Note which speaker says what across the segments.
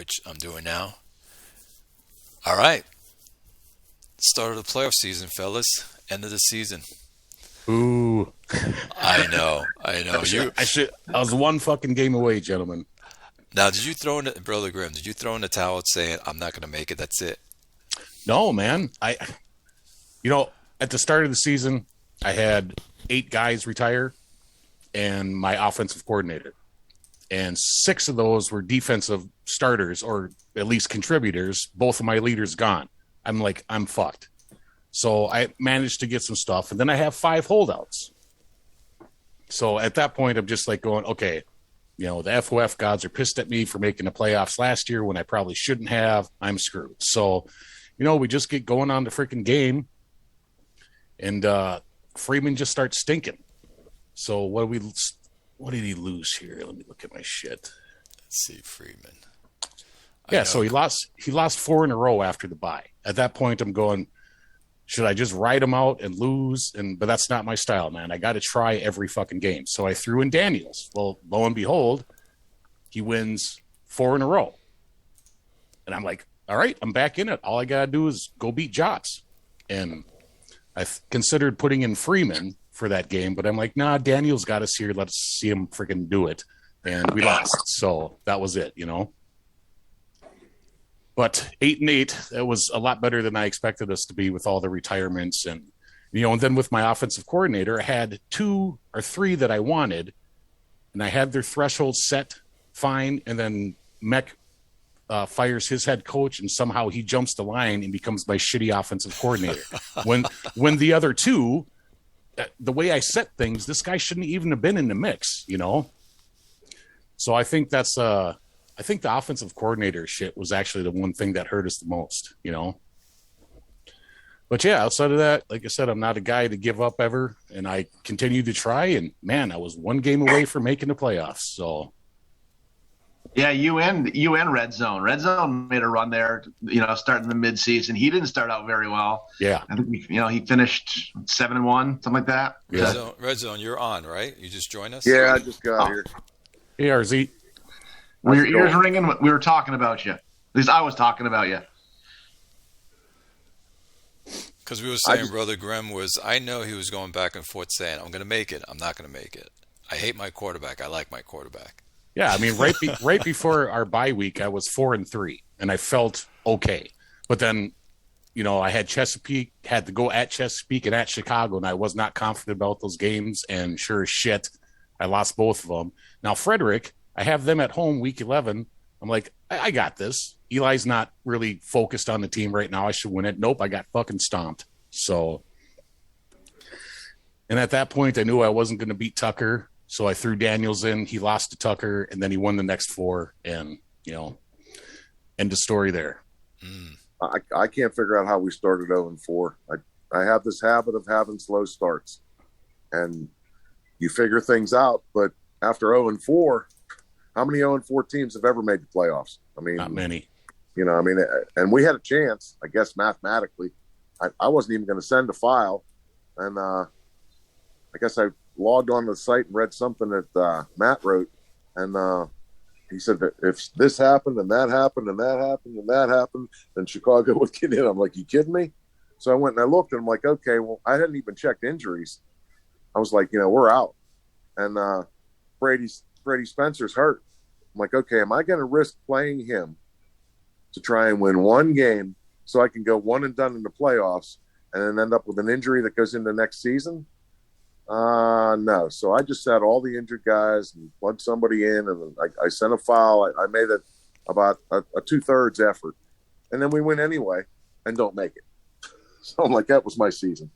Speaker 1: which I'm doing now. All right. Start of the playoff season, fellas. End of the season.
Speaker 2: Ooh.
Speaker 1: I know.
Speaker 2: I was one fucking game away, gentlemen.
Speaker 1: Now, did you throw in Brother Grimm? Did you throw in the towel saying I'm not going to make it? That's it.
Speaker 2: No, man. At the start of the season, I had 8 guys retire, and my offensive coordinator, and 6 of those were defensive starters or at least contributors. Both of my leaders gone. I'm fucked. So I managed to get some stuff, and then I have 5 holdouts. So at that point, I'm just going, okay, the FOF gods are pissed at me for making the playoffs last year when I probably shouldn't have. I'm screwed. So, we just get going on the freaking game, and Freeman just starts stinking. So what did he lose here? Let me look at my shit.
Speaker 1: Let's see, Freeman.
Speaker 2: Yeah, so he lost 4 in a row after the bye. At that point, I'm going, should I just ride him out and lose? But that's not my style, man. I got to try every fucking game. So I threw in Daniels. Well, lo and behold, he wins 4 in a row. And I'm like, all right, I'm back in it. All I got to do is go beat Jots. And I considered putting in Freeman for that game, but I'm like, nah, Daniels got us here. Let's see him freaking do it. And we lost. So that was it, But 8-8, that was a lot better than I expected us to be with all the retirements. And, and then with my offensive coordinator, I had 2 or 3 that I wanted, and I had their threshold set fine. And then Mech fires his head coach, and somehow he jumps the line and becomes my shitty offensive coordinator. when the other 2, the way I set things, this guy shouldn't even have been in the mix, So I think that's I think the offensive coordinator shit was actually the one thing that hurt us the most, But yeah, outside of that, like I said, I'm not a guy to give up ever, and I continued to try. And man, I was 1 game away from making the playoffs. So
Speaker 3: yeah, you and Red Zone. Red Zone made a run there, starting the midseason. He didn't start out very well.
Speaker 2: Yeah,
Speaker 3: I think he finished 7-1, something like that.
Speaker 2: Yeah.
Speaker 1: Red Zone, you're on, right? You just joined us.
Speaker 4: Yeah, I just got here.
Speaker 2: Hey, RZ.
Speaker 3: Were your ears ringing? We were talking about you. At least I was talking about you.
Speaker 1: Because we were saying Brother Grimm I know he was going back and forth saying, I'm going to make it. I'm not going to make it. I hate my quarterback. I like my quarterback.
Speaker 2: Yeah, I mean, right before our bye week, I was 4-3, and I felt okay. But then, I had Chesapeake, had to go at Chesapeake and at Chicago, and I was not confident about those games. And sure as shit, I lost both of them. Now, Frederick, I have them at home week 11. I'm like, I got this. Eli's not really focused on the team right now. I should win it. Nope, I got fucking stomped. So, and at that point, I knew I wasn't going to beat Tucker. So I threw Daniels in. He lost to Tucker, and then he won the next 4. And, end of story there.
Speaker 4: I can't figure out how we started 0-4. I have this habit of having slow starts. And you figure things out. But after 0-4, how many 0-4 teams have ever made the playoffs? I mean,
Speaker 2: not many.
Speaker 4: And we had a chance, I guess, mathematically. I wasn't even going to send a file. And I guess I logged on to the site and read something that Matt wrote. And he said that if this happened and that happened and that happened and that happened, then Chicago would get in. I'm like, you kidding me? So I went and I looked, and I'm like, okay, well, I hadn't even checked injuries. I was like, we're out. And Brady Spencer's hurt. I'm like, okay, am I going to risk playing him to try and win 1 game so I can go 1 and done in the playoffs and then end up with an injury that goes into next season? No. So I just sat all the injured guys and plugged somebody in, and I sent a file. I made it about a 2/3 effort, and then we win anyway and don't make it. So I'm like, that was my season.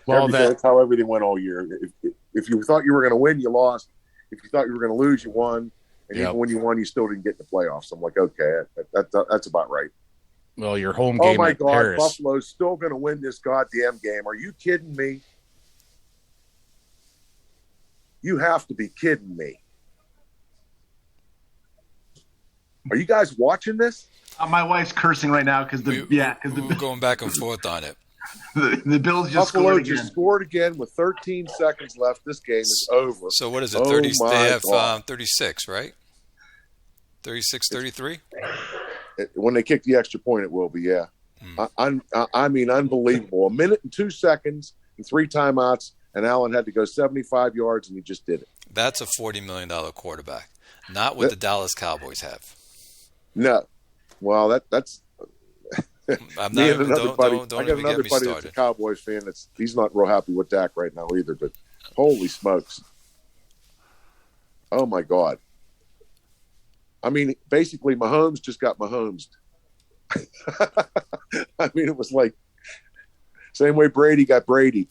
Speaker 2: Well,
Speaker 4: that's how everything went all year. If you thought you were going to win, you lost. If you thought you were going to lose, you won. And even when you won, you still didn't get in the playoffs. I'm like, okay, that's about right.
Speaker 2: Well, your home game.
Speaker 4: Oh my God,
Speaker 2: Paris.
Speaker 4: Buffalo's still going to win this goddamn game. Are you kidding me? You have to be kidding me. Are you guys watching this?
Speaker 3: My wife's cursing right now because
Speaker 1: we're going back and forth on it.
Speaker 3: The Bills just
Speaker 4: Buffalo
Speaker 3: scored
Speaker 4: just scored again with 13 seconds left. This game is over.
Speaker 1: So what is it?
Speaker 4: Oh
Speaker 1: 30?
Speaker 4: my
Speaker 1: They have
Speaker 4: God.
Speaker 1: 36, right? 36-33?
Speaker 4: When they kick the extra point, it will be, yeah. I mean, unbelievable. 1 minute and 2 seconds and 3 timeouts, and Allen had to go 75 yards, and he just did it.
Speaker 1: That's a $40 million quarterback, not what the Dallas Cowboys have.
Speaker 4: No. Well, that's
Speaker 1: I'm
Speaker 4: me
Speaker 1: not
Speaker 4: and another
Speaker 1: don't,
Speaker 4: buddy.
Speaker 1: don't, don't
Speaker 4: I got
Speaker 1: even
Speaker 4: another
Speaker 1: get me
Speaker 4: buddy that's a
Speaker 1: started.
Speaker 4: Cowboys fan. He's not real happy with Dak right now either. But holy smokes! Oh my God! I mean, basically, Mahomes just got Mahomes. I mean, it was like same way Brady got Brady.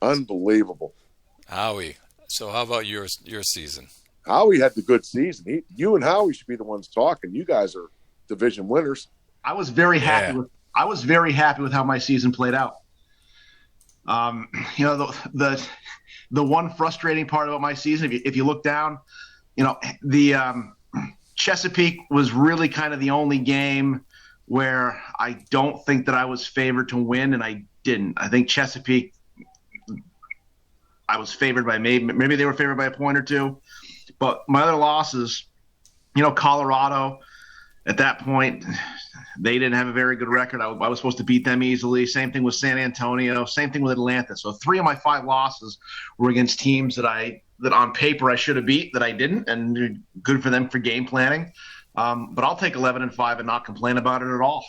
Speaker 4: Unbelievable.
Speaker 1: Howie, so how about your season?
Speaker 4: Howie had the good season. You and Howie should be the ones talking. You guys are division winners.
Speaker 3: I was very happy with how my season played out. You know, the one frustrating part about my season, if you look down, you know, the Chesapeake was really kind of the only game where I don't think that I was favored to win, and I didn't. I think Chesapeake, I was favored by maybe they were favored by a point or two. But my other losses, you know, Colorado, at that point, they didn't have a very good record. I was supposed to beat them easily. Same thing with San Antonio. Same thing with Atlanta. So 3 of my 5 losses were against teams that on paper I should have beat that I didn't, and good for them for game planning. But I'll take 11-5 and not complain about it at all.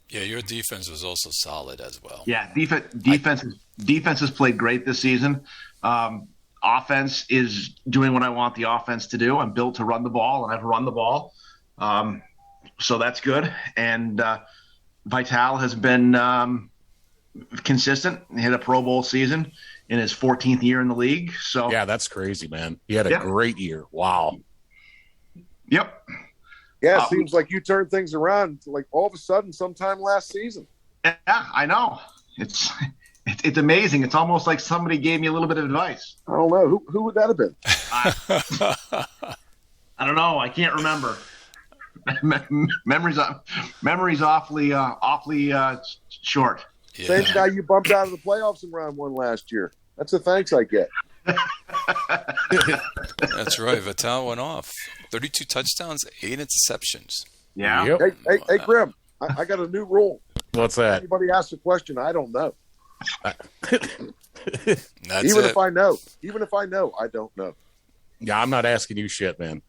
Speaker 1: Yeah, your defense was also solid as well.
Speaker 3: Yeah, defense has played great this season. Offense is doing what I want the offense to do. I'm built to run the ball, and I've run the ball. So that's good. And Vital has been consistent. He had a Pro Bowl season in his 14th year in the league. So
Speaker 2: Yeah, that's crazy, man. He had a great year. Wow.
Speaker 3: Yep.
Speaker 4: Yeah, it seems like you turned things around like all of a sudden sometime last season.
Speaker 3: Yeah, I know. It's amazing. It's almost like somebody gave me a little bit of advice.
Speaker 4: I don't know. Who would that have been?
Speaker 3: I don't know. I can't remember. Memory's awfully short.
Speaker 1: Yeah.
Speaker 4: Same guy you bumped out of the playoffs in round 1 last year. That's the thanks I get.
Speaker 1: That's right. Vital went off. 32 touchdowns, 8 interceptions.
Speaker 3: Yeah.
Speaker 2: Yep.
Speaker 4: Hey, Grim, I got a new rule.
Speaker 2: What's that?
Speaker 4: Anybody asks a question, I don't know.
Speaker 1: That's
Speaker 4: Even
Speaker 1: it.
Speaker 4: if I know, I don't know.
Speaker 2: Yeah, I'm not asking you shit, man.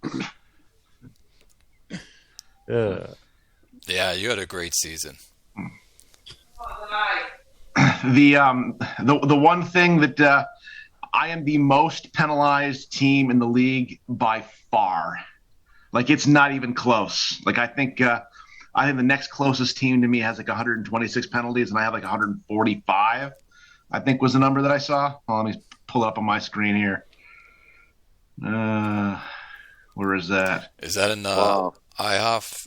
Speaker 1: Yeah, you had a great season.
Speaker 3: The one thing that I am the most penalized team in the league by far. Like, it's not even close. Like, I think the next closest team to me has like 126 penalties, and I have like 145. I think was the number that I saw. Well, let me pull it up on my screen here. Where is that?
Speaker 1: Is that in IHOF?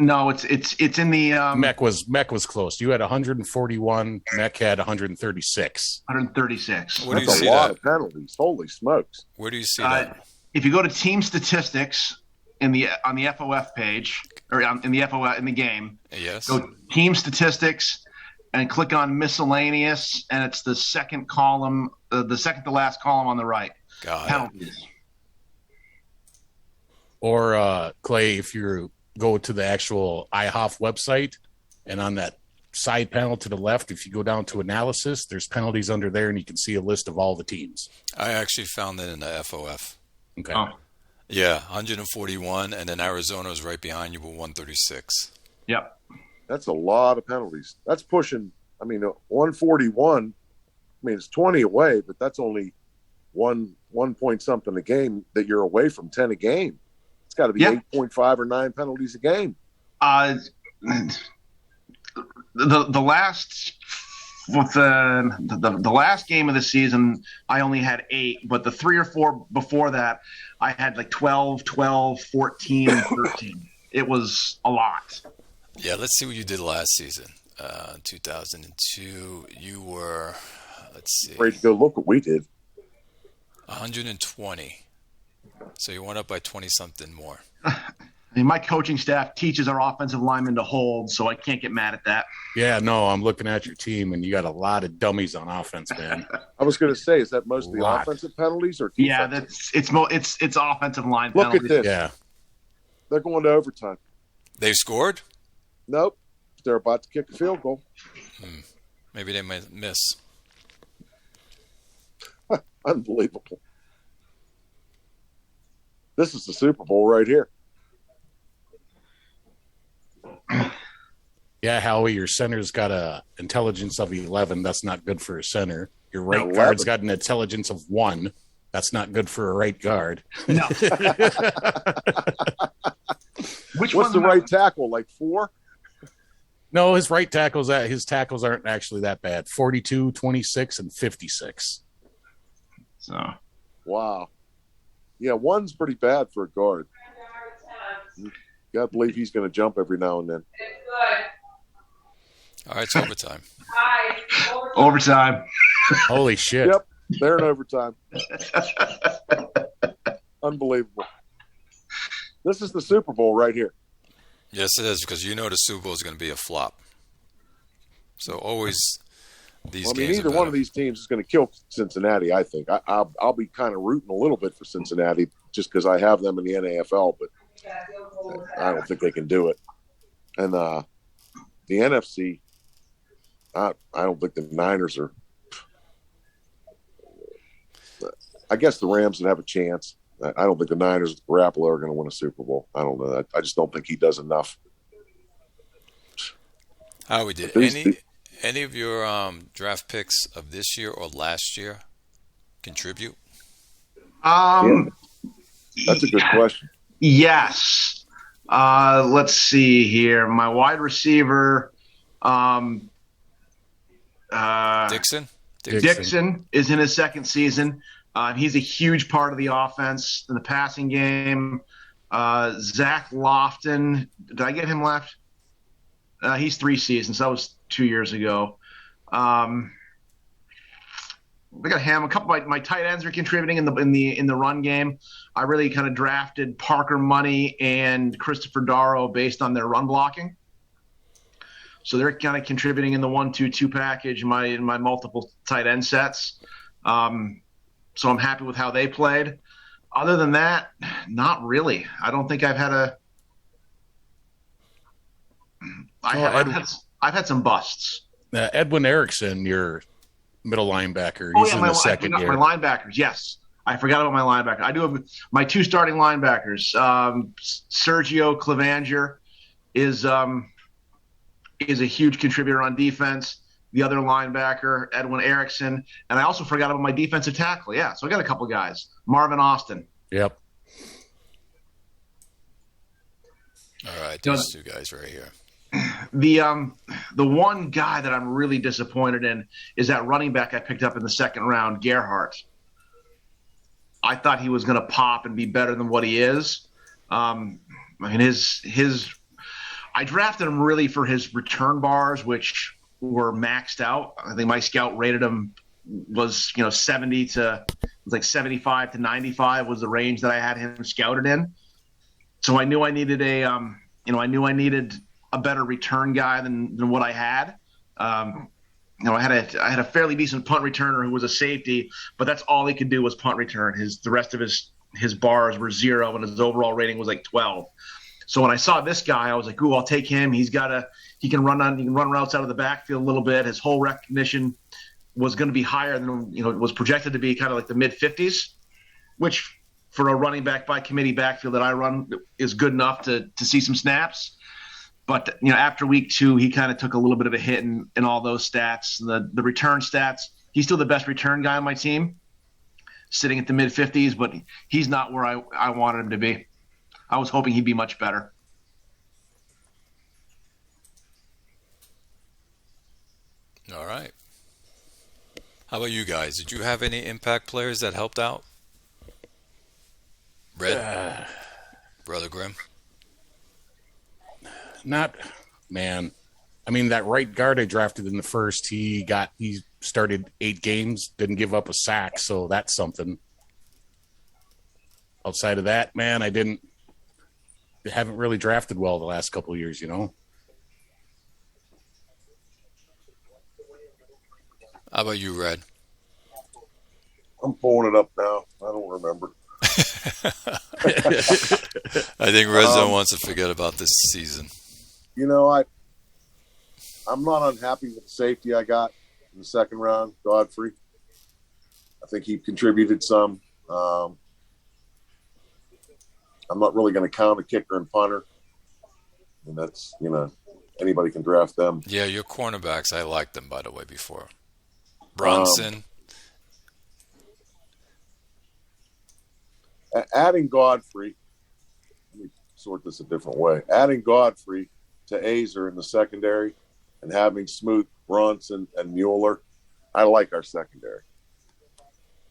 Speaker 3: No, it's in the
Speaker 2: Mech was close. You had 141. Mech had 136.
Speaker 3: 136.
Speaker 1: Where do you
Speaker 4: That's a
Speaker 1: see
Speaker 4: lot
Speaker 1: that?
Speaker 4: of penalties. Holy smokes.
Speaker 1: Where do you see that?
Speaker 3: If you go to team statistics on the FOF page, or in the game,
Speaker 1: Yes.
Speaker 3: go team statistics and click on miscellaneous, and it's the second column, the second to last column on the right.
Speaker 1: Got it.
Speaker 3: Penalties.
Speaker 2: Or Clay, if you go to the actual IHOF website, and on that side panel to the left, if you go down to analysis, there's penalties under there, and you can see a list of all the teams.
Speaker 1: I actually found that in the FOF.
Speaker 2: Okay.
Speaker 3: Oh,
Speaker 1: Yeah, 141, and then Arizona is right behind you with 136.
Speaker 3: yep.
Speaker 4: That's a lot of penalties. That's pushing, 141. It's 20 away, but that's only one point something a game that you're away from 10 a game. It's got to be 8.5 or 9 penalties a game.
Speaker 3: The last with the last game of the season, I only had 8, but the 3 or 4 before that, I had like 12, 14, and 13. It was a lot.
Speaker 1: Yeah, let's see what you did last season. 2002, you were, let's see,
Speaker 4: Ready to go look what we did.
Speaker 1: 120. So you went up by 20-something more.
Speaker 3: I mean, my coaching staff teaches our offensive linemen to hold, so I can't get mad at that.
Speaker 2: Yeah, no, I'm looking at your team, and you got a lot of dummies on offense, man.
Speaker 4: I was going to say, is that mostly offensive penalties or defensive?
Speaker 3: Yeah, it's offensive line
Speaker 4: Look
Speaker 3: penalties.
Speaker 4: at this.
Speaker 2: Yeah.
Speaker 4: They're going to overtime.
Speaker 1: They scored?
Speaker 4: Nope. They're about to kick a field goal.
Speaker 1: Maybe they might miss.
Speaker 4: Unbelievable. This is the Super Bowl right here.
Speaker 2: Yeah, Howie, your center's got a intelligence of 11. That's not good for a center. Your right
Speaker 4: 11.
Speaker 2: guard's got an intelligence of 1. That's not good for a right guard.
Speaker 3: No.
Speaker 4: What's the right tackle? Like 4?
Speaker 2: No, his tackles aren't actually that bad. 42, 26, and 56.
Speaker 3: So,
Speaker 4: wow. Yeah, 1's pretty bad for a guard. You got to believe he's going to jump every now and then.
Speaker 1: All right, it's overtime.
Speaker 3: overtime.
Speaker 2: Holy shit.
Speaker 4: Yep, they're in overtime. Unbelievable. This is the Super Bowl right here.
Speaker 1: Yes, it is, because you know the Super Bowl is going to be a flop. So always these games.
Speaker 4: Either one of these teams is going to kill Cincinnati, I think. I'll be kind of rooting a little bit for Cincinnati just because I have them in the NAFL, but I don't think they can do it. And the NFC, I don't think the Niners are. I guess the Rams would have a chance. I don't think the Niners with Garoppolo are going to win a Super Bowl. I don't know. I just don't think he does enough.
Speaker 1: How did any of your draft picks of this year or last year contribute?
Speaker 4: That's a good question.
Speaker 3: Yes. Let's see here. My wide receiver,
Speaker 1: Dixon
Speaker 3: is in his second season. He's a huge part of the offense in the passing game. Zach Lofton, did I get him left? He's 3 seasons. That was 2 years ago. I got him. A couple of my tight ends are contributing in the run game. I really kind of drafted Parker Money and Christopher Darrow based on their run blocking. So they're kind of contributing in the 1-2-2 package in my multiple tight end sets. So I'm happy with how they played. Other than that, not really. I don't think I've had I've had some busts.
Speaker 2: Edwin Erickson, your middle linebacker, he's in the second year.
Speaker 3: My linebackers, yes. I forgot about my linebacker. I do have my 2 starting linebackers. Sergio Clavanger is a huge contributor on defense. The other linebacker, Edwin Erickson. And I also forgot about my defensive tackle. Yeah, so I got a couple guys. Marvin Austin.
Speaker 2: Yep.
Speaker 1: All right, those 2 guys right here.
Speaker 3: The one guy that I'm really disappointed in is that running back I picked up in the second round, Gerhardt. I thought he was going to pop and be better than what he is. I drafted him really for his return bars, which were maxed out. I think my scout rated him was 75 to 95 was the range that I had him scouted in. So I knew I needed a better return guy than what I had. I had a fairly decent punt returner who was a safety, but that's all he could do was punt return. The rest of his bars were 0 and his overall rating was like 12. So when I saw this guy, I was like, "Ooh, I'll take him. He can run routes out of the backfield a little bit. His whole recognition was going to be higher than it was projected to be, kind of like the mid 50s, which for a running back by committee backfield that I run is good enough to see some snaps." But after week 2, he kind of took a little bit of a hit in all those stats, the return stats. He's still the best return guy on my team, sitting at the mid 50s, but he's not where I wanted him to be. I was hoping he'd be much better.
Speaker 1: All right. How about you guys? Did you have any impact players that helped out? Red? Brother Grimm?
Speaker 2: Not, man. I mean, that right guard I drafted in the first, he started 8 games, didn't give up a sack, so that's something. Outside of that, man, I didn't haven't really drafted well the last couple of years, you know.
Speaker 1: How about you, Red?
Speaker 4: I'm pulling it up now. I don't remember.
Speaker 1: I think Red Zone wants to forget about this season.
Speaker 4: You know, I'm not unhappy with the safety I got in the second round, Godfrey. I think he contributed some. I'm not really going to count a kicker and punter. And that's, you know, anybody can draft them.
Speaker 1: Yeah, your cornerbacks, I liked them, by the way, before. Bronson.
Speaker 4: Adding Godfrey, let me sort this a different way. Adding Godfrey to Azer in the secondary and having Smoot, Bronson, and Mueller, I like our secondary.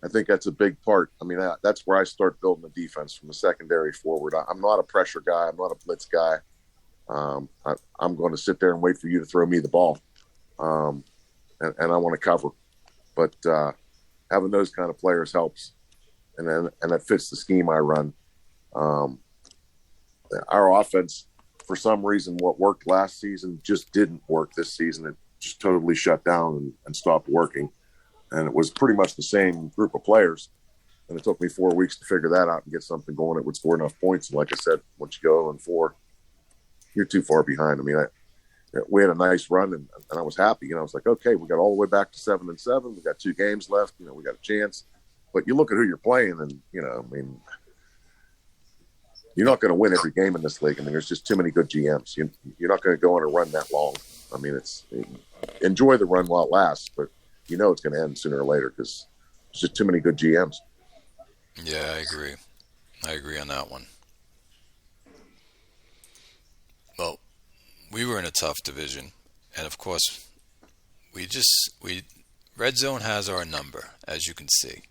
Speaker 4: I think that's a big part. I mean, that's where I start building the defense, from the secondary forward. I'm not a pressure guy. I'm not a blitz guy. I'm going to sit there and wait for you to throw me the ball, and I want to cover. But having those kind of players helps, and that fits the scheme I run. Our offense, for some reason, what worked last season just didn't work this season. It just totally shut down and stopped working. And it was pretty much the same group of players. And it took me 4 weeks to figure that out and get something going that would score enough points. And like I said, once you go 0-4, you're too far behind. I mean, we had a nice run, and I was happy. You know, I was like, okay, we got all the way back to 7-7. We got 2 games left. You know, we got a chance. But you look at who you're playing, and, you know, I mean, you're not going to win every game in this league. I mean, there's just too many good GMs. You're not going to go on a run that long. I mean, enjoy the run while it lasts, but you know it's going to end sooner or later because there's just too many good GMs.
Speaker 1: Yeah, I agree. I agree on that one. Well, we were in a tough division, and of course, Red Zone has our number, as you can see.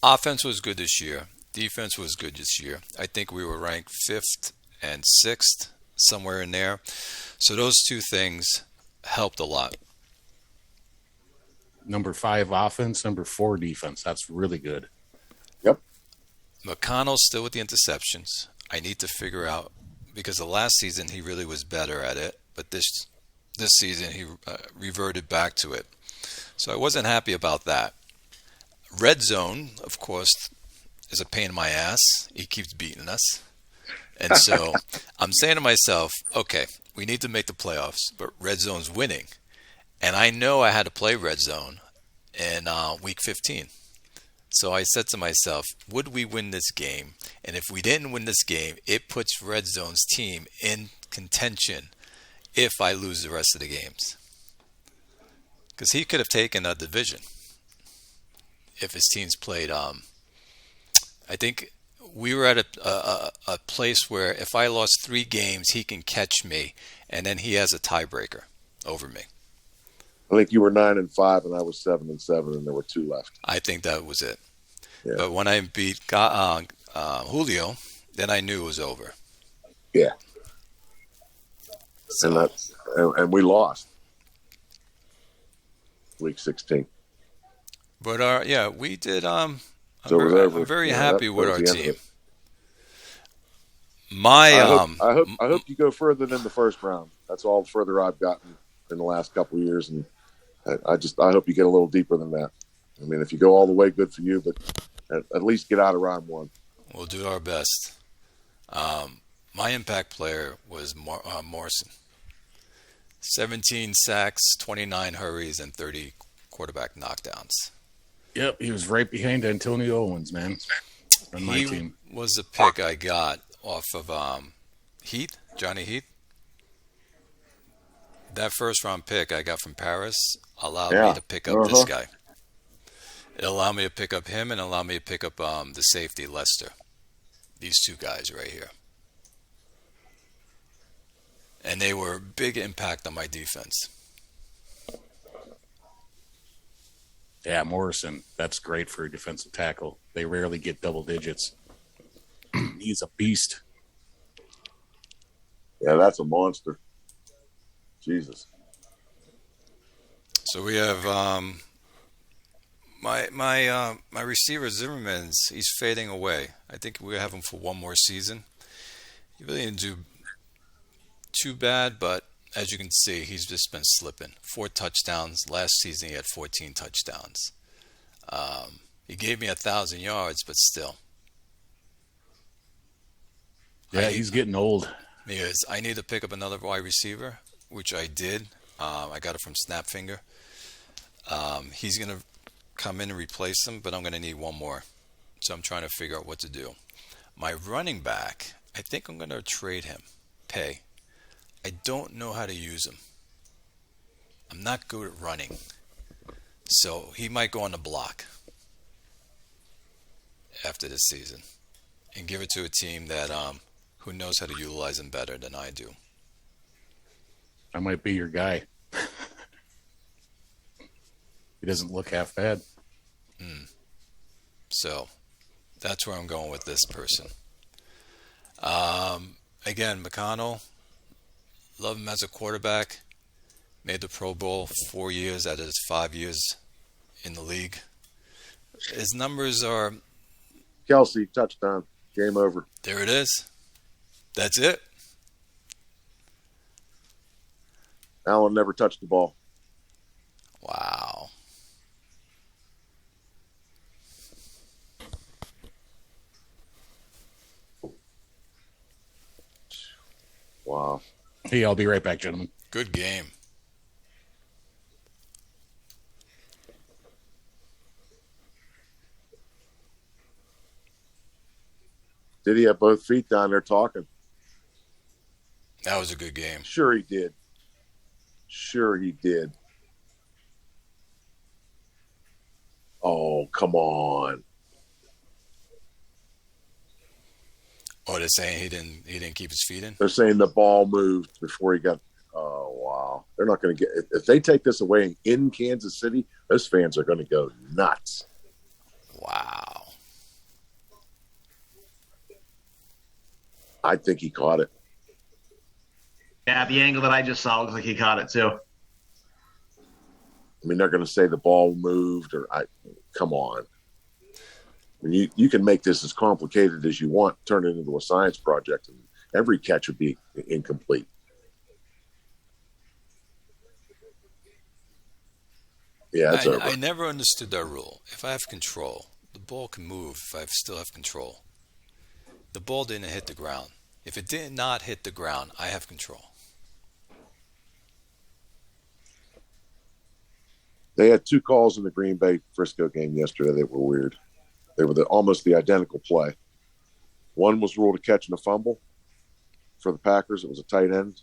Speaker 1: Offense was good this year. Defense was good this year. I think we were ranked 5th and 6th, somewhere in there. So those two things helped a lot.
Speaker 2: Number 5 offense, number 4 defense. That's really good.
Speaker 4: Yep.
Speaker 1: McConnell's still with the interceptions. I need to figure out, because the last season he really was better at it, but this season he reverted back to it. So I wasn't happy about that. Red Zone, of course, is a pain in my ass. He keeps beating us. And so I'm saying to myself, okay, we need to make the playoffs, but Red Zone's winning. And I know I had to play Red Zone in week 15. So I said to myself, would we win this game? And if we didn't win this game, it puts Red Zone's team in contention if I lose the rest of the games. Because he could have taken a division if his teams played. I think we were at a place where if I lost 3 games, he can catch me, and then he has a tiebreaker over me.
Speaker 4: I think you were 9-5, and I was 7-7, and there were 2 left.
Speaker 1: I think that was it.
Speaker 4: Yeah.
Speaker 1: But when I beat Julio, then I knew it was over.
Speaker 4: Yeah.
Speaker 1: So,
Speaker 4: and we lost week 16.
Speaker 1: But we did. I'm very
Speaker 4: Yeah,
Speaker 1: happy
Speaker 4: that
Speaker 1: with
Speaker 4: was
Speaker 1: our
Speaker 4: the end of
Speaker 1: team.
Speaker 4: it.
Speaker 1: My
Speaker 4: I hope you go further than the first round. That's all further I've gotten in the last couple of years, and I hope you get a little deeper than that. I mean, if you go all the way, good for you, but at least get out of round 1.
Speaker 1: We'll do our best. My impact player was Morrison. 17 sacks, 29 hurries, and 30 quarterback knockdowns.
Speaker 2: Yep, he was right behind Antonio Owens, man, on my team.
Speaker 1: He was a pick I got off of Johnny Heath. That first round pick I got from Paris allowed me to pick up this guy. It allowed me to pick up him and allowed me to pick up the safety, Lester. These 2 guys right here. And they were a big impact on my defense.
Speaker 2: Yeah, Morrison, that's great for a defensive tackle. They rarely get double digits. He's a beast.
Speaker 4: Yeah, that's a monster. Jesus.
Speaker 1: So we have My receiver Zimmerman's he's fading away. I think we have him for one more season. He really didn't do too bad, but as you can see, he's just been slipping. 4 touchdowns last season. He had 14 touchdowns. He gave me 1,000 yards, but still.
Speaker 2: Yeah, he's getting old.
Speaker 1: Because I need to pick up another wide receiver, which I did. I got it from Snapfinger. He's going to come in and replace him, but I'm going to need one more. So I'm trying to figure out what to do. My running back, I think I'm going to trade him. Pay. I don't know how to use him. I'm not good at running. So he might go on the block after this season and give it to a team that who knows how to utilize him better than I do.
Speaker 2: I might be your guy. He doesn't look half bad.
Speaker 1: So that's where I'm going with this person. Again, McConnell, love him as a quarterback. Made the Pro Bowl 4 years out of his 5 years in the league. His numbers are...
Speaker 4: Kelsey, touchdown. Game over.
Speaker 1: There it is. That's it.
Speaker 4: Allen never touched the ball.
Speaker 1: Wow.
Speaker 4: Wow.
Speaker 2: Hey, I'll be right back, gentlemen.
Speaker 1: Good game.
Speaker 4: Did he have both feet down there talking?
Speaker 1: That was a good game.
Speaker 4: Sure he did. Sure he did. Oh, come on.
Speaker 1: Oh, they're saying he didn't keep his feet in?
Speaker 4: They're saying the ball moved before he got. Oh, wow. They're not going to get. If they take this away in Kansas City, those fans are going to go nuts.
Speaker 1: Wow.
Speaker 4: I think he caught it.
Speaker 3: Yeah, the angle that I just saw looks like he caught it too.
Speaker 4: I mean, they're going to say the ball moved, or come on. I mean, you can make this as complicated as you want, turn it into a science project, and every catch would be incomplete. Yeah, it's over.
Speaker 1: I never understood that rule. If I have control, the ball can move if I still have control. The ball didn't hit the ground. If it did not hit the ground, I have control.
Speaker 4: They had 2 calls in the Green Bay Frisco game yesterday that were weird. They were almost the identical play. One was ruled a catch and a fumble for the Packers. It was a tight end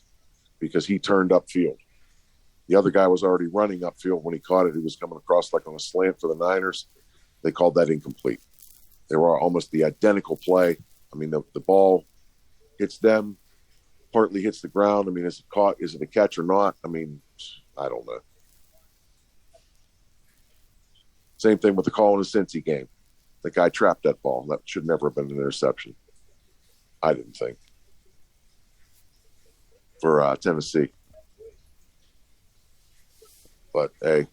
Speaker 4: because he turned upfield. The other guy was already running upfield when he caught it. He was coming across like on a slant for the Niners. They called that incomplete. They were almost the identical play. I mean, the ball hits them, partly hits the ground. I mean, is it caught? Is it a catch or not? I mean, I don't know. Same thing with the call in the Cincy game. The guy trapped that ball. That should never have been an interception. I didn't think. For Tennessee. But, hey,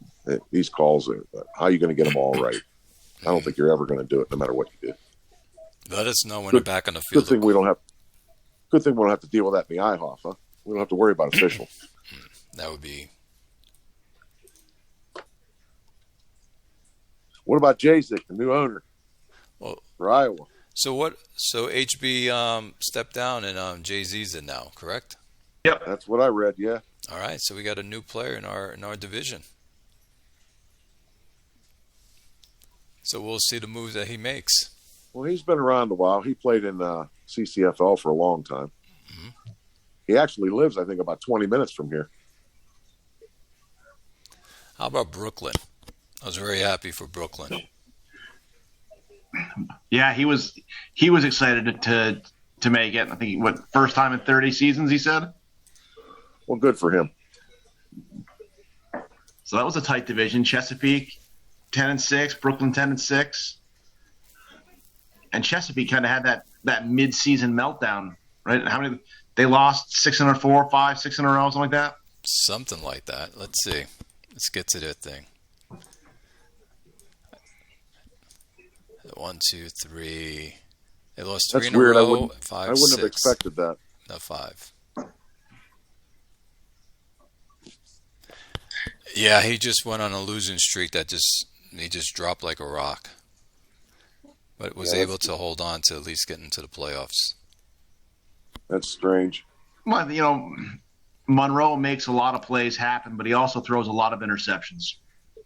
Speaker 4: these calls, how are you going to get them all right? I don't think you're ever going to do it no matter what you do.
Speaker 1: Let us know when they're back on the field.
Speaker 4: Good thing we don't have to deal with that in the IHOF, huh? We don't have to worry about officials.
Speaker 1: That would be...
Speaker 4: What about Jazik, the new owner for Iowa?
Speaker 1: So HB stepped down and Jay-Z's in now, correct?
Speaker 3: Yep.
Speaker 4: That's what I read, yeah.
Speaker 1: All right, so we got a new player in our division. So we'll see the moves that he makes.
Speaker 4: Well, he's been around a while. He played in CCFL for a long time. Mm-hmm. He actually lives, I think, about 20 minutes from here.
Speaker 1: How about Brooklyn? I was very happy for Brooklyn.
Speaker 3: Yeah, he was excited to make it. I think first time in 30 seasons, he said.
Speaker 4: Well, good for him.
Speaker 3: So that was a tight division. Chesapeake 10-6, Brooklyn 10-6, and Chesapeake kind of had that mid-season meltdown, right? How many they lost? 6 in a row, 5, 6 in a row, something like that.
Speaker 1: Something like that. Let's see. Let's get to that thing. 1, 2, 3. They lost
Speaker 4: That's
Speaker 1: 3 in a
Speaker 4: weird.
Speaker 1: row. 5,
Speaker 4: I wouldn't
Speaker 1: 6.
Speaker 4: have expected that.
Speaker 1: No, 5. Yeah, he just went on a losing streak he just dropped like a rock. But was able to hold on to at least get into the playoffs.
Speaker 4: That's strange.
Speaker 3: Well, Monroe makes a lot of plays happen, but he also throws a lot of interceptions.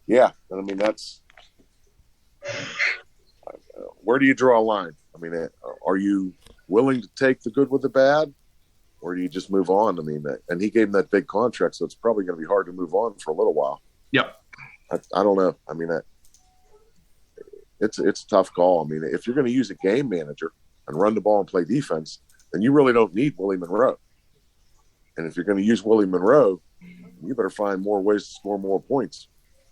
Speaker 4: Yeah, and I mean that's where do you draw a line? I mean, are you willing to take the good with the bad, or do you just move on? I mean, and he gave him that big contract, so it's probably going to be hard to move on for a little while.
Speaker 3: Yep.
Speaker 4: I don't know. I mean, it's a tough call. I mean, if you're going to use a game manager and run the ball and play defense, then you really don't need Willie Monroe. And if you're going to use Willie Monroe, you better find more ways to score more points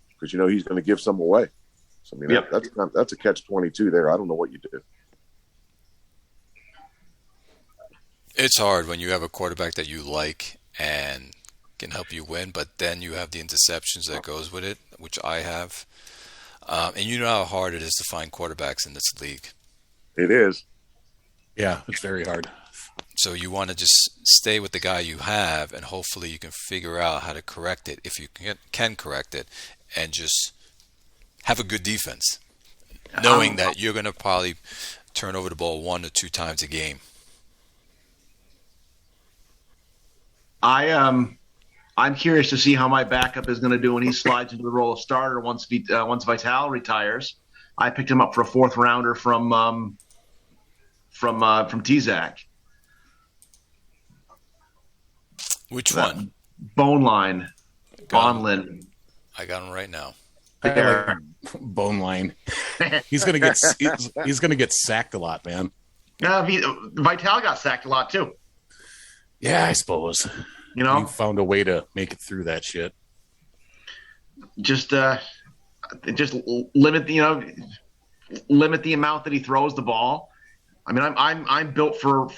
Speaker 4: because he's going to give some away. So I mean, that's a catch-22 there. I don't know what you do.
Speaker 1: It's hard when you have a quarterback that you like and can help you win, but then you have the interceptions that goes with it, which I have. And you know how hard it is to find quarterbacks in this league.
Speaker 4: It is.
Speaker 2: Yeah, it's very hard.
Speaker 1: So you want to just stay with the guy you have, and hopefully you can figure out how to correct it if you can correct it, and just have a good defense, knowing that you're going to probably turn over the ball 1 or 2 times a game.
Speaker 3: I'm curious to see how my backup is going to do when he slides into the role of starter once Vital retires. I picked him up for a 4th rounder from T-Zac.
Speaker 1: Which one?
Speaker 3: Bone line. Bonlin.
Speaker 1: I got him right now.
Speaker 2: Bone line. He's gonna get sacked a lot, man.
Speaker 3: Vital got sacked a lot too.
Speaker 2: Yeah, I suppose. He found a way to make it through that shit.
Speaker 3: Just limit the amount that he throws the ball. I mean, I'm built for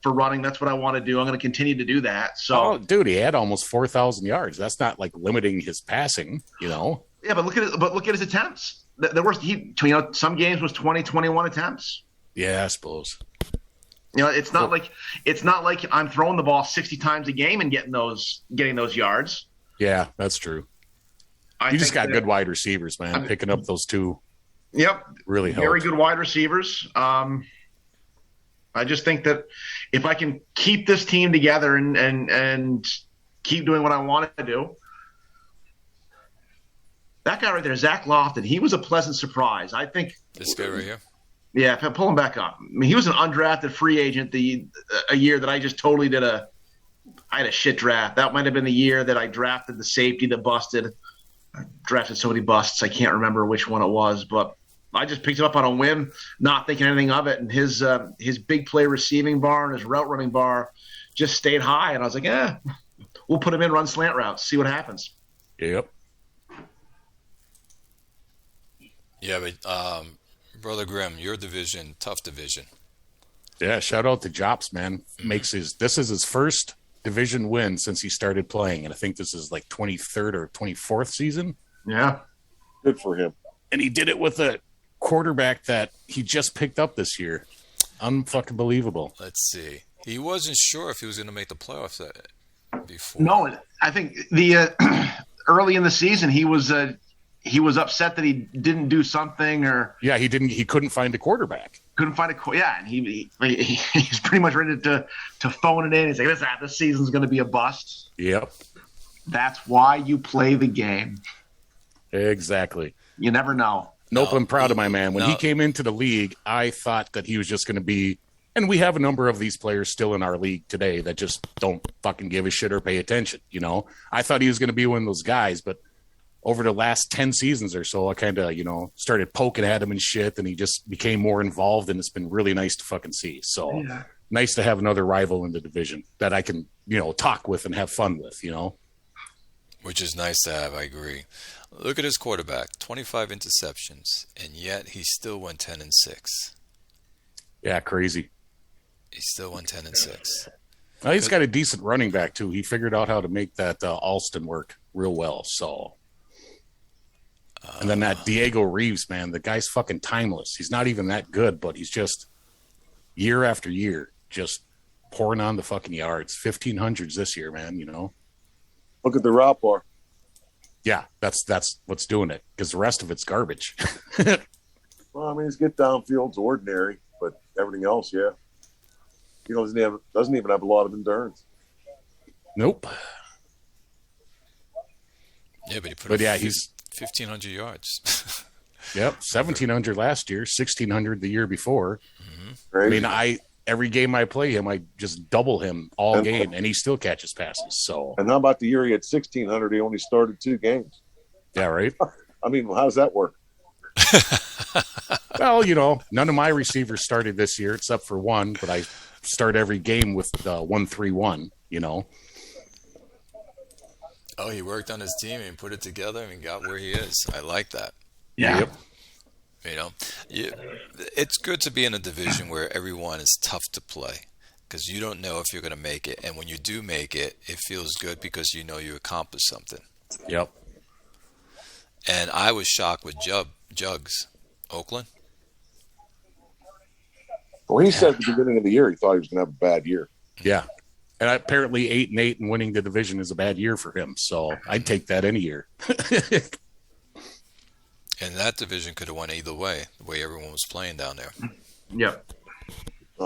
Speaker 3: running. That's what I want to do. I'm going to continue to do that. So,
Speaker 2: dude, he had almost 4,000 yards. That's not like limiting his passing,
Speaker 3: Yeah, but look at his attempts. There were some games was 20, 21 attempts.
Speaker 2: Yeah, I suppose.
Speaker 3: It's not like I'm throwing the ball 60 times a game and getting those yards.
Speaker 2: Yeah, that's true. You just got good wide receivers, man. Picking up those 2.
Speaker 3: Yep,
Speaker 2: really helped.
Speaker 3: Very good wide receivers. I just think that if I can keep this team together and keep doing what I want to do, that guy right there, Zach Lofton, he was a pleasant surprise. I think
Speaker 1: this guy right here.
Speaker 3: Yeah, pull him back up. I mean, he was an undrafted free agent a year that I just totally I had a shit draft. That might have been the year that I drafted the safety that busted. I drafted so many busts, I can't remember which one it was, but I just picked him up on a whim, not thinking anything of it. And his big play receiving bar and his route running bar just stayed high. And I was like, we'll put him in, run slant routes, see what happens.
Speaker 2: Yep.
Speaker 1: Yeah, but Brother Grimm, your division, tough division.
Speaker 2: Yeah, shout out to Jops, man. This is his first division win since he started playing, and I think this is like 23rd or 24th season.
Speaker 3: Yeah.
Speaker 4: Good for him.
Speaker 2: And he did it with a quarterback that he just picked up this year. Unfucking believable.
Speaker 1: Let's see. He wasn't sure if he was going to make the playoffs before.
Speaker 3: No, I think the early in the season he was upset that he didn't do something, or
Speaker 2: he couldn't find a quarterback.
Speaker 3: Couldn't find and he's pretty much ready to phone it in. He's like, this season's going to be a bust.
Speaker 2: Yep.
Speaker 3: That's why you play the game.
Speaker 2: Exactly.
Speaker 3: You never know.
Speaker 2: Nope, I'm proud of my man. When he came into the league, I thought that he was just going to be, and we have a number of these players still in our league today that just don't fucking give a shit or pay attention. I thought he was going to be one of those guys, but over the last 10 seasons or so, I kind of, started poking at him and shit, and he just became more involved, and it's been really nice to fucking see. So nice to have another rival in the division that I can, talk with and have fun with,
Speaker 1: Which is nice to have, I agree. Look at his quarterback, 25 interceptions, and yet he still went 10-6.
Speaker 2: Yeah, crazy.
Speaker 1: He still went 10-6.
Speaker 2: Well, he's got a decent running back, too. He figured out how to make that Alston work real well, so... And then that Diego Reeves, man, the guy's fucking timeless. He's not even that good, but he's just year after year, just pouring on the fucking yards. 1,500s this year, man, you know?
Speaker 4: Look at the route bar.
Speaker 2: Yeah, that's what's doing it, because the rest of it's garbage.
Speaker 4: Well, I mean, his get downfield's ordinary, but everything else, yeah. He doesn't even have a lot of endurance.
Speaker 2: Nope.
Speaker 1: Yeah, but he put
Speaker 2: But yeah, he's
Speaker 1: 1,500 yards.
Speaker 2: Yep, 1,700 last year, 1,600 the year before. I
Speaker 4: Crazy.
Speaker 2: mean, every game I play him, I just double him all game, and he still catches passes. So
Speaker 4: And how about the year he had 1,600? He only started 2 games.
Speaker 2: yeah, right.
Speaker 4: I mean, how does that work?
Speaker 2: Well, you know, none of my receivers started this year except for one, but I start every game with 1-3-1. You know.
Speaker 1: Oh, he worked on his team and put it together and got where he is. I like that.
Speaker 3: Yeah.
Speaker 2: Yep.
Speaker 1: You know, it's good to be in a division where everyone is tough to play because you don't know if you're going to make it. And when you do make it, it feels good because you know you accomplished something.
Speaker 2: Yep.
Speaker 1: And I was shocked with Jugs, Oakland.
Speaker 4: Well, he said at the beginning of the year he thought he was going to have a bad year.
Speaker 2: Yeah. And apparently 8-8 and winning the division is a bad year for him. So I'd take that any year.
Speaker 1: And that division could have went either way, the way everyone was playing down there.
Speaker 3: Yep.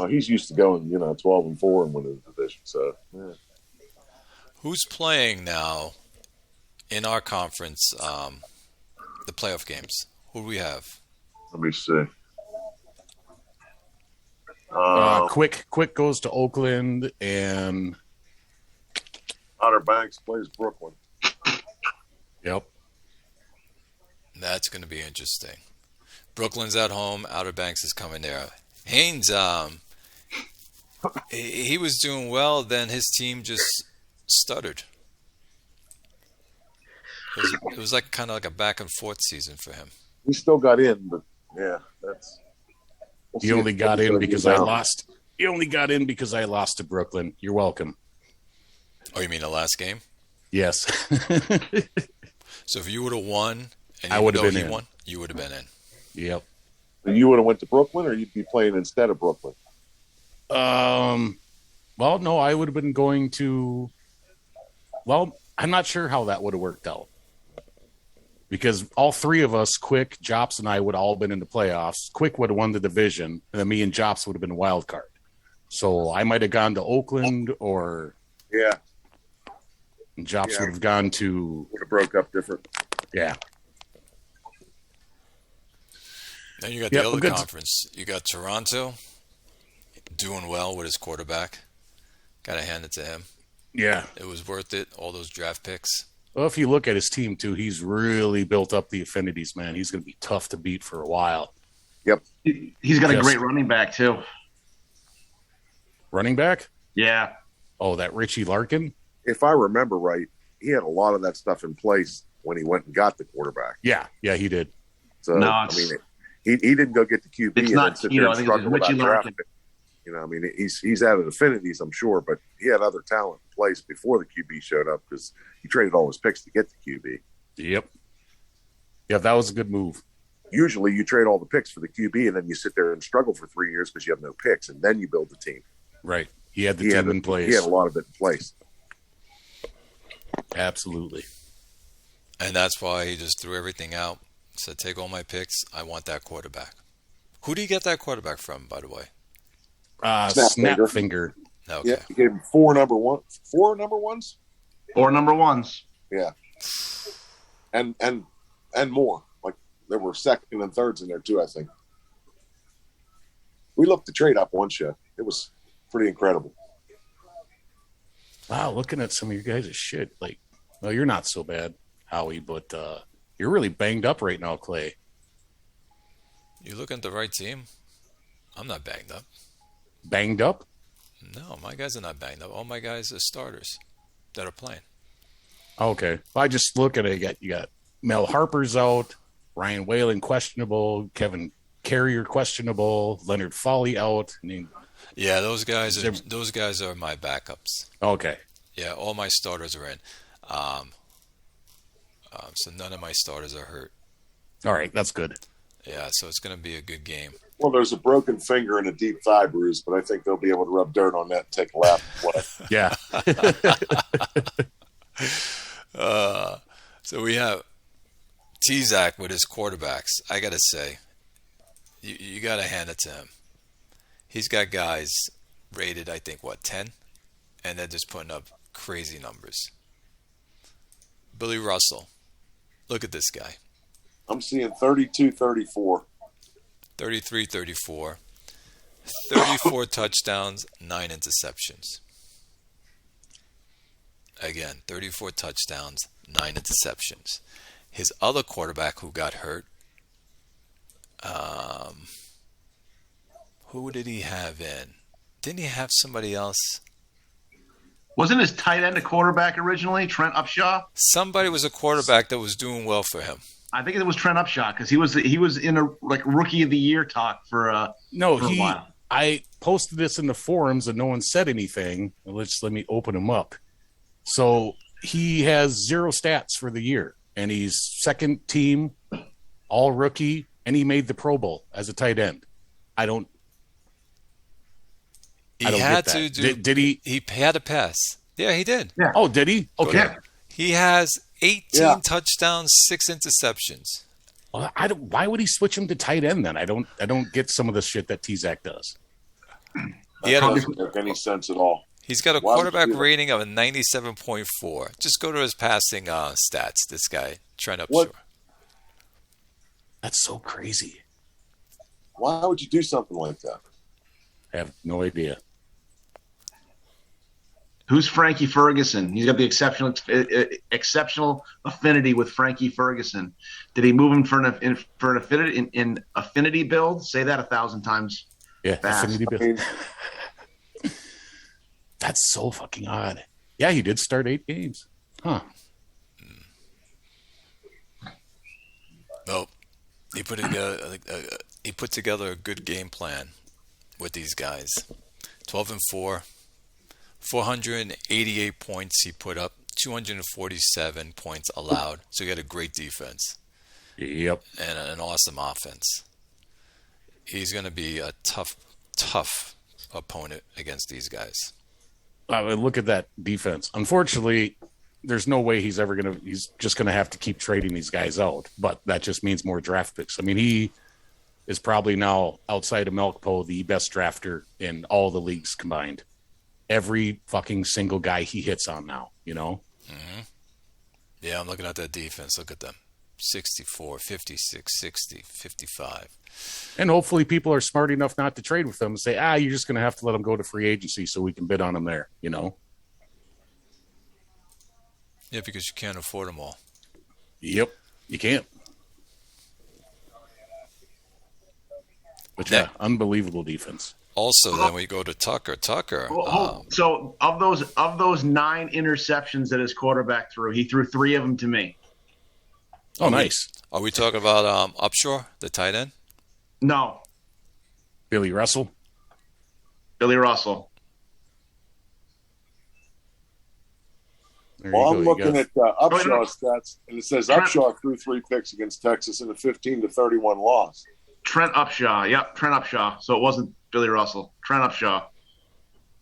Speaker 4: He's used to going, 12-4 and winning the division. So, yeah.
Speaker 1: Who's playing now in our conference, the playoff games? Who do we have?
Speaker 4: Let me see.
Speaker 2: Quick goes to Oakland, and
Speaker 4: Outer Banks plays Brooklyn.
Speaker 2: yep.
Speaker 1: That's going to be interesting. Brooklyn's at home. Outer Banks is coming there. Haynes, he was doing well. Then his team just stuttered. It was like kind of like a back and forth season for him.
Speaker 4: He still got in, but yeah, that's.
Speaker 2: He only got in because I lost. He only got in because I lost to Brooklyn. You're welcome.
Speaker 1: Oh, you mean the last game?
Speaker 2: Yes.
Speaker 1: So if you would have won, and
Speaker 2: I would have
Speaker 1: know
Speaker 2: been
Speaker 1: he
Speaker 2: in.
Speaker 1: won, you would have been in.
Speaker 2: Yep.
Speaker 4: And you would have went to Brooklyn, or you'd be playing instead of Brooklyn.
Speaker 2: Well, no, I would have been going to. Well, I'm not sure how that would have worked out. Because all three of us, Quick, Jops, and I would have all been in the playoffs. Quick would have won the division, and then me and Jops would have been a wild card. So I might have gone to Oakland, or
Speaker 4: Yeah,
Speaker 2: Jops
Speaker 4: Yeah.
Speaker 2: would have gone to.
Speaker 4: would have broke up different.
Speaker 2: Yeah.
Speaker 1: Then you got
Speaker 2: Yep,
Speaker 1: the other
Speaker 2: good.
Speaker 1: conference. You got Toronto doing well with his quarterback. Got to hand it to him.
Speaker 2: Yeah.
Speaker 1: It was worth it, all those draft picks.
Speaker 2: Well, if you look at his team, too, he's really built up the affinities, man. He's going to be tough to beat for a while.
Speaker 3: He's got a
Speaker 2: Yes.
Speaker 3: great running back, too.
Speaker 2: Running back?
Speaker 3: Yeah.
Speaker 2: Oh, that Richie Larkin?
Speaker 4: If I remember right, he had a lot of that stuff in place when he went and got the quarterback.
Speaker 2: Yeah, he did.
Speaker 4: So
Speaker 3: No,
Speaker 4: I
Speaker 3: it's-
Speaker 4: mean, he didn't go get the QB.
Speaker 3: It's
Speaker 4: and
Speaker 3: not,
Speaker 4: then sit
Speaker 3: you
Speaker 4: there
Speaker 3: know,
Speaker 4: and
Speaker 3: I think it was
Speaker 4: struggle with
Speaker 3: Richie
Speaker 4: that draft
Speaker 3: Larkin.
Speaker 4: pick. I mean, he's added affinities, I'm sure, but he had other talent in place before the QB showed up because he traded all his picks to get the QB.
Speaker 2: Yep. Yeah, that was a good move.
Speaker 4: Usually, you trade all the picks for the QB, and then you sit there and struggle for 3 years because you have no picks, and then you build the team.
Speaker 2: Right. He had the
Speaker 4: He
Speaker 2: team
Speaker 4: had
Speaker 2: in place.
Speaker 4: He had a lot of it in place.
Speaker 2: Absolutely.
Speaker 1: And that's why he just threw everything out. Said, take all my picks. I want that quarterback. Who do you get that quarterback from, by the way?
Speaker 2: Snap finger.
Speaker 1: Okay.
Speaker 4: Yeah, he gave him 4 number ones.
Speaker 3: Or number ones.
Speaker 4: Yeah, and more. Like there were second and thirds in there too. I think we looked the trade up one show. It was pretty incredible.
Speaker 2: Wow, looking at some of you guys' shit. Like, well, you're not so bad, Howie, but you're really banged up right now, Clay.
Speaker 1: You looking at the right team? I'm not banged up.
Speaker 2: Banged up?
Speaker 1: No, my guys are not banged up. All my guys are starters that are playing.
Speaker 2: Okay. Well, I just look at it. You got Mel Harper's out, Ryan Whalen questionable, Kevin Carrier questionable, Leonard Foley out. I mean,
Speaker 1: Yeah, those guys are my backups.
Speaker 2: okay.
Speaker 1: Yeah, all my starters are in. So none of my starters are hurt.
Speaker 2: All right, that's good.
Speaker 1: Yeah, so it's going to be a good game.
Speaker 4: Well, there's a broken finger and a deep thigh bruise, but I think they'll be able to rub dirt on that and take a lap and play.
Speaker 2: Yeah.
Speaker 1: So we have T-Zac with his quarterbacks. I got to say, you got to hand it to him. He's got guys rated, I think, 10? And they're just putting up crazy numbers. Billy Russell. Look at this guy.
Speaker 4: I'm seeing 32-34.
Speaker 1: 33-34. 34 touchdowns, 9 interceptions. Again, 34 touchdowns, 9 interceptions. His other quarterback who got hurt, who did he have in? Didn't he have somebody else?
Speaker 3: Wasn't his tight end a quarterback originally, Trent Upshaw?
Speaker 1: Somebody was a quarterback that was doing well for him.
Speaker 3: I think it was Trent Upshaw because he was in a rookie of the year talk for a while.
Speaker 2: I posted this in the forums and no one said anything. Let me open him up. So he has 0 stats for the year, and he's second team, all rookie, and he made the Pro Bowl as a tight end.
Speaker 1: He had to do.
Speaker 2: Did he?
Speaker 1: He had to pass. Yeah, he did.
Speaker 3: Yeah.
Speaker 2: Oh, did he? Okay.
Speaker 3: Yeah.
Speaker 1: He has 18 touchdowns, 6 interceptions.
Speaker 2: Well, why would he switch him to tight end then? I don't get some of the shit that T-Zac does.
Speaker 4: That doesn't make any sense at all.
Speaker 1: He's got a quarterback rating of a 97.4. Just go to his passing stats. This guy, Trent Upshaw.
Speaker 2: That's so crazy.
Speaker 4: Why would you do something like that?
Speaker 2: I have no idea.
Speaker 3: Who's Frankie Ferguson? He's got the exceptional affinity with Frankie Ferguson. Did he move him for an affinity build? Say that 1,000 times.
Speaker 2: Yeah,
Speaker 3: fast.
Speaker 2: affinity build. That's so fucking odd. Yeah, he did start 8 games. Huh.
Speaker 1: Nope. He put together a good game plan with these guys. 12-4. 488 points he put up, 247 points allowed. So he had a great defense.
Speaker 2: Yep.
Speaker 1: And an awesome offense. He's going to be a tough opponent against these guys.
Speaker 2: Look at that defense. Unfortunately, there's no way he's just going to have to keep trading these guys out. But that just means more draft picks. I mean, he is probably now, outside of Melkpo, the best drafter in all the leagues combined. Every fucking single guy he hits on now, you know?
Speaker 1: Mm-hmm. Yeah, I'm looking at that defense. Look at them. 64, 56, 60, 55.
Speaker 2: And hopefully people are smart enough not to trade with them and say, you're just going to have to let them go to free agency so we can bid on them there, you know?
Speaker 1: Yeah, because you can't afford them all.
Speaker 2: Yep, you can't. But yeah, unbelievable defense.
Speaker 1: Also, then we go to Tucker.
Speaker 3: So of those 9 interceptions that his quarterback threw, he threw 3 of them to me.
Speaker 2: Oh, nice.
Speaker 1: Are we talking about Upshaw, the tight end?
Speaker 3: No.
Speaker 2: Billy Russell.
Speaker 3: Billy Russell.
Speaker 4: Well, I'm looking at Upshaw's stats, and it says Upshaw threw 3 picks against Texas in a 15-31 loss.
Speaker 3: Trent Upshaw. Yep, Trent Upshaw. So it wasn't Billy Russell. Trent Upshaw.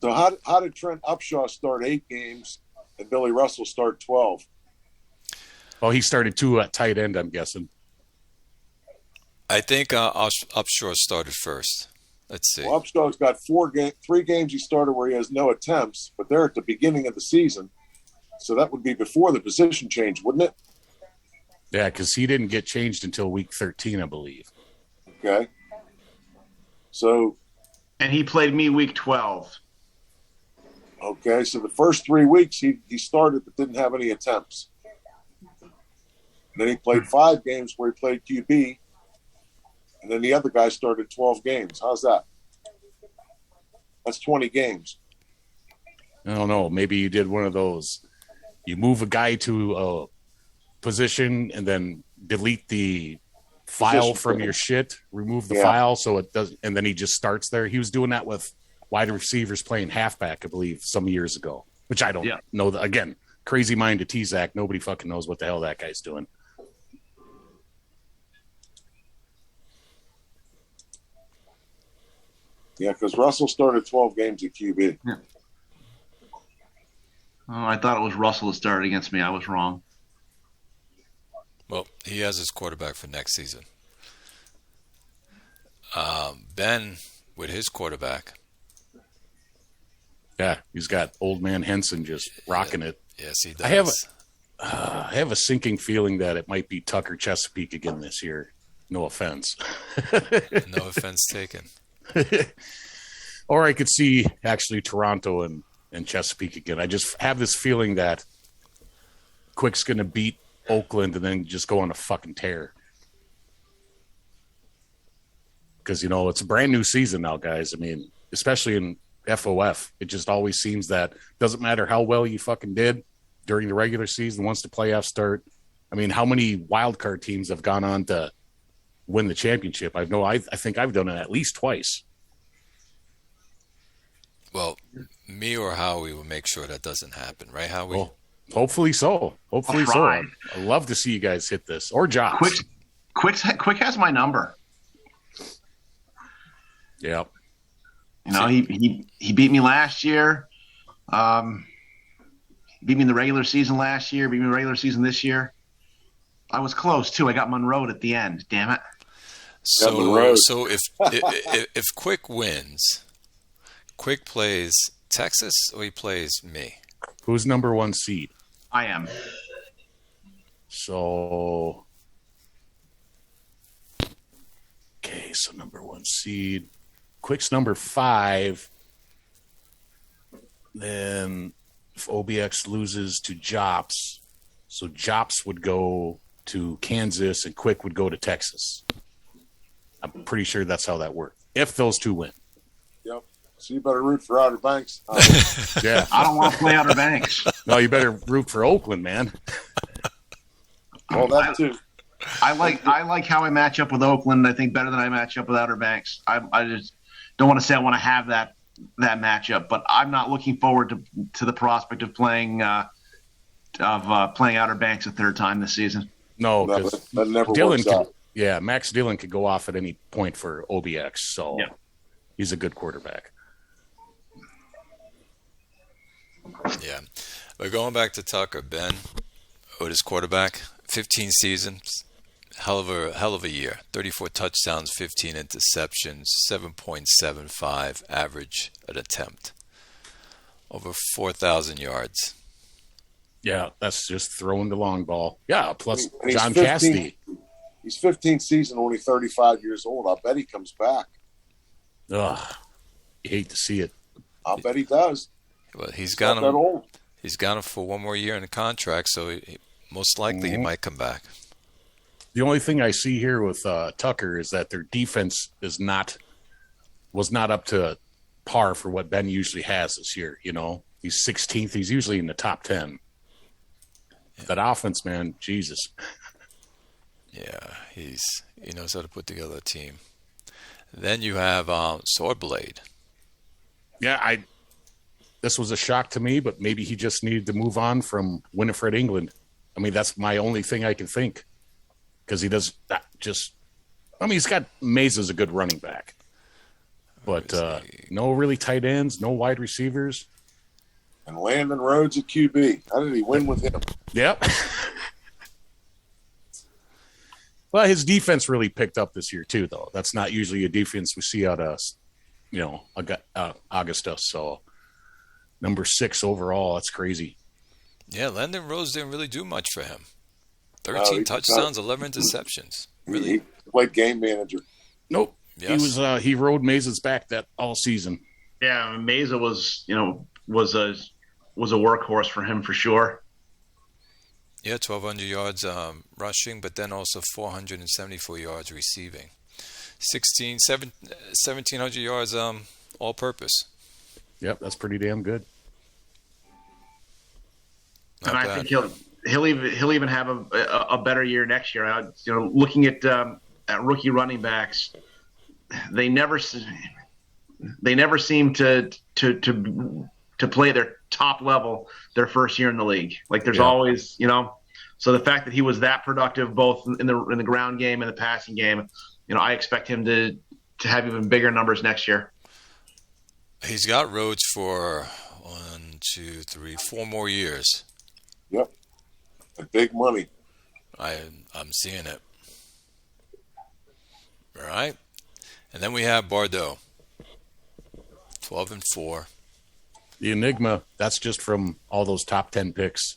Speaker 4: So how did Trent Upshaw start 8 games and Billy Russell start 12?
Speaker 2: Well, he started 2 at tight end, I'm guessing.
Speaker 1: I think Upshaw started first. Let's see.
Speaker 4: Well, Upshaw's got 3 games he started where he has no attempts, but they're at the beginning of the season. So that would be before the position change, wouldn't it?
Speaker 2: Yeah, because he didn't get changed until week 13, I believe.
Speaker 4: Okay. So.
Speaker 3: And he played me week 12.
Speaker 4: Okay, so the first 3 weeks he started but didn't have any attempts. Then he played 5 games where he played QB, and then the other guy started 12 games. How's that? That's 20 games.
Speaker 2: I don't know. Maybe you did one of those. You move a guy to a position and then delete the file from your shit, remove the file so it doesn't, and then he just starts there. He was doing that with wide receivers playing halfback, I believe, some years ago, which I don't know. Again, crazy mind to T-Zac. Nobody fucking knows what the hell that guy's doing.
Speaker 4: Yeah, because Russell started 12 games at QB.
Speaker 3: Yeah. Oh, I thought it was Russell that started against me. I was wrong.
Speaker 1: Well, he has his quarterback for next season. Ben, with his quarterback.
Speaker 2: Yeah, he's got old man Henson just rocking it.
Speaker 1: Yes, he does.
Speaker 2: I have a sinking feeling that it might be Tucker Chesapeake again this year. No offense.
Speaker 1: No offense taken.
Speaker 2: Or I could see actually Toronto and Chesapeake again. I just have this feeling that Quick's going to beat Oakland and then just go on a fucking tear. Because, it's a brand new season now, guys. I mean, especially in FOF, it just always seems that doesn't matter how well you fucking did during the regular season, once the playoffs start. I mean, how many wild card teams have gone on to win the championship? I think I've done it at least twice.
Speaker 1: Well, me or Howie will make sure that doesn't happen, right, Howie?
Speaker 2: Well, hopefully so. Hopefully so. I'd love to see you guys hit this. Or Josh.
Speaker 3: Quick has my number.
Speaker 2: Yeah.
Speaker 3: He beat me last year. Beat me in the regular season last year. Beat me in the regular season this year. I was close too. I got Monroe at the end. Damn it.
Speaker 1: So if Quick wins, Quick plays Texas or he plays me?
Speaker 2: Who's number 1 seed?
Speaker 3: I am.
Speaker 2: So number 1 seed. Quick's number 5. Then if OBX loses to Jops, so Jops would go to Kansas and Quick would go to Texas. I'm pretty sure that's how that worked. If those two win.
Speaker 4: Yep. So you better root for Outer Banks.
Speaker 2: Yeah.
Speaker 3: I don't want to play Outer Banks.
Speaker 2: No, you better root for Oakland, man.
Speaker 4: Well, that too.
Speaker 3: I like how I match up with Oakland. I think better than I match up with Outer Banks. I just don't want to say I want to have that matchup, but I'm not looking forward to the prospect of playing Outer Banks a third time this season.
Speaker 2: No, because
Speaker 4: that never works out.
Speaker 2: Yeah, Max Dillon could go off at any point for OBX, so he's a good quarterback.
Speaker 1: Yeah. But going back to Tucker, Ben, Otis quarterback, 15 seasons, hell of a year. 34 touchdowns, 15 interceptions, 7.75 average an attempt. Over 4,000 yards.
Speaker 2: Yeah, that's just throwing the long ball. Yeah, plus
Speaker 4: And
Speaker 2: John Cassidy.
Speaker 4: He's 15th season, only 35 years old. I bet he comes back.
Speaker 2: Ugh, you hate to see it.
Speaker 4: I bet he does.
Speaker 1: Well, he's
Speaker 4: Not
Speaker 1: got
Speaker 4: that
Speaker 1: him.
Speaker 4: old.
Speaker 1: He's got him for one more year in the contract, so most likely he might come back.
Speaker 2: The only thing I see here with Tucker is that their defense was not up to par for what Ben usually has this year. He's 16th. He's usually in the top 10. Yeah. That offense, man, Jesus.
Speaker 1: Yeah, he knows how to put together a team. Then you have Swordblade.
Speaker 2: Yeah, this was a shock to me, but maybe he just needed to move on from Winifred England. I mean, that's my only thing I can think. Because he does that he's got Mays as a good running back. But no really tight ends, no wide receivers.
Speaker 4: And Landon Rhodes at QB. How did he win with him?
Speaker 2: Yep. Well, his defense really picked up this year, too, though. That's not usually a defense we see out of, Augusta. So, number 6 overall, that's crazy.
Speaker 1: Yeah, Landon Rhodes didn't really do much for him. 13 touchdowns, 11 interceptions. Really?
Speaker 4: He played game manager.
Speaker 2: Nope.
Speaker 1: Yes.
Speaker 2: He rode Maze's back that all season.
Speaker 3: Yeah, Mesa was a workhorse for him for sure.
Speaker 1: Yeah, 1,200 yards rushing, but then also 474 yards receiving. 1,700 yards all-purpose.
Speaker 2: Yep, that's pretty damn good.
Speaker 3: And I think he'll even have a better year next year. Looking at rookie running backs, they never seem to play their top level their first year in the league. Like there's always, so the fact that he was that productive both in the ground game and the passing game, I expect him to have even bigger numbers next year.
Speaker 1: He's got Rhodes for 4 more years.
Speaker 4: Yep. And big money.
Speaker 1: I'm seeing it. All right. And then we have Bordeaux. 12-4.
Speaker 2: The Enigma, that's just from all those top 10 picks.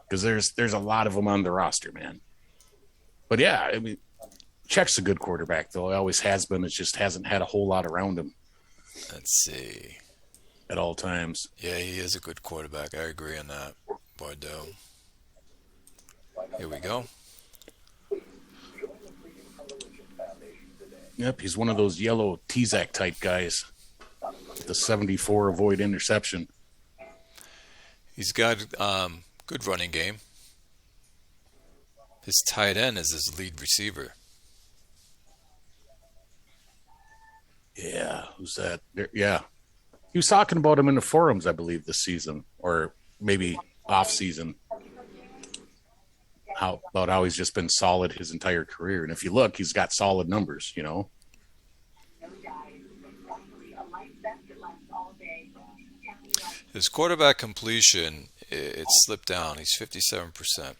Speaker 2: Because there's a lot of them on the roster, man. But yeah, I mean, Czech's a good quarterback, though. He always has been. It just hasn't had a whole lot around him.
Speaker 1: Let's see.
Speaker 2: At all times.
Speaker 1: Yeah, he is a good quarterback. I agree on that. Bordeaux. Here we go.
Speaker 2: Yep, he's one of those yellow T-Zac type guys. The 74 avoid interception.
Speaker 1: He's got good running game. His tight end is his lead receiver.
Speaker 2: Yeah, who's that? Yeah. He was talking about him in the forums, I believe, this season, or maybe off season. About how he's just been solid his entire career. And if you look, he's got solid numbers, you know.
Speaker 1: His quarterback completion, it slipped down. He's 57%.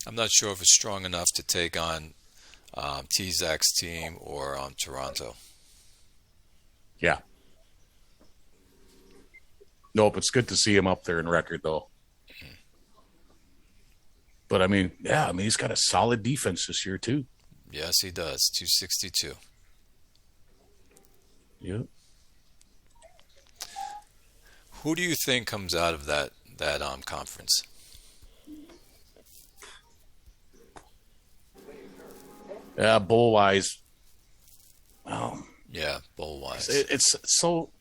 Speaker 1: I'm not sure if it's strong enough to take on T-Zac's team or Toronto.
Speaker 2: Yeah. Nope, it's good to see him up there in record, though. Mm-hmm. But, I mean, he's got a solid defense this year, too.
Speaker 1: Yes, he does. 262.
Speaker 2: Yep.
Speaker 1: Who do you think comes out of that conference?
Speaker 2: Yeah, bowl-wise.
Speaker 1: Yeah, bowl-wise.
Speaker 2: It's so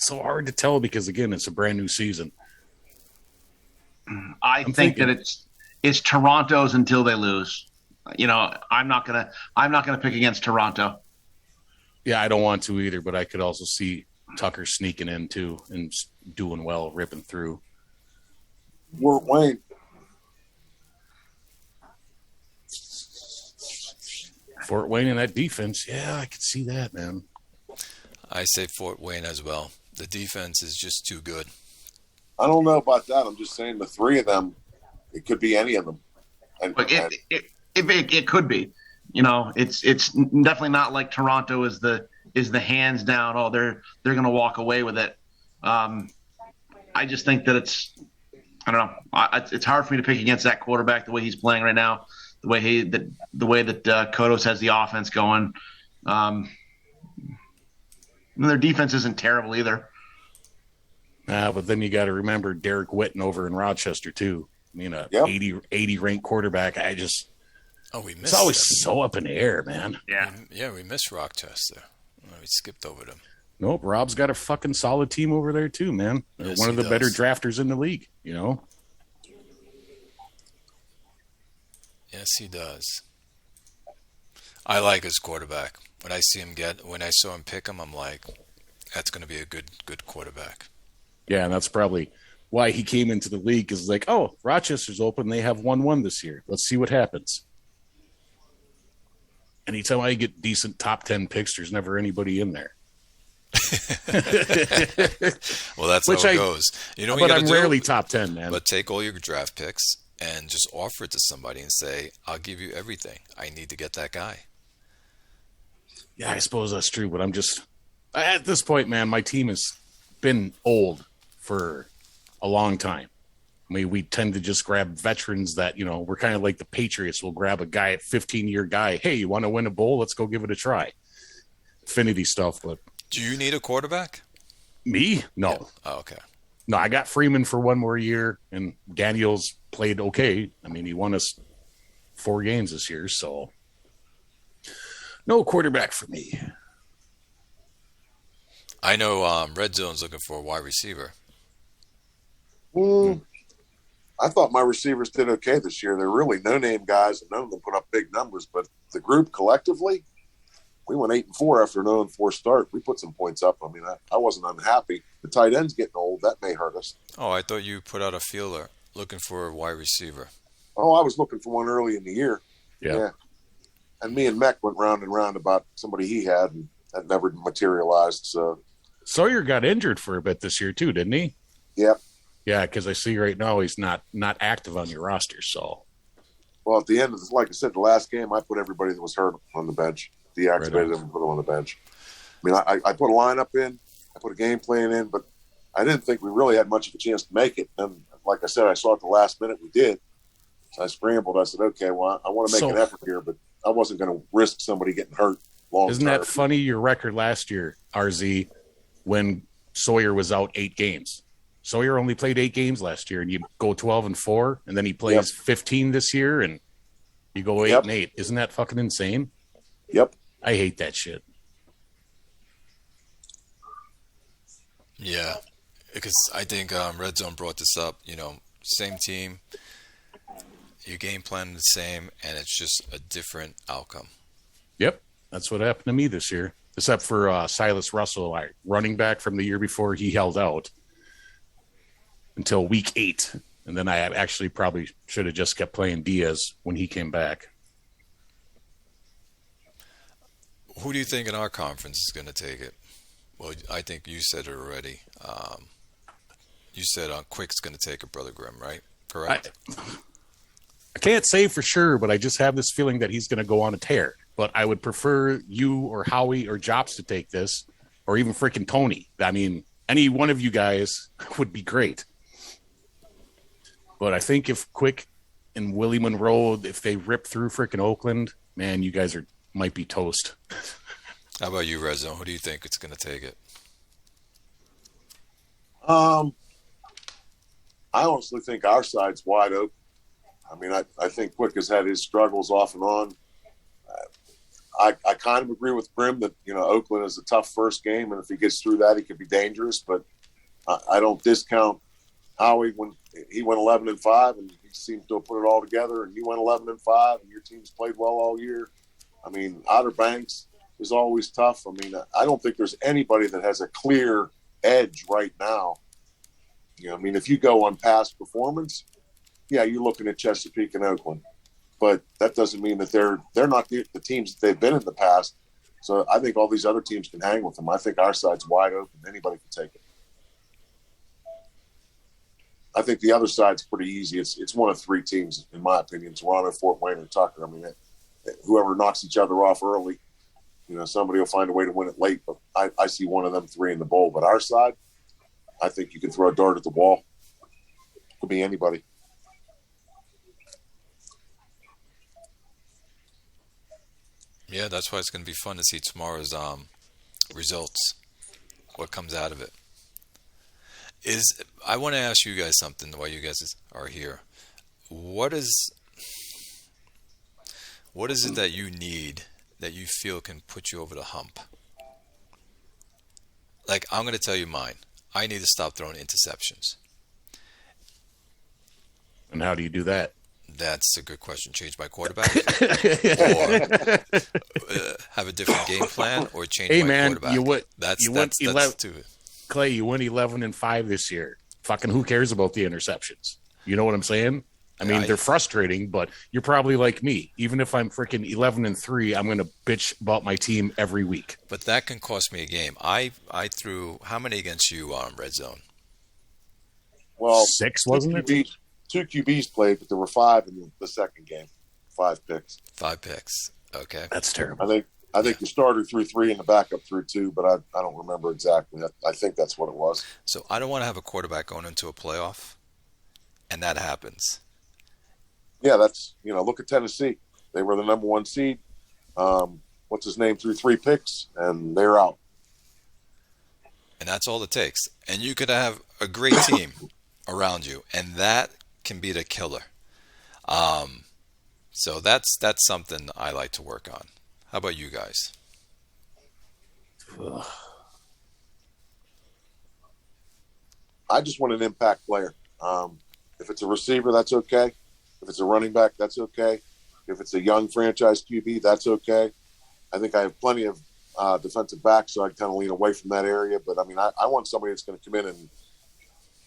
Speaker 2: hard to tell because, again, it's a brand new season.
Speaker 3: I think that it's Toronto's until they lose. You know, I'm not gonna pick against Toronto.
Speaker 2: Yeah, I don't want to either, but I could also see Tucker sneaking in too and doing well, ripping through.
Speaker 4: Fort Wayne.
Speaker 2: Fort Wayne and that defense, yeah, I could see that, man.
Speaker 1: I say Fort Wayne as well. The defense is just too good.
Speaker 4: I don't know about that. I'm just saying the three of them, it could be any of them. And
Speaker 3: it could be. You know, it's definitely not like Toronto is the hands down. Oh, they're going to walk away with it. I just think that I don't know. It's hard for me to pick against that quarterback the way he's playing right now, the way that Kodos has the offense going. And their defense isn't terrible either.
Speaker 2: But then you got to remember Derek Whitten over in Rochester too. I mean, 80 ranked quarterback.
Speaker 1: We missed.
Speaker 2: It's always so up in the air, man.
Speaker 3: Yeah,
Speaker 1: we missed Rochester. We skipped over them.
Speaker 2: Nope, Rob's got a fucking solid team over there too, man.
Speaker 1: Yes,
Speaker 2: one of the better drafters in the league, you know.
Speaker 1: Yes, he does. I like his quarterback. When I saw him pick him, I'm like, that's going to be a good quarterback.
Speaker 2: Yeah, and that's probably why he came into the league. Is like, oh, Rochester's open. They have 1-1 this year. Let's see what happens. Anytime I get decent top 10 picks, there's never anybody in there.
Speaker 1: Well, that's how it goes. You know what
Speaker 2: but I'm rarely top 10, man.
Speaker 1: But take all your draft picks and just offer it to somebody and say, I'll give you everything. I need to get that guy.
Speaker 2: Yeah, I suppose that's true. But at this point, man, my team has been old for a long time. I mean, we tend to just grab veterans that, you know, we're kind of like the Patriots. We'll grab a guy at 15-year guy. Hey, you want to win a bowl? Let's go give it a try. Affinity stuff. But
Speaker 1: do you need a quarterback?
Speaker 2: Me? No.
Speaker 1: Yeah. Oh, okay.
Speaker 2: No, I got Freeman for 1 more year, and Daniels played okay. I mean, he won us 4 games this year, so no quarterback for me.
Speaker 1: I know Red Zone's looking for a wide receiver.
Speaker 4: I thought my receivers did okay this year. They're really no-name guys, and none of them put up big numbers. But the group collectively, we went 8-4 after an 0-4 start. We put some points up. I mean, I wasn't unhappy. The tight end's getting old. That may hurt us.
Speaker 1: Oh, I thought you put out a feeler looking for a wide receiver.
Speaker 4: Oh, I was looking for one early in the year.
Speaker 2: Yeah.
Speaker 4: and me and Meck went round and round about somebody he had, and that never materialized. So
Speaker 2: Sawyer got injured for a bit this year too, didn't he?
Speaker 4: Yep.
Speaker 2: Yeah, because I see right now he's not active on your roster. So,
Speaker 4: well, at the end of this, like I said, the last game, I put everybody that was hurt on the bench, deactivated them, and put them on the bench. I mean, I put a lineup in, I put a game plan in, but I didn't think we really had much of a chance to make it. And like I said, I saw at the last minute we did. So I scrambled. I said, okay, well, I want to make an effort here, but I wasn't going to risk somebody getting hurt long term.
Speaker 2: Isn't that funny? Your record last year, RZ, when Sawyer was out 8 games. Sawyer only played 8 games last year, and you go 12-4, and then he plays 15 this year, and you go 8-8. Isn't that fucking insane?
Speaker 4: Yep.
Speaker 2: I hate that shit.
Speaker 1: Yeah, because I think Red Zone brought this up. You know, same team, your game plan the same, and it's just a different outcome.
Speaker 2: Yep, that's what happened to me this year, except for Silas Russell, running back from the year before. He held out until week 8, and then I actually probably should have just kept playing Diaz when he came back.
Speaker 1: Who do you think in our conference is going to take it? Well, I think you said it already. You said Quick's going to take it, Brother Grimm, right? Correct?
Speaker 2: I can't say for sure, but I just have this feeling that he's going to go on a tear. But I would prefer you or Howie or Jops to take this, or even freaking Tony. I mean, any one of you guys would be great. But I think if Quick and Willie Monroe, if they rip through freaking Oakland, man, you guys might be toast.
Speaker 1: How about you, Red Zone? Who do you think it's going to take it?
Speaker 4: I honestly think our side's wide open. I mean, I think Quick has had his struggles off and on. I kind of agree with Grimm that, you know, Oakland is a tough first game, and if he gets through that, he could be dangerous. But I don't discount Howie when he went 11-5, and he seems to have put it all together, and you went 11-5, and your team's played well all year. I mean, Outer Banks is always tough. I mean, I don't think there's anybody that has a clear edge right now. You know, I mean, if you go on past performance, yeah, you're looking at Chesapeake and Oakland, but that doesn't mean that they're not the teams that they've been in the past. So I think all these other teams can hang with them. I think our side's wide open. Anybody can take it. I think the other side's pretty easy. It's one of 3 teams, in my opinion. Toronto, Fort Wayne, and Tucker. I mean, whoever knocks each other off early, you know, somebody will find a way to win it late. But I see one of them 3 in the bowl. But our side, I think you can throw a dart at the wall. Could be anybody.
Speaker 1: Yeah, that's why it's going to be fun to see tomorrow's results, what comes out of it. I want to ask you guys something while you guys are here. What is it that you need that you feel can put you over the hump? Like, I'm going to tell you mine. I need to stop throwing interceptions.
Speaker 2: And how do you do that?
Speaker 1: That's a good question. Change my quarterback, or have a different game plan, or change my quarterback. That's too.
Speaker 2: Clay, you went 11-5 this year. Fucking who cares about the interceptions? You know what I'm saying? I mean, they're frustrating, but you're probably like me. Even if I'm freaking 11-3, I'm going to bitch about my team every week.
Speaker 1: But that can cost me a game. I threw how many against you on Red Zone?
Speaker 4: Well,
Speaker 2: 6, wasn't it?
Speaker 4: 2 QBs played, but there were 5 in the second game. 5 picks.
Speaker 1: 5 picks. Okay,
Speaker 2: that's terrible.
Speaker 4: I think the starter threw 3 and the backup threw 2, but I don't remember exactly. I think that's what it was.
Speaker 1: So I don't want to have a quarterback going into a playoff, and that happens.
Speaker 4: Yeah, that's, you know, look at Tennessee. They were the number 1 seed. What's his name? Threw 3 picks, and they're out.
Speaker 1: And that's all it takes. And you could have a great team around you, and that can be the killer. So that's something I like to work on. How about you guys?
Speaker 4: I just want an impact player. If it's a receiver, that's okay. If it's a running back, that's okay. If it's a young franchise QB, that's okay. I think I have plenty of defensive backs, so I kind of lean away from that area. But, I mean, I want somebody that's going to come in and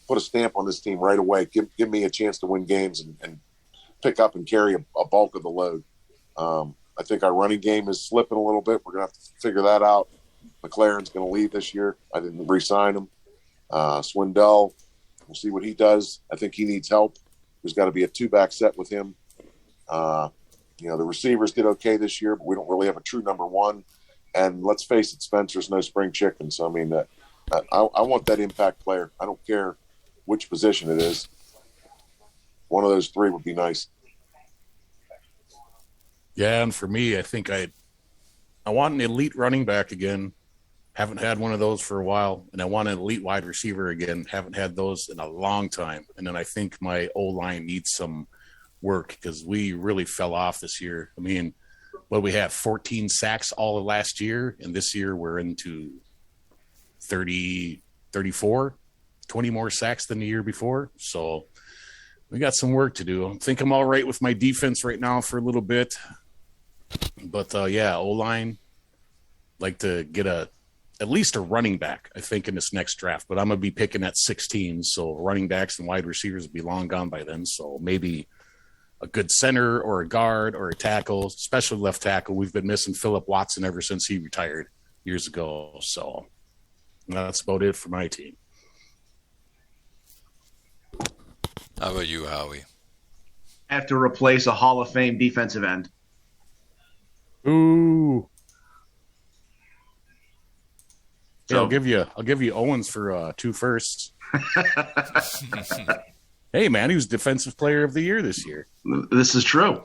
Speaker 4: put a stamp on this team right away. Give me a chance to win games and pick up and carry a bulk of the load. I think our running game is slipping a little bit. We're going to have to figure that out. McLaren's going to leave this year. I didn't re-sign him. Swindell, we'll see what he does. I think he needs help. There's got to be a two-back set with him. The receivers did okay this year, but we don't really have a true number one. And let's face it, Spencer's no spring chicken. So, I mean, I want that impact player. I don't care which position it is. One of those three would be nice.
Speaker 2: Yeah, and for me, I think I want an elite running back again. Haven't had one of those for a while. And I want an elite wide receiver again. Haven't had those in a long time. And then I think my O-line needs some work because we really fell off this year. I mean, we have 14 sacks all of last year. And this year we're into 30, 34, 20 more sacks than the year before. So we got some work to do. I think I'm all right with my defense right now for a little bit. But, O-line, like to get at least a running back, I think, in this next draft. But I'm going to be picking at 16, so running backs and wide receivers will be long gone by then. So maybe a good center or a guard or a tackle, especially left tackle. We've been missing Philip Watson ever since he retired years ago. So that's about it for my team.
Speaker 1: How about you, Howie?
Speaker 3: I have to replace a Hall of Fame defensive end.
Speaker 2: Ooh.
Speaker 3: So,
Speaker 2: yeah, I'll give you Owens for 2 firsts. Hey man, he was defensive player of the year this year.
Speaker 3: This is true.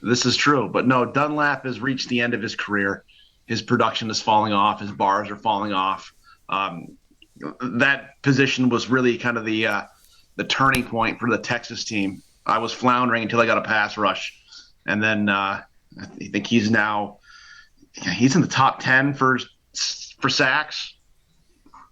Speaker 3: But no, Dunlap has reached the end of his career. His production is falling off. His bars are falling off. That position was really kind of the turning point for the Texas team. I was floundering until I got a pass rush, and then I think he's in the top 10 for sacks.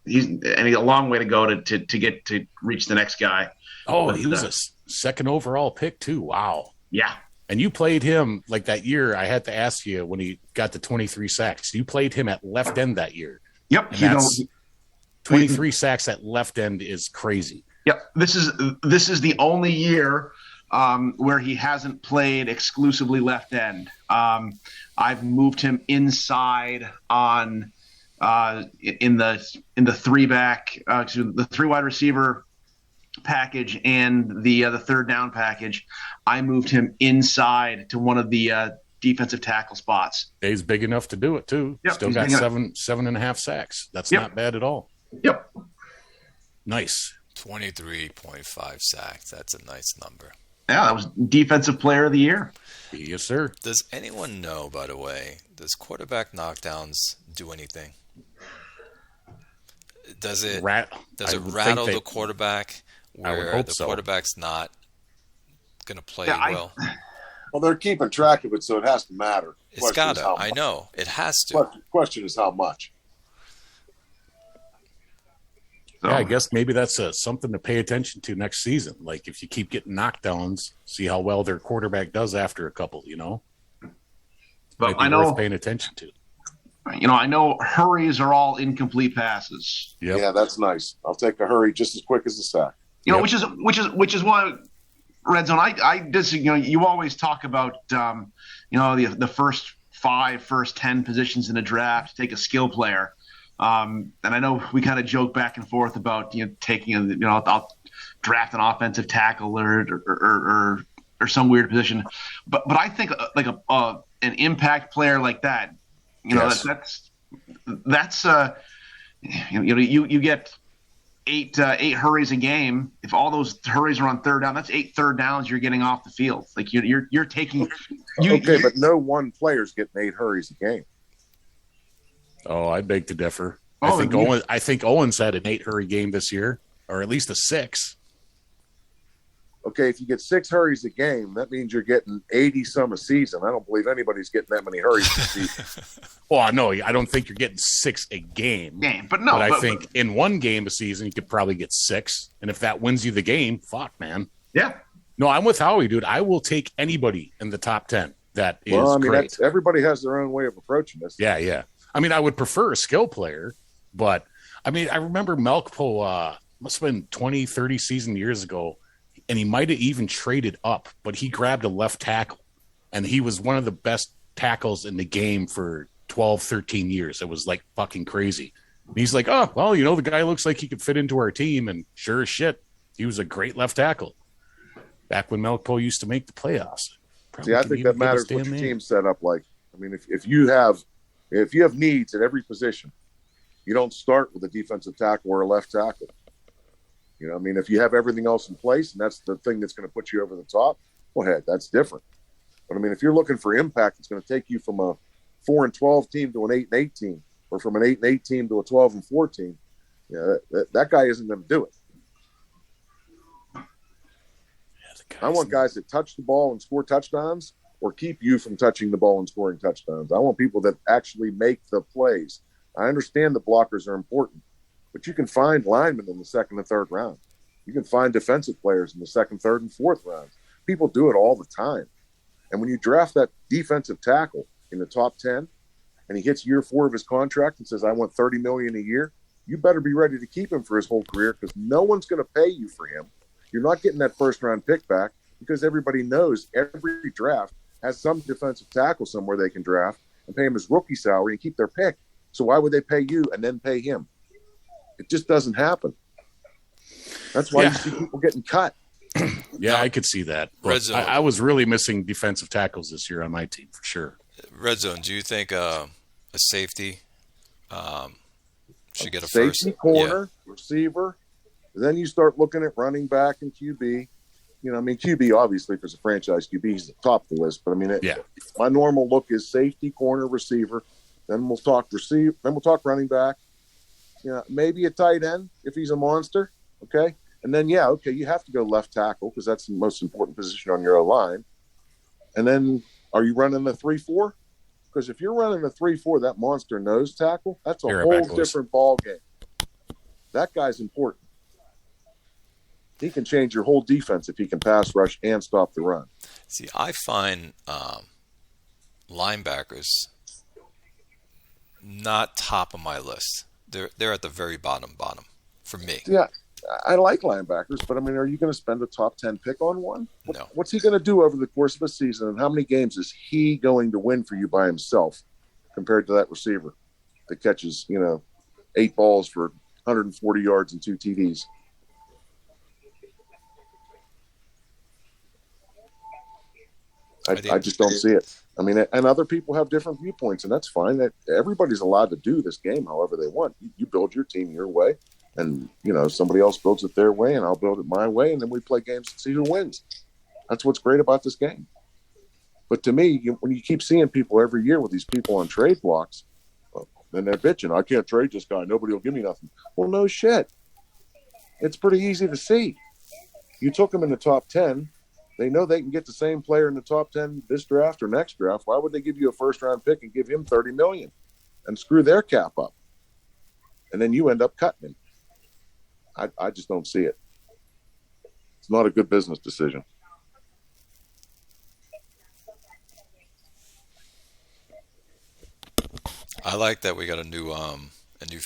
Speaker 3: He's a long way to go to get to reach the next guy.
Speaker 2: Oh, he was a second overall pick too. Wow.
Speaker 3: Yeah.
Speaker 2: And you played him like that year. I had to ask you when he got to 23 sacks. You played him at left end that year.
Speaker 3: Yep.
Speaker 2: 23 sacks at left end is crazy.
Speaker 3: Yep. This is the only year where he hasn't played exclusively left end. I've moved him inside on in the the 3 wide receiver package and the third down package. I moved him inside to one of the defensive tackle spots.
Speaker 2: He's big enough to do it too.
Speaker 3: Yep,
Speaker 2: Still got 7.5 sacks. That's not bad at all.
Speaker 3: Yep.
Speaker 2: Nice.
Speaker 1: 23.5 sacks. That's a nice number.
Speaker 3: Yeah, that was defensive player of the year.
Speaker 2: Yes, sir.
Speaker 1: Does anyone know, by the way, does quarterback knockdowns do anything? Does it rattle the quarterback where the quarterback's not going to play well?
Speaker 4: Well, they're keeping track of it, so it has to matter.
Speaker 1: It's got to. I know. It has to.
Speaker 4: Question is how much.
Speaker 2: Yeah, I guess maybe that's something to pay attention to next season. Like if you keep getting knockdowns, see how well their quarterback does after a couple,
Speaker 3: But I know
Speaker 2: worth paying attention to.
Speaker 3: I know hurries are all incomplete passes.
Speaker 2: Yep.
Speaker 4: Yeah, that's nice. I'll take a hurry just as quick as a sack.
Speaker 3: Which is why Red Zone. I disagree. You always talk about the first 10 positions in a draft. Take a skill player. And I know we kind of joke back and forth about taking I'll draft an offensive tackle or some weird position, but I think like an impact player like that,
Speaker 2: yes.
Speaker 3: that's you get eight hurries a game. If all those hurries are on third down, that's 8 third downs you're getting off the field. Like you're taking.
Speaker 4: But no one player's getting 8 hurries a game.
Speaker 2: Oh, I beg to differ. I think Owens had an 8 hurry game this year, or at least a 6.
Speaker 4: Okay, if you get 6 hurries a game, that means you're getting 80 some a season. I don't believe anybody's getting that many hurries a season.
Speaker 2: Well, no, I don't think you're getting 6 a game.
Speaker 3: But
Speaker 2: I think in one game a season you could probably get 6, and if that wins you the game, fuck, man.
Speaker 3: Yeah.
Speaker 2: No, I'm with Howie, dude. I will take anybody in the top 10. That is great.
Speaker 4: Everybody has their own way of approaching this.
Speaker 2: Yeah. I mean, I would prefer a skill player, but I mean, I remember Melkpo must have been 20, 30 season years ago, and he might have even traded up, but he grabbed a left tackle and he was one of the best tackles in the game for 12, 13 years. It was like fucking crazy. And he's like, oh, well, the guy looks like he could fit into our team. And sure as shit, he was a great left tackle. Back when Melco used to make the playoffs.
Speaker 4: See, I think that matters what your team's set up like. I mean, if you have needs at every position, you don't start with a defensive tackle or a left tackle. I mean, if you have everything else in place and that's the thing that's going to put you over the top, well, heck, that's different. But I mean, if you're looking for impact, it's going to take you from a 4-12 team to an 8-8 team, or from an 8-8 team to a 12-4 team. That guy isn't going to do it. I want guys that touch the ball and score touchdowns, or keep you from touching the ball and scoring touchdowns. I want people that actually make the plays. I understand the blockers are important, but you can find linemen in the second and third round. You can find defensive players in the second, third, and fourth round. People do it all the time. And when you draft that defensive tackle in the top 10 and he hits year 4 of his contract and says, I want $30 million a year, you better be ready to keep him for his whole career, because no one's going to pay you for him. You're not getting that first-round pick back, because everybody knows every draft has some defensive tackle somewhere they can draft and pay him his rookie salary and keep their pick. So why would they pay you and then pay him? It just doesn't happen. That's why you see people getting cut.
Speaker 2: Yeah, I could see that. I was really missing defensive tackles this year on my team for sure.
Speaker 1: Red zone, do you think a safety should get a
Speaker 4: safety,
Speaker 1: first?
Speaker 4: Corner, receiver. Then you start looking at running back and QB. QB, obviously, if there's a franchise QB, he's the top of the list. But I mean, my normal look is safety, corner, receiver. Then we'll talk receive. Then we'll talk running back. Maybe a tight end if he's a monster. Okay. And then, you have to go left tackle, because that's the most important position on your O-line. And then, are you running the 3-4? Because if you're running the 3-4, that monster nose tackle, that's a whole different ball game. That guy's important. He can change your whole defense if he can pass rush and stop the run.
Speaker 1: See, I find linebackers not top of my list. They're at the very bottom for me.
Speaker 4: Yeah, I like linebackers, but I mean, are you going to spend a top 10 pick on one?
Speaker 1: No.
Speaker 4: What's he going to do over the course of a season, and how many games is he going to win for you by himself compared to that receiver that catches 8 balls for 140 yards and 2 TDs? I just don't see it. I mean, and other people have different viewpoints, and that's fine. That everybody's allowed to do this game however they want. You build your team your way, and somebody else builds it their way, and I'll build it my way, and then we play games to see who wins. That's what's great about this game. But to me, when you keep seeing people every year with these people on trade blocks, then they're bitching, I can't trade this guy. Nobody will give me nothing. Well, no shit. It's pretty easy to see. You took him in the top 10. They know they can get the same player in the top 10 this draft or next draft. Why would they give you a first-round pick and give him $30 million and screw their cap up? And then you end up cutting him. I just don't see it. It's not a good business decision.
Speaker 1: I like that we got a new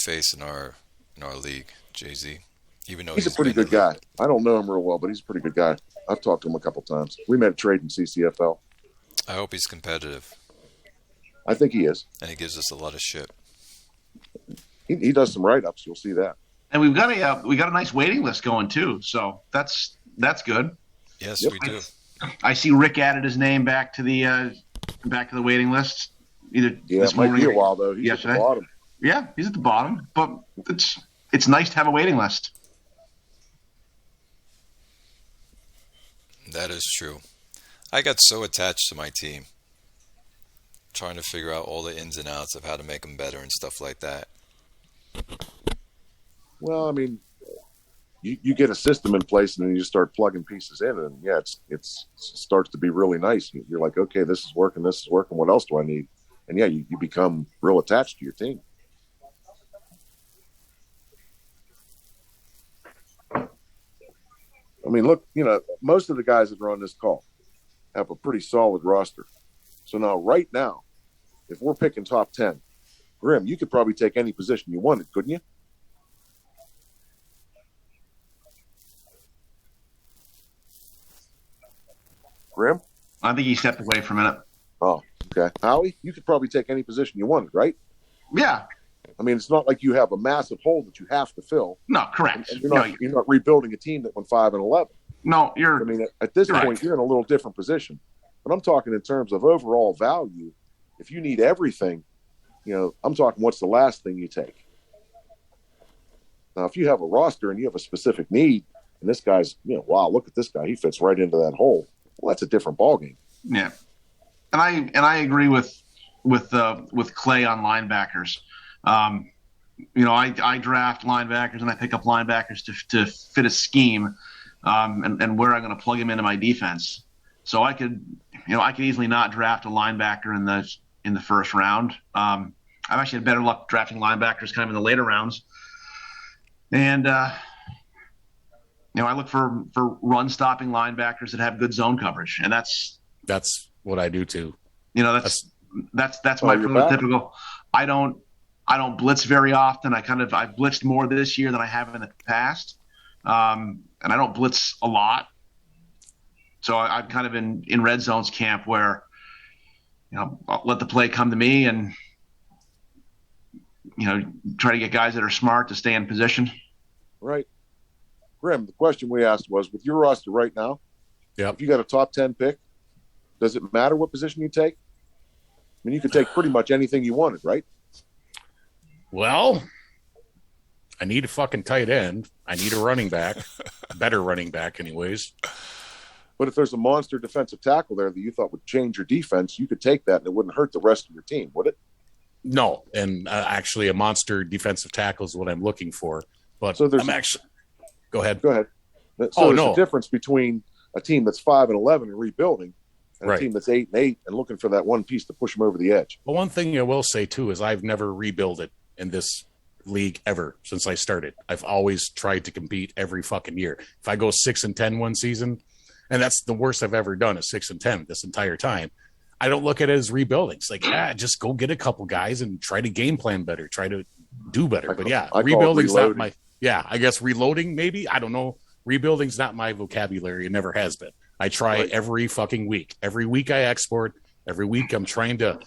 Speaker 1: face in our league, Jay-Z. Even though
Speaker 4: he's a pretty good guy. I don't know him real well, but he's a pretty good guy. I've talked to him a couple times. We made a trade in CCFL.
Speaker 1: I hope he's competitive.
Speaker 4: I think he is.
Speaker 1: And he gives us a lot of shit.
Speaker 4: He does some write-ups. You'll see that.
Speaker 3: And we've got a nice waiting list going too. So that's good.
Speaker 1: Yes, we do.
Speaker 3: I see Rick added his name back to the waiting list.
Speaker 4: This might be a while though. He's
Speaker 3: yesterday.
Speaker 4: At the bottom.
Speaker 3: Yeah, he's at the bottom, but it's nice to have a waiting list.
Speaker 1: That is true. I got so attached to my team, trying to figure out all the ins and outs of how to make them better and stuff like that.
Speaker 4: Well, I mean, you get a system in place, and then you just start plugging pieces in, and it starts to be really nice. You're like, okay, this is working. What else do I need? And you become real attached to your team. I mean, look, most of the guys that are on this call have a pretty solid roster. So right now, if we're picking top 10, Grim, you could probably take any position you wanted, couldn't you? Grim?
Speaker 3: I think he stepped away for a minute.
Speaker 4: Oh, okay. Howie, you could probably take any position you wanted, right?
Speaker 3: Yeah.
Speaker 4: I mean, it's not like you have a massive hole that you have to fill.
Speaker 3: No, correct.
Speaker 4: And you're not rebuilding a team that went 5-11.
Speaker 3: No,
Speaker 4: I mean, at this point, you're in a little different position. But I'm talking in terms of overall value. If you need everything, I'm talking what's the last thing you take. Now, if you have a roster and you have a specific need, and this guy's, wow, look at this guy, he fits right into that hole. Well, that's a different ballgame.
Speaker 3: Yeah, and I agree with Clay on linebackers. I draft linebackers and I pick up linebackers to fit a scheme, and where I'm going to plug him into my defense. So I could easily not draft a linebacker in the first round. I've actually had better luck drafting linebackers kind of in the later rounds. And I look for run stopping linebackers that have good zone coverage, and that's
Speaker 2: what I do too.
Speaker 3: That's my prototypical. I don't blitz very often. I've blitzed more this year than I have in the past, and I don't blitz a lot. So I'm kind of in red zones camp where I'll let the play come to me and try to get guys that are smart to stay in position.
Speaker 4: Right. Grim, the question we asked was, with your roster right now, if you got a top 10 pick, does it matter what position you take? I mean, you could take pretty much anything you wanted, right?
Speaker 2: Well, I need a fucking tight end. I need a running back, better running back anyways.
Speaker 4: But if there's a monster defensive tackle there that you thought would change your defense, you could take that and it wouldn't hurt the rest of your team, would it?
Speaker 2: No, and actually a monster defensive tackle is what I'm looking for. But
Speaker 4: so there's
Speaker 2: Go ahead.
Speaker 4: So there's a difference between a team that's 5-11 and rebuilding and a team that's 8-8 and looking for that one piece to push them over the edge.
Speaker 2: Well, one thing I will say too is I've never rebuilded in this league ever since I started. I've always tried to compete every fucking year. If I go 6-10 one season, and that's the worst I've ever done is 6-10 this entire time, I don't look at it as rebuilding. It's like, just go get a couple guys and try to game plan better, try to do better. Rebuilding's not my. Yeah, I guess reloading, maybe. I don't know. Rebuilding's not my vocabulary. It never has been. I try every fucking week. Every week I export. Every week I'm trying to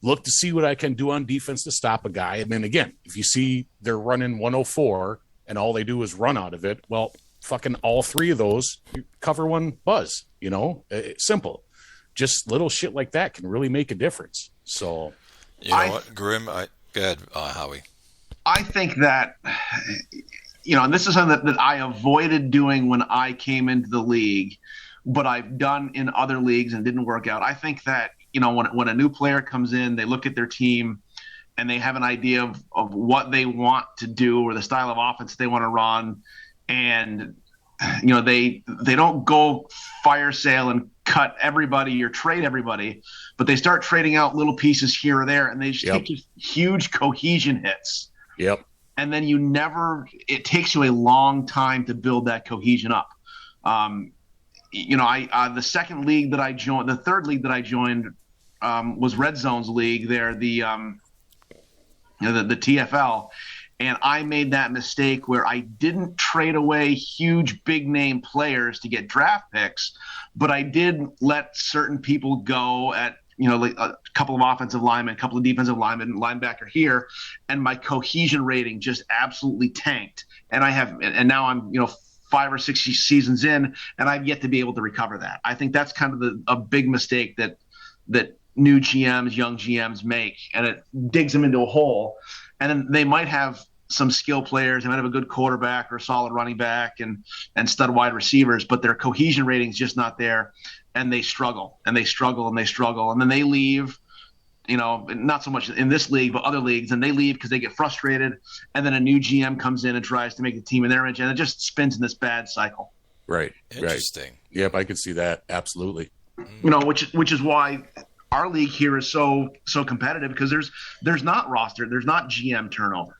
Speaker 2: look to see what I can do on defense to stop a guy. And then again, if you see they're running 104 and all they do is run out of it, well, fucking all three of those, you cover one buzz. It's simple. Just little shit like that can really make a difference. So,
Speaker 1: what, Grim? Go ahead, Howie.
Speaker 3: I think that, and this is something that I avoided doing when I came into the league, but I've done in other leagues and didn't work out. I think that, when a new player comes in, they look at their team and they have an idea of what they want to do or the style of offense they want to run. And, they don't go fire sale and cut everybody or trade everybody, but they start trading out little pieces here or there, and they just take just huge cohesion hits.
Speaker 2: Yep.
Speaker 3: And then it takes you a long time to build that cohesion up. The second league that I joined, the third league that I joined was Red Zone's league there, the TFL. And I made that mistake where I didn't trade away huge big name players to get draft picks, but I did let certain people go at, like a couple of offensive linemen, a couple of defensive linemen, linebacker here, and my cohesion rating just absolutely tanked. And now I'm, 5 or 6 seasons in, and I've yet to be able to recover that. I think that's kind of a big mistake that new GMs, young GMs make, and it digs them into a hole. And then they might have some skill players. They might have a good quarterback or a solid running back and stud wide receivers, but their cohesion rating is just not there. And they struggle and they struggle and they struggle. And then they leave, not so much in this league, but other leagues. And they leave because they get frustrated. And then a new GM comes in and tries to make the team in their image. And it just spins in this bad cycle.
Speaker 2: Right.
Speaker 1: Interesting.
Speaker 2: Right. Yep. I could see that. Absolutely.
Speaker 3: Which is why our league here is so competitive, because there's not roster. There's not GM turnover.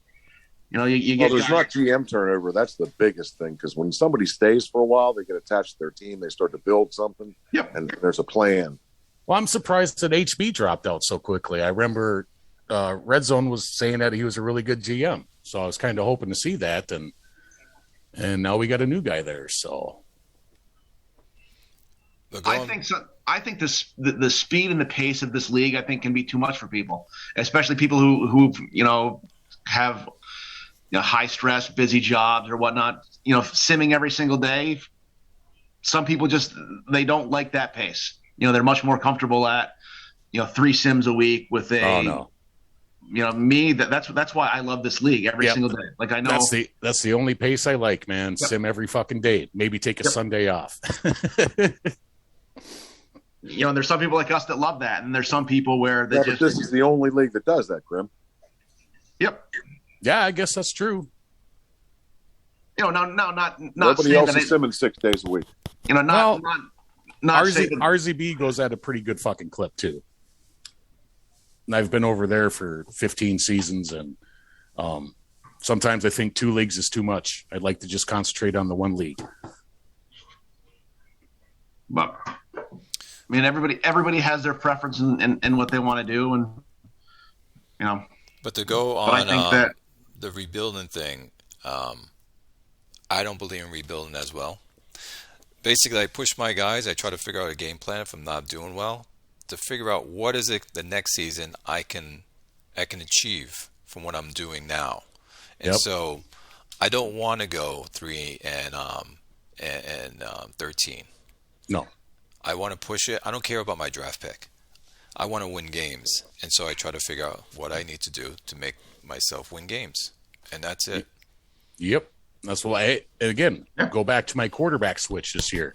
Speaker 3: You get
Speaker 4: there's not GM turnover. That's the biggest thing, because when somebody stays for a while, they get attached to their team. They start to build something, and there's a plan.
Speaker 2: Well, I'm surprised that HB dropped out so quickly. I remember Red Zone was saying that he was a really good GM, so I was kind of hoping to see that, and now we got a new guy there. So,
Speaker 3: I think so. I think the speed and the pace of this league, I think, can be too much for people, especially people who have high stress, busy jobs or whatnot. Simming every single day. Some people they don't like that pace. They're much more comfortable at 3 sims a week with a.
Speaker 2: Oh no.
Speaker 3: Me, that's why I love this league every single day. Like I know
Speaker 2: that's the only pace I like, man. Yep. Sim every fucking day. Maybe take a Sunday off.
Speaker 3: There's some people like us that love that, and there's some people where they
Speaker 4: but this is the only league that does that, Grim.
Speaker 3: Yep.
Speaker 2: Yeah, I guess that's true.
Speaker 3: Not
Speaker 4: nobody else is simming 6 days a week.
Speaker 3: Not
Speaker 2: RZB goes at a pretty good fucking clip too. And I've been over there for 15 seasons, and sometimes I think 2 leagues is too much. I'd like to just concentrate on the 1 league.
Speaker 3: But I mean, everybody has their preference and what they want to do, and
Speaker 1: But to go on the rebuilding thing, I don't believe in rebuilding as well. Basically, I push my guys. I try to figure out a game plan if I'm not doing well, to figure out what is it the next season I can achieve from what I'm doing now. And so I don't want to go 3 and 13.
Speaker 2: No.
Speaker 1: I want to push it. I don't care about my draft pick. I want to win games. And so I try to figure out what I need to do to make myself win games. And that's it.
Speaker 2: Yep. That's why, go back to my quarterback switch this year.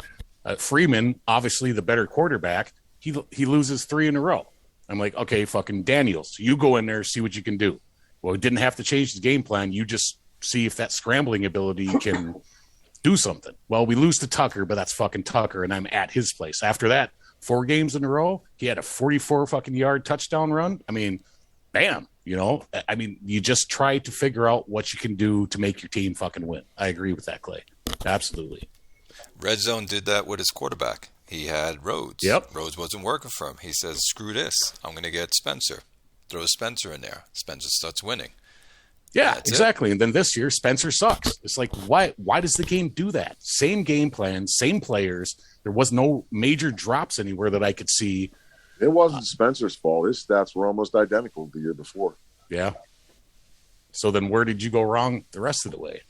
Speaker 2: Freeman, obviously the better quarterback, he loses 3 in a row. I'm like, okay, fucking Daniels, you go in there, see what you can do. Well, we didn't have to change the game plan. You just see if that scrambling ability can do something. Well, we lose to Tucker, but that's fucking Tucker, and I'm at his place. After that, 4 games in a row, he had a 44 fucking yard touchdown run. I mean, bam. You just try to figure out what you can do to make your team fucking win. I agree with that, Clay. Absolutely.
Speaker 1: Red Zone did that with his quarterback. He had Rhodes.
Speaker 2: Yep.
Speaker 1: Rhodes wasn't working for him. He says, screw this. I'm going to get Spencer. Throw Spencer in there. Spencer starts winning.
Speaker 2: Yeah, exactly. And then this year, Spencer sucks. It's like, why does the game do that? Same game plan, same players. There was no major drops anywhere that I could see.
Speaker 4: It wasn't Spencer's fault. His stats were almost identical the year before.
Speaker 2: Yeah. So then where did you go wrong the rest of the way?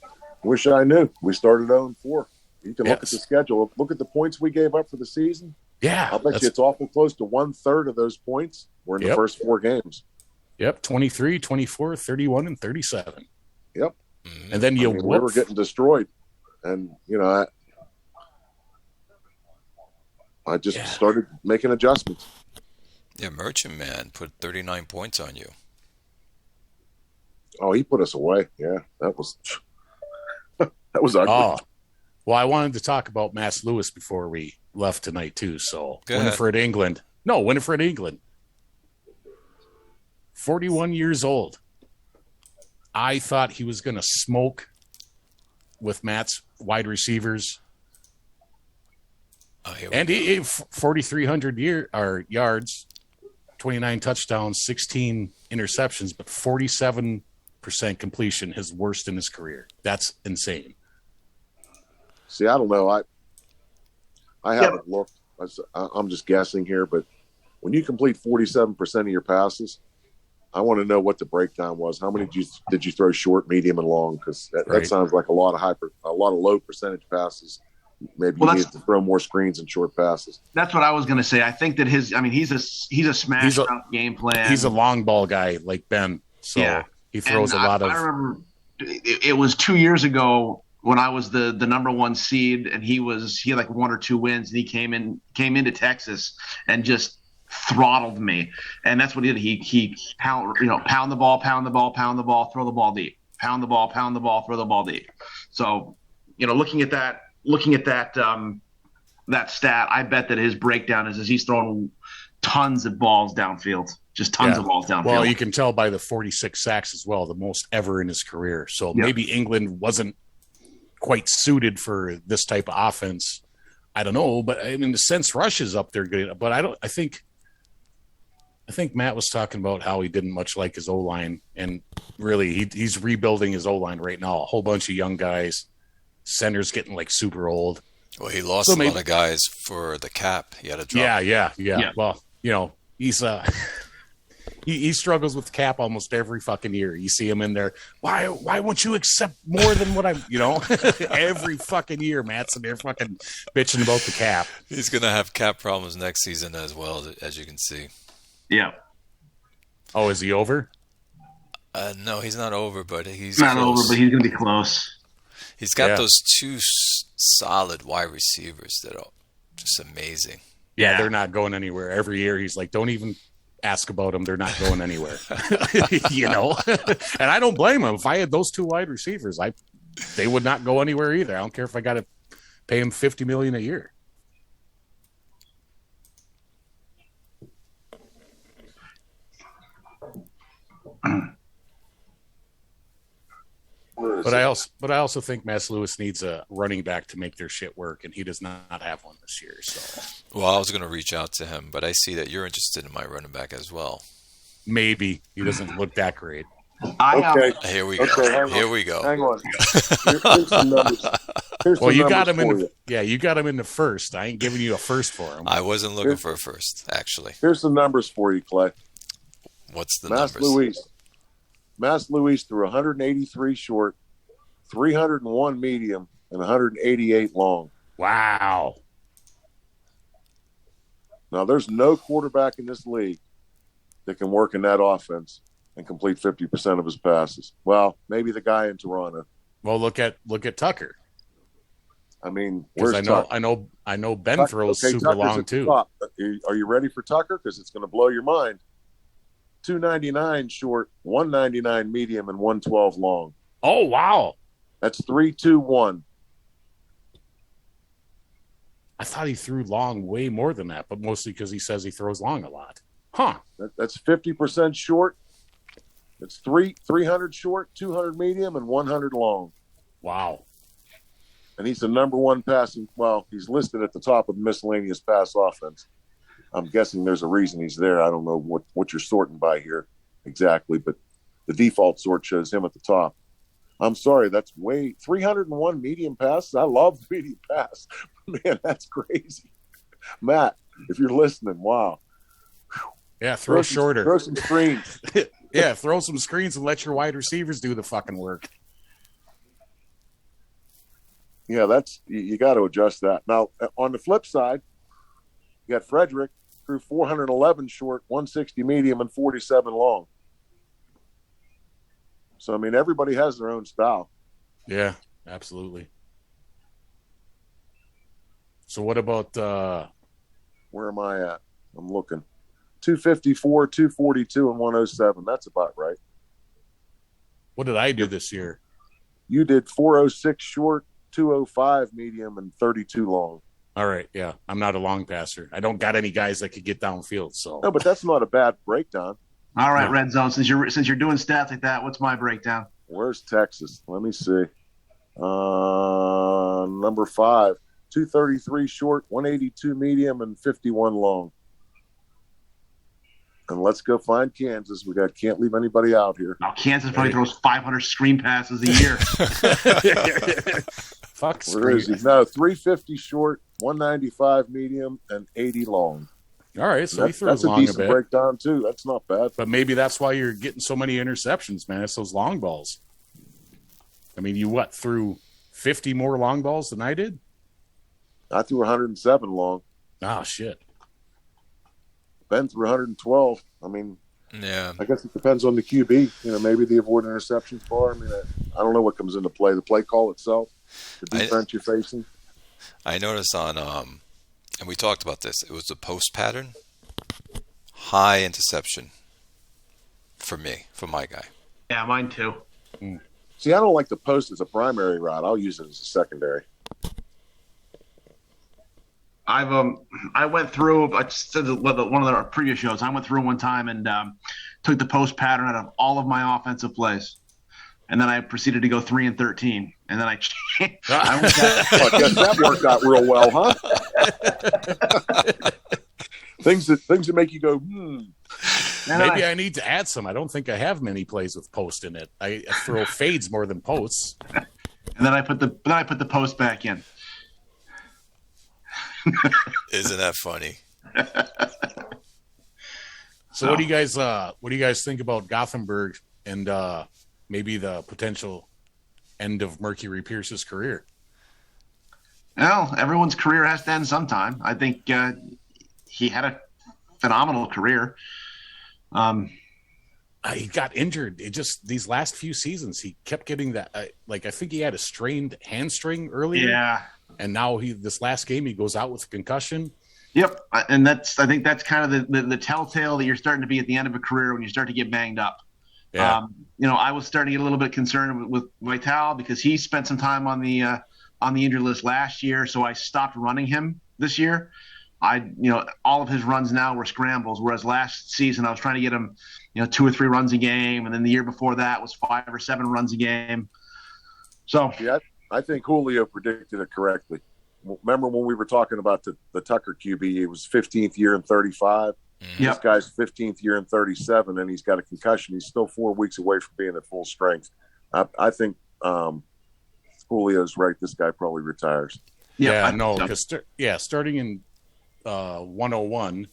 Speaker 4: Wish I knew. We started 0-4. You can look at the schedule. Look at the points we gave up for the season.
Speaker 2: Yeah.
Speaker 4: I'll bet you it's awful close to 1/3 of those points were in the first 4 games.
Speaker 2: Yep. 23, 24, 31, and 37.
Speaker 4: Yep.
Speaker 2: And then
Speaker 4: we were getting destroyed. And, I just started making adjustments.
Speaker 1: Yeah, Merchant Man put 39 points on you.
Speaker 4: Oh, he put us away. Yeah, that was ugly.
Speaker 2: Oh, well, I wanted to talk about Mass Lewis before we left tonight too. So Winifred England. 41 years old. I thought he was going to smoke with Matt's wide receivers. And he 4,300 yards, 29 touchdowns, 16 interceptions, but 47% completion, his worst in his career. That's insane.
Speaker 4: See, I don't know. I haven't looked. I'm just guessing here, but when you complete 47% of your passes, I want to know what the breakdown was. How many did you throw short, medium, and long? Because that sounds like a lot of low percentage passes. Maybe you need to throw more screens and short passes.
Speaker 3: That's what I was going to say. I think that he's a smash mouth game plan.
Speaker 2: He's a long ball guy like Ben. So he throws a lot of.
Speaker 3: I remember it was 2 years ago when I was the number 1 seed, and he had like 1 or 2 wins, and he came into Texas and just throttled me. And that's what he did. He pound the ball, throw the ball deep, pound the ball, throw the ball deep. So looking at that stat, I bet that his breakdown is he's throwing tons of balls downfield, just tons of balls downfield.
Speaker 2: Well, you can tell by the 46 sacks as well, the most ever in his career. So maybe England wasn't quite suited for this type of offense. I don't know, but I mean, the sense rush is up there good. But I think Matt was talking about how he didn't much like his O-line, and really he's rebuilding his O-line right now. A whole bunch of young guys. Center's getting like super old.
Speaker 1: Well, he lost a lot of guys for the cap. He had to drop.
Speaker 2: Yeah. Well, he's he struggles with the cap almost every fucking year. You see him in there. Why won't you accept more than what I'm? Every fucking year, Matt's in there fucking bitching about the cap.
Speaker 1: He's gonna have cap problems next season as well, as you can see.
Speaker 3: Yeah.
Speaker 2: Oh, is he over?
Speaker 1: No, he's not over, but he's
Speaker 3: not
Speaker 1: close.
Speaker 3: over, but he's gonna be close.
Speaker 1: He's got those two solid wide receivers that are just amazing.
Speaker 2: Yeah, they're not going anywhere. Every year he's like, don't even ask about them. They're not going anywhere. And I don't blame him. If I had those two wide receivers, they would not go anywhere either. I don't care if I got to pay him $50 million a year. But I also think Mass Lewis needs a running back to make their shit work, and he does not have one this year. So,
Speaker 1: well, I was going to reach out to him, but I see that you're interested in my running back as well.
Speaker 2: Maybe he doesn't look that great.
Speaker 1: Here we go. Here we go.
Speaker 4: Hang on. Here's some numbers.
Speaker 2: Well, you got him in. You got him in the first. I ain't giving you a first for him.
Speaker 1: I wasn't looking for a first, actually.
Speaker 4: Here's some numbers for you, Clay.
Speaker 1: What's the numbers?
Speaker 4: Mass Luis threw 183 short, 301 medium, and 188 long.
Speaker 2: Wow.
Speaker 4: Now, there's no quarterback in this league that can work in that offense and complete 50% of his passes. Well, maybe the guy in Toronto.
Speaker 2: Well, look at Tucker.
Speaker 4: I mean, where's
Speaker 2: Tucker? I know Ben
Speaker 4: Tucker,
Speaker 2: throws super long too.
Speaker 4: Are you ready for Tucker? Because it's going to blow your mind. 299 short, 199 medium, and 112 long.
Speaker 2: Oh, wow.
Speaker 4: That's 3-2-1.
Speaker 2: I thought he threw long way more than that, but mostly because he says he throws long a lot. Huh.
Speaker 4: That's 50% short. It's 300 short, 200 medium, and 100 long.
Speaker 2: Wow.
Speaker 4: And he's the number one passing. Well, he's listed at the top of the miscellaneous pass offense. I'm guessing there's a reason he's there. I don't know what you're sorting by here exactly, but the default sort shows him at the top. I'm sorry, that's 301 medium passes. I love the medium pass. Man, that's crazy. Matt, if you're listening, wow.
Speaker 2: Yeah, throw shorter.
Speaker 4: Throw some screens.
Speaker 2: Yeah, throw some screens and let your wide receivers do the fucking work.
Speaker 4: Yeah, you got to adjust that. Now, on the flip side, you got Frederick threw 411 short, 160 medium, and 47 long. So, I mean, everybody has their own style.
Speaker 2: Yeah, absolutely. So what about
Speaker 4: where am I at? I'm looking. 254, 242, and 107. That's about right.
Speaker 2: What did I do this year?
Speaker 4: You did 406 short, 205 medium, and 32 long.
Speaker 2: All right, yeah. I'm not a long passer. I don't got any guys that could get downfield. So
Speaker 4: no, but that's not a bad breakdown.
Speaker 3: All right, no. Red Zone. Since you're doing stats like that, what's my breakdown?
Speaker 4: Where's Texas? Let me see. Number 5, 233 short, 182 medium, and 51 long. And let's go find Kansas. Can't leave anybody out here.
Speaker 3: Now, Kansas probably throws 500 screen passes a year.
Speaker 2: Fuck
Speaker 4: Where is he? No, 350 short, 195 medium, and 80 long.
Speaker 2: All right, so he throws long a bit. That's a decent
Speaker 4: breakdown, too. That's not bad.
Speaker 2: But maybe that's why you're getting so many interceptions, man. It's those long balls. I mean, you threw 50 more long balls than I did?
Speaker 4: I threw 107 long.
Speaker 2: Oh, shit.
Speaker 4: Ben threw 112. I mean,
Speaker 1: yeah.
Speaker 4: I guess it depends on the QB. Maybe the avoid interceptions bar. I mean, I don't know what comes into play. The play call itself, the defense you're facing.
Speaker 1: I noticed on, and we talked about this, it was the post pattern. High interception for me, for my guy.
Speaker 3: Yeah, mine too.
Speaker 4: See, I don't like the post as a primary route. I'll use it as a secondary.
Speaker 3: I went through. I said one of the previous shows. I went through one time and took the post pattern out of all of my offensive plays, and then I proceeded to go 3 and 13, and then I guess
Speaker 4: that worked out real well, huh? things that make you go,
Speaker 2: Maybe I need to add some. I don't think I have many plays with post in it. I throw fades more than posts.
Speaker 3: And then I put the post back in.
Speaker 1: Isn't that funny?
Speaker 2: So what do you guys think about Gothenburg and maybe the potential end of Mercury Pierce's career?
Speaker 3: Well, everyone's career has to end sometime. I think he had a phenomenal career.
Speaker 2: He got injured. It just these last few seasons, he kept getting that. I think he had a strained hamstring earlier.
Speaker 3: Yeah.
Speaker 2: And now this last game, he goes out with a concussion.
Speaker 3: Yep. And I think that's kind of the telltale that you're starting to be at the end of a career when you start to get banged up.
Speaker 2: Yeah.
Speaker 3: I was starting to get a little bit concerned with Vital because he spent some time on the injured list last year. So I stopped running him this year. All of his runs now were scrambles, whereas last season I was trying to get him, 2 or 3 runs a game. And then the year before that was 5 or 7 runs a game. So
Speaker 4: yeah, I think Julio predicted it correctly. Remember when we were talking about the Tucker QB? It was 15th year and 35.
Speaker 3: Yep.
Speaker 4: This guy's 15th year and 37, and he's got a concussion. He's still 4 weeks away from being at full strength. I think Julio's right. This guy probably retires.
Speaker 2: Starting in 101,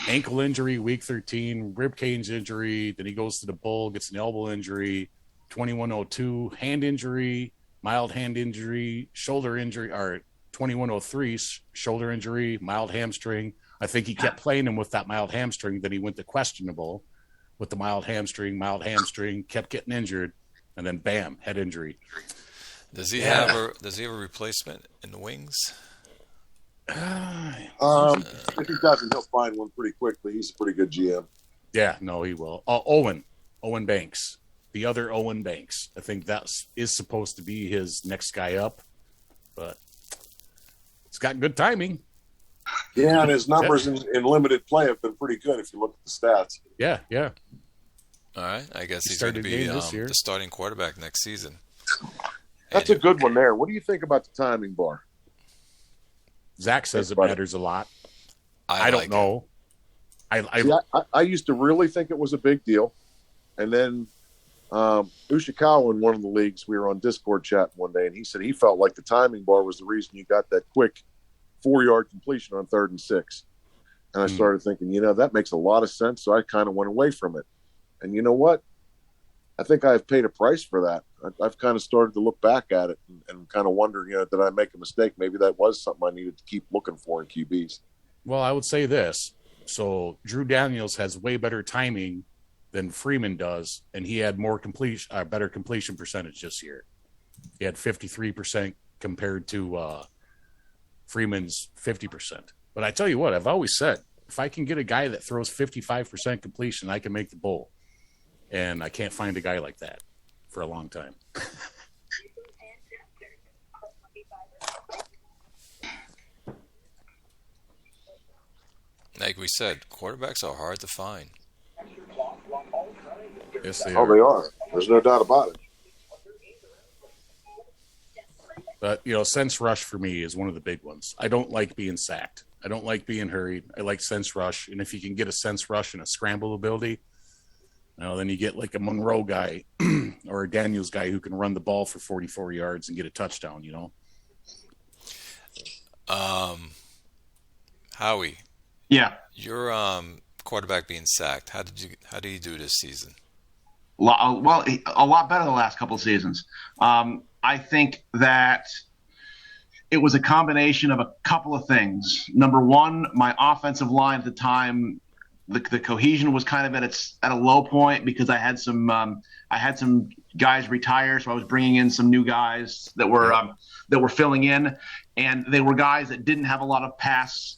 Speaker 2: ankle injury, week 13, rib cage injury. Then he goes to the bull, gets an elbow injury. 2102, hand injury, mild hand injury, shoulder injury, or 2103, shoulder injury, mild hamstring. I think he kept playing him with that mild hamstring. Then he went to questionable with the mild hamstring, kept getting injured, and then bam, head injury.
Speaker 1: Does he have a replacement in the wings?
Speaker 4: If he doesn't, he'll find one pretty quickly. He's a pretty good GM.
Speaker 2: Yeah, no, he will. Owen Banks, the other Owen Banks. I think that is supposed to be his next guy up, but it's got good timing.
Speaker 4: Yeah, and his numbers in limited play have been pretty good if you look at the stats.
Speaker 2: Yeah.
Speaker 1: All right, I guess he's going to be the starting quarterback next season.
Speaker 4: That's a good one there. What do you think about the timing bar?
Speaker 2: Zach says it matters a lot. I don't know.
Speaker 4: I used to really think it was a big deal. And then Ushikawa in one of the leagues, we were on Discord chat one day, and he said he felt like the timing bar was the reason you got that quick 4-yard completion on 3rd and 6. And I started thinking, that makes a lot of sense. So I kind of went away from it. And you know what? I think I've paid a price for that. I've kind of started to look back at it and kind of wonder, did I make a mistake? Maybe that was something I needed to keep looking for in QBs.
Speaker 2: Well, I would say this. So Drew Daniels has way better timing than Freeman does, and he had better completion percentage this year. He had 53% compared to Freeman's 50%. But I tell you what, I've always said, if I can get a guy that throws 55% completion, I can make the bowl. And I can't find a guy like that for a long time.
Speaker 1: Like we said, quarterbacks are hard to find.
Speaker 2: Yes, they
Speaker 4: are. They are. There's no doubt about it.
Speaker 2: But, sense rush for me is one of the big ones. I don't like being sacked. I don't like being hurried. I like sense rush. And if you can get a sense rush and a scramble ability, then you get like a Monroe guy or a Daniels guy who can run the ball for 44 yards and get a touchdown,
Speaker 1: Howie.
Speaker 3: Yeah.
Speaker 1: Your quarterback being sacked. How did you do this season?
Speaker 3: Well, a lot better the last couple of seasons. I think that it was a combination of a couple of things. Number one, my offensive line at the time, the cohesion was kind of at a low point because I had some guys retire, so I was bringing in some new guys that were filling in, and they were guys that didn't have a lot of pass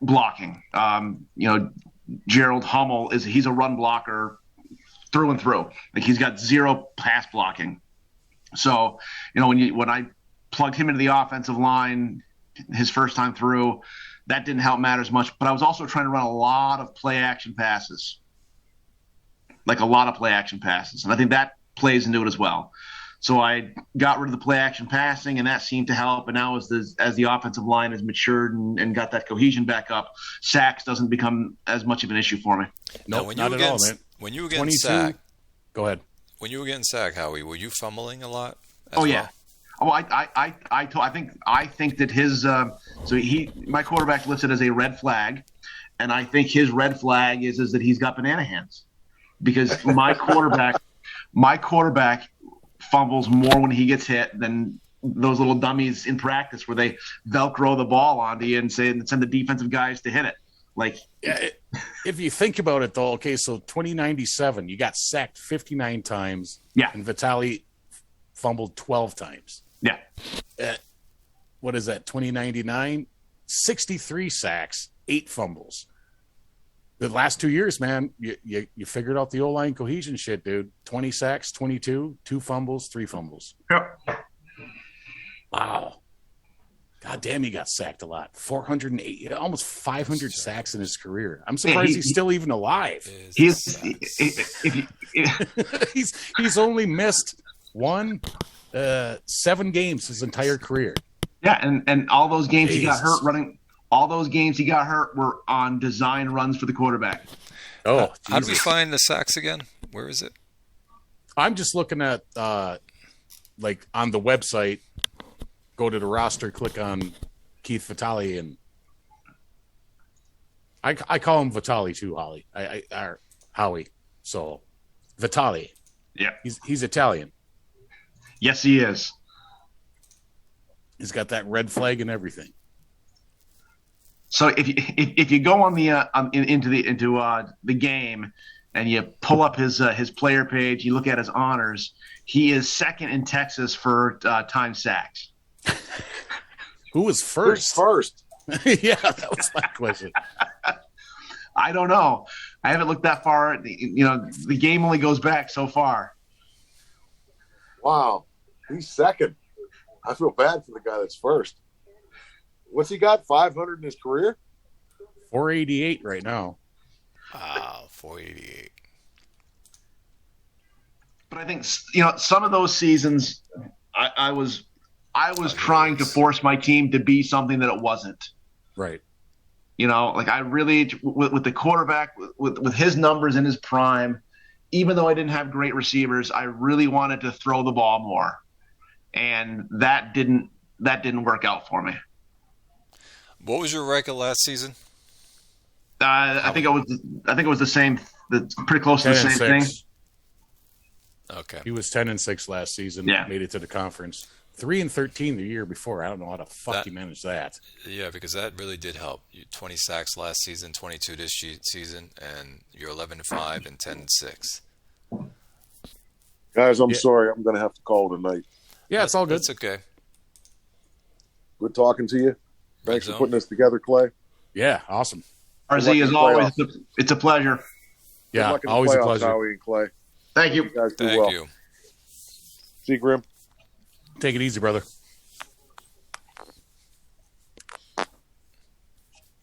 Speaker 3: blocking. Gerald Hummel he's a run blocker through and through. Like he's got zero pass blocking. So when I plugged him into the offensive line his first time through, that didn't help matters much. But I was also trying to run a lot of play action passes, and I think that plays into it as well. So I got rid of the play action passing, and that seemed to help. And now as the offensive line has matured and got that cohesion back up, sacks doesn't become as much of an issue for me.
Speaker 2: No, not at all, man.
Speaker 1: When you were getting sacked,
Speaker 2: go ahead.
Speaker 1: When you were getting sacked, Howie, were you fumbling a lot?
Speaker 3: Yeah. Oh, I think that his my quarterback listed as a red flag, and I think his red flag is that he's got banana hands, because my quarterback fumbles more when he gets hit than those little dummies in practice where they Velcro the ball onto you and send the defensive guys to hit it. Like,
Speaker 2: if you think about it, though, okay, so 2097, you got sacked 59 times, and Vitali fumbled 12 times.
Speaker 3: Yeah.
Speaker 2: What is that, 2099? 63 sacks, 8 fumbles. The last 2 years, man, you figured out the O-line cohesion shit, dude. 20 sacks, 22, 2 fumbles, 3 fumbles.
Speaker 3: Yep.
Speaker 2: Wow. God damn, he got sacked a lot. 408, almost 500 sacks in his career. I'm surprised he's still even alive.
Speaker 3: He's
Speaker 2: only missed 7 games his entire career.
Speaker 3: Yeah, and all those games he got hurt running. All those games he got hurt were on design runs for the quarterback.
Speaker 2: Oh,
Speaker 1: how do we find the sacks again? Where is it?
Speaker 2: I'm just looking at like on the website. Go to the roster, click on Keith Vitali, and I call him Vitali too, Holly. Howie. So Vitali.
Speaker 3: Yeah,
Speaker 2: he's Italian.
Speaker 3: Yes, he is.
Speaker 2: He's got that red flag and everything.
Speaker 3: So if you go on the into the game and you pull up his player page, you look at his honors. He is second in Texas for time sacks.
Speaker 2: Who was first?
Speaker 4: Who's first?
Speaker 2: Yeah, that was my question.
Speaker 3: I don't know. I haven't looked that far. The game only goes back so far.
Speaker 4: Wow, he's second. I feel bad for the guy that's first. What's he got? 500 in his career?
Speaker 2: 488 right now.
Speaker 1: Wow, 488.
Speaker 3: But I think some of those seasons, I was trying to force my team to be something that it wasn't.
Speaker 2: Right.
Speaker 3: Like I really, with the quarterback, with his numbers in his prime, even though I didn't have great receivers, I really wanted to throw the ball more, and that didn't work out for me.
Speaker 1: What was your record last season?
Speaker 3: I think it was the same. Pretty close to the same thing.
Speaker 1: Okay.
Speaker 2: He was 10-6 last season.
Speaker 3: Yeah.
Speaker 2: Made it to the conference. 3-13 the year before. I don't know how the fuck you managed that.
Speaker 1: Yeah, because that really did help. You 20 sacks last season, 22 this season, and you're 11-5 and 10-6.
Speaker 4: Guys, I'm sorry. I'm going to have to call tonight.
Speaker 2: Yeah, it's all good.
Speaker 1: It's okay.
Speaker 4: Good talking to you. Thanks for putting this together, Clay.
Speaker 2: Yeah, awesome.
Speaker 3: RZ, as always, it's a pleasure.
Speaker 2: Yeah, always a pleasure.
Speaker 4: Howie and Clay.
Speaker 3: Thank you.
Speaker 4: You guys do
Speaker 1: Thank
Speaker 4: well.
Speaker 1: you.
Speaker 4: See you, Grim.
Speaker 2: Take it easy, brother.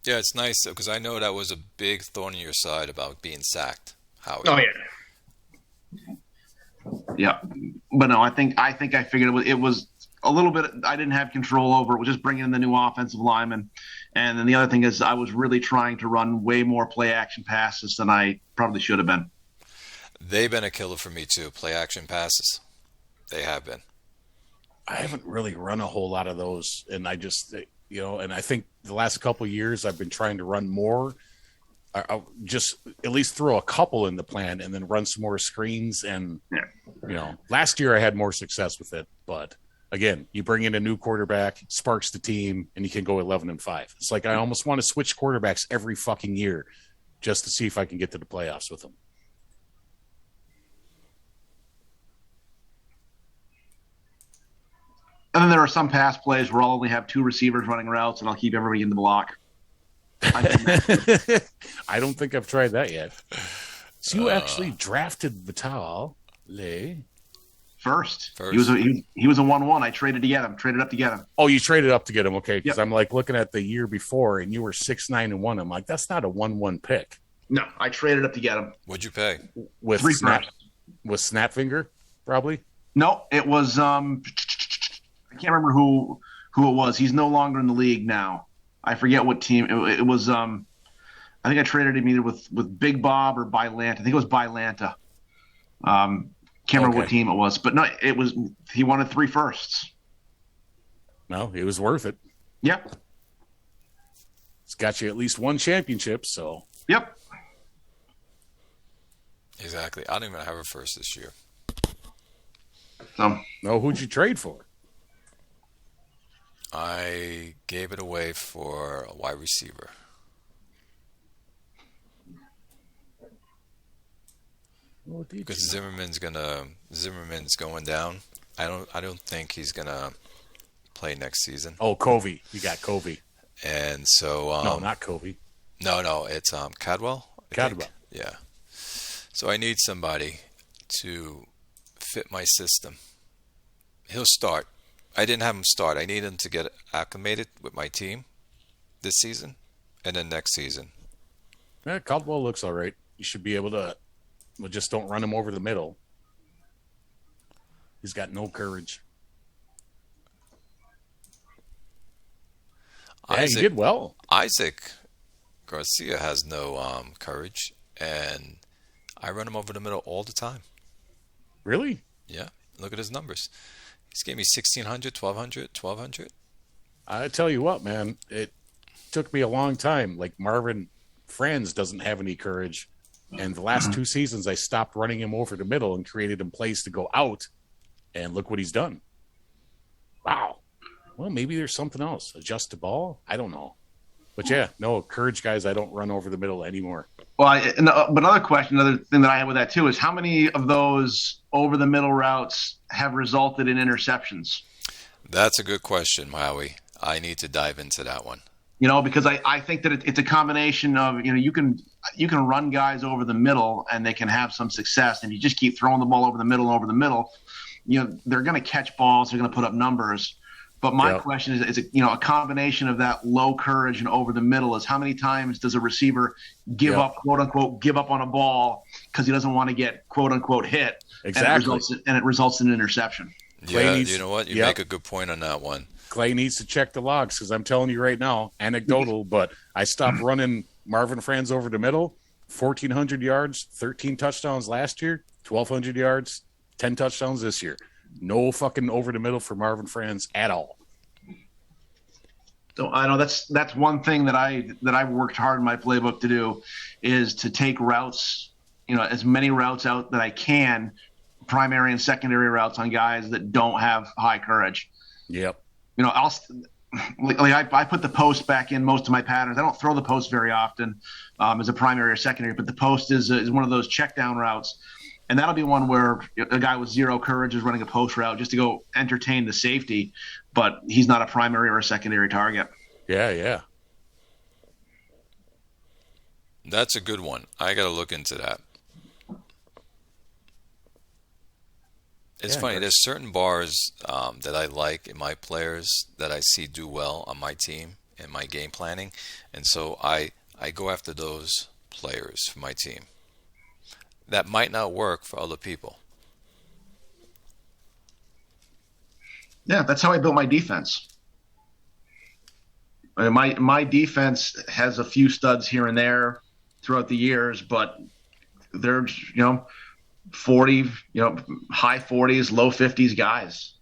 Speaker 1: Yeah, it's nice because I know that was a big thorn in your side about being sacked, Howie.
Speaker 3: Oh yeah. Yeah, but no, I think I figured it was a little bit. I didn't have control over it. Was just bringing in the new offensive lineman, and then the other thing is I was really trying to run way more play action passes than I probably should have been.
Speaker 1: They've been a killer for me too. Play action passes, they have been.
Speaker 2: I haven't really run a whole lot of those, and I just, and I think the last couple of years I've been trying to run more. I'll just at least throw a couple in the plan and then run some more screens. And, last year I had more success with it. But again, you bring in a new quarterback, sparks the team, and you can go 11-5. It's like I almost want to switch quarterbacks every fucking year just to see if I can get to the playoffs with them.
Speaker 3: And then there are some pass plays where I'll only have 2 receivers running routes, and I'll keep everybody in the block.
Speaker 2: I don't think I've tried that yet. So you actually drafted Vital
Speaker 3: first. He was a 1-1. I traded up to get him.
Speaker 2: Oh, you traded up to get him. Okay, because
Speaker 3: Yep.
Speaker 2: I'm like looking at the year before, and you were 6-9-1. I'm like, that's not a 1-1 pick.
Speaker 3: No, I traded up to get him.
Speaker 1: What'd you pay?
Speaker 2: With
Speaker 3: 3
Speaker 2: snap,
Speaker 3: firsts.
Speaker 2: with Snapfinger, probably.
Speaker 3: No, it was I can't remember who it was. He's no longer in the league now. I forget what team it was. I think I traded him either with Big Bob or Bylanta. I think it was Bylanta. Can't remember what team it was, but no, it was. He wanted 3 firsts.
Speaker 2: Well, it was worth it.
Speaker 3: Yep.
Speaker 2: It's got you at least one championship, so.
Speaker 3: Yep.
Speaker 1: Exactly. I don't even have a first this year.
Speaker 3: So,
Speaker 2: No, who'd you trade for?
Speaker 1: I gave it away for a wide receiver. Because Zimmerman's going down. I don't think he's gonna play next season.
Speaker 2: Oh, Covey. You got Covey.
Speaker 1: And so
Speaker 2: No, not Covey.
Speaker 1: No, it's Cadwell. I
Speaker 2: Cadwell.
Speaker 1: think. Yeah. So I need somebody to fit my system. He'll start. I didn't have him start. I need him to get acclimated with my team this season and then next season.
Speaker 2: Yeah, Caldwell looks all right. You should be able to. Well, just don't run him over the middle. He's got no courage. Yeah, he did well.
Speaker 1: Isaac Garcia has no courage, and I run him over the middle all the time.
Speaker 2: Really?
Speaker 1: Yeah. Look at his numbers. He's gave me 1,600, 1,200, 1,200.
Speaker 2: I tell you what, man, it took me a long time. Like Marvin Franz doesn't have any courage. And the last 2 seasons, I stopped running him over the middle and created him plays to go out. And look what he's done. Wow. Well, maybe there's something else. Adjust the ball? I don't know. But yeah, no, courage guys, I don't run over the middle anymore.
Speaker 3: well, but another thing that I have with that too is how many of those over the middle routes have resulted in interceptions?
Speaker 1: That's a good question, Howie. I need to dive into that one.
Speaker 3: Because I think that it's a combination of, you can run guys over the middle and they can have some success. And you just keep throwing the ball over the middle, they're going to catch balls. They're going to put up numbers. But my question is a combination of that low courage and over the middle is how many times does a receiver give up, quote unquote, give up on a ball because he doesn't want to get, quote unquote, hit.
Speaker 2: Exactly.
Speaker 3: And it results in an interception.
Speaker 1: Yeah, you know what? You make a good point on that one.
Speaker 2: Clay needs to check the logs because I'm telling you right now, anecdotal, but I stopped running Marvin Franz over the middle, 1,400 yards, 13 touchdowns last year, 1,200 yards, 10 touchdowns this year. No fucking over the middle for Marvin Franz at all.
Speaker 3: So I know that's one thing that I've worked hard in my playbook to do is to take routes, as many routes out that I can, primary and secondary routes on guys that don't have high courage.
Speaker 2: Yep.
Speaker 3: I put the post back in most of my patterns. I don't throw the post very often as a primary or secondary, but the post is one of those check down routes. And that'll be one where a guy with zero courage is running a post route just to go entertain the safety, but he's not a primary or a secondary target.
Speaker 2: Yeah.
Speaker 1: That's a good one. I got to look into that. It's funny. There's certain bars that I like in my players that I see do well on my team in my game planning. And so I go after those players for my team. That might not work for other people.
Speaker 3: Yeah, that's how I built my defense. My defense has a few studs here and there throughout the years, but they're 40, high 40s, low 50s guys.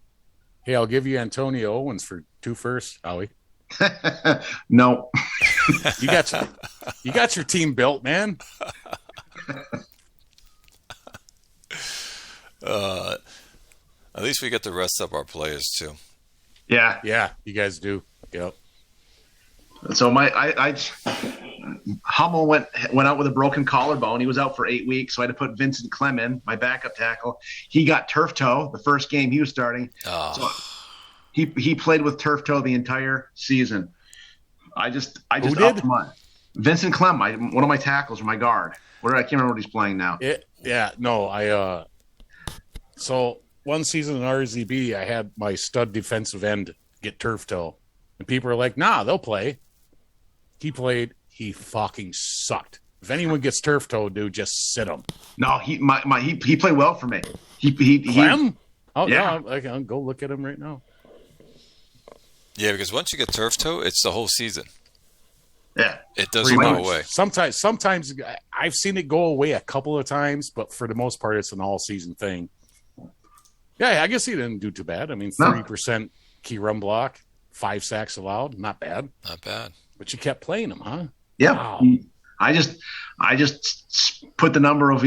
Speaker 2: Hey, I'll give you Antonio Owens for 2 firsts, Howie.
Speaker 3: No.
Speaker 2: You got your team built, man.
Speaker 1: At least we get to rest up our players too.
Speaker 3: Yeah,
Speaker 2: you guys do. Yep.
Speaker 3: So Hummel went out with a broken collarbone. He was out for 8 weeks, so I had to put Vincent Clem in, my backup tackle. He got turf toe the first game he was starting.
Speaker 1: Oh.
Speaker 3: So he played with turf toe the entire season. I just upped mine. Vincent Clem, one of my tackles or my guard. I can't remember what he's playing now.
Speaker 2: So one season in RZB, I had my stud defensive end get turf toe, and people are like, "Nah, they'll play." He played. He fucking sucked. If anyone gets turf toe, dude, just sit him.
Speaker 3: No, he played well for me.
Speaker 2: Clem? Oh
Speaker 3: yeah.
Speaker 2: No, I'll go look at him right now.
Speaker 1: Yeah, because once you get turf toe, it's the whole season.
Speaker 3: Yeah,
Speaker 1: it doesn't go away.
Speaker 2: Sometimes I've seen it go away a couple of times, but for the most part, it's an all-season thing. Yeah, I guess he didn't do too bad. I mean, 30% key run block, 5 sacks allowed. Not bad.
Speaker 1: Not bad.
Speaker 2: But you kept playing him, huh?
Speaker 3: Yeah.
Speaker 2: Wow.
Speaker 3: I just put the number of,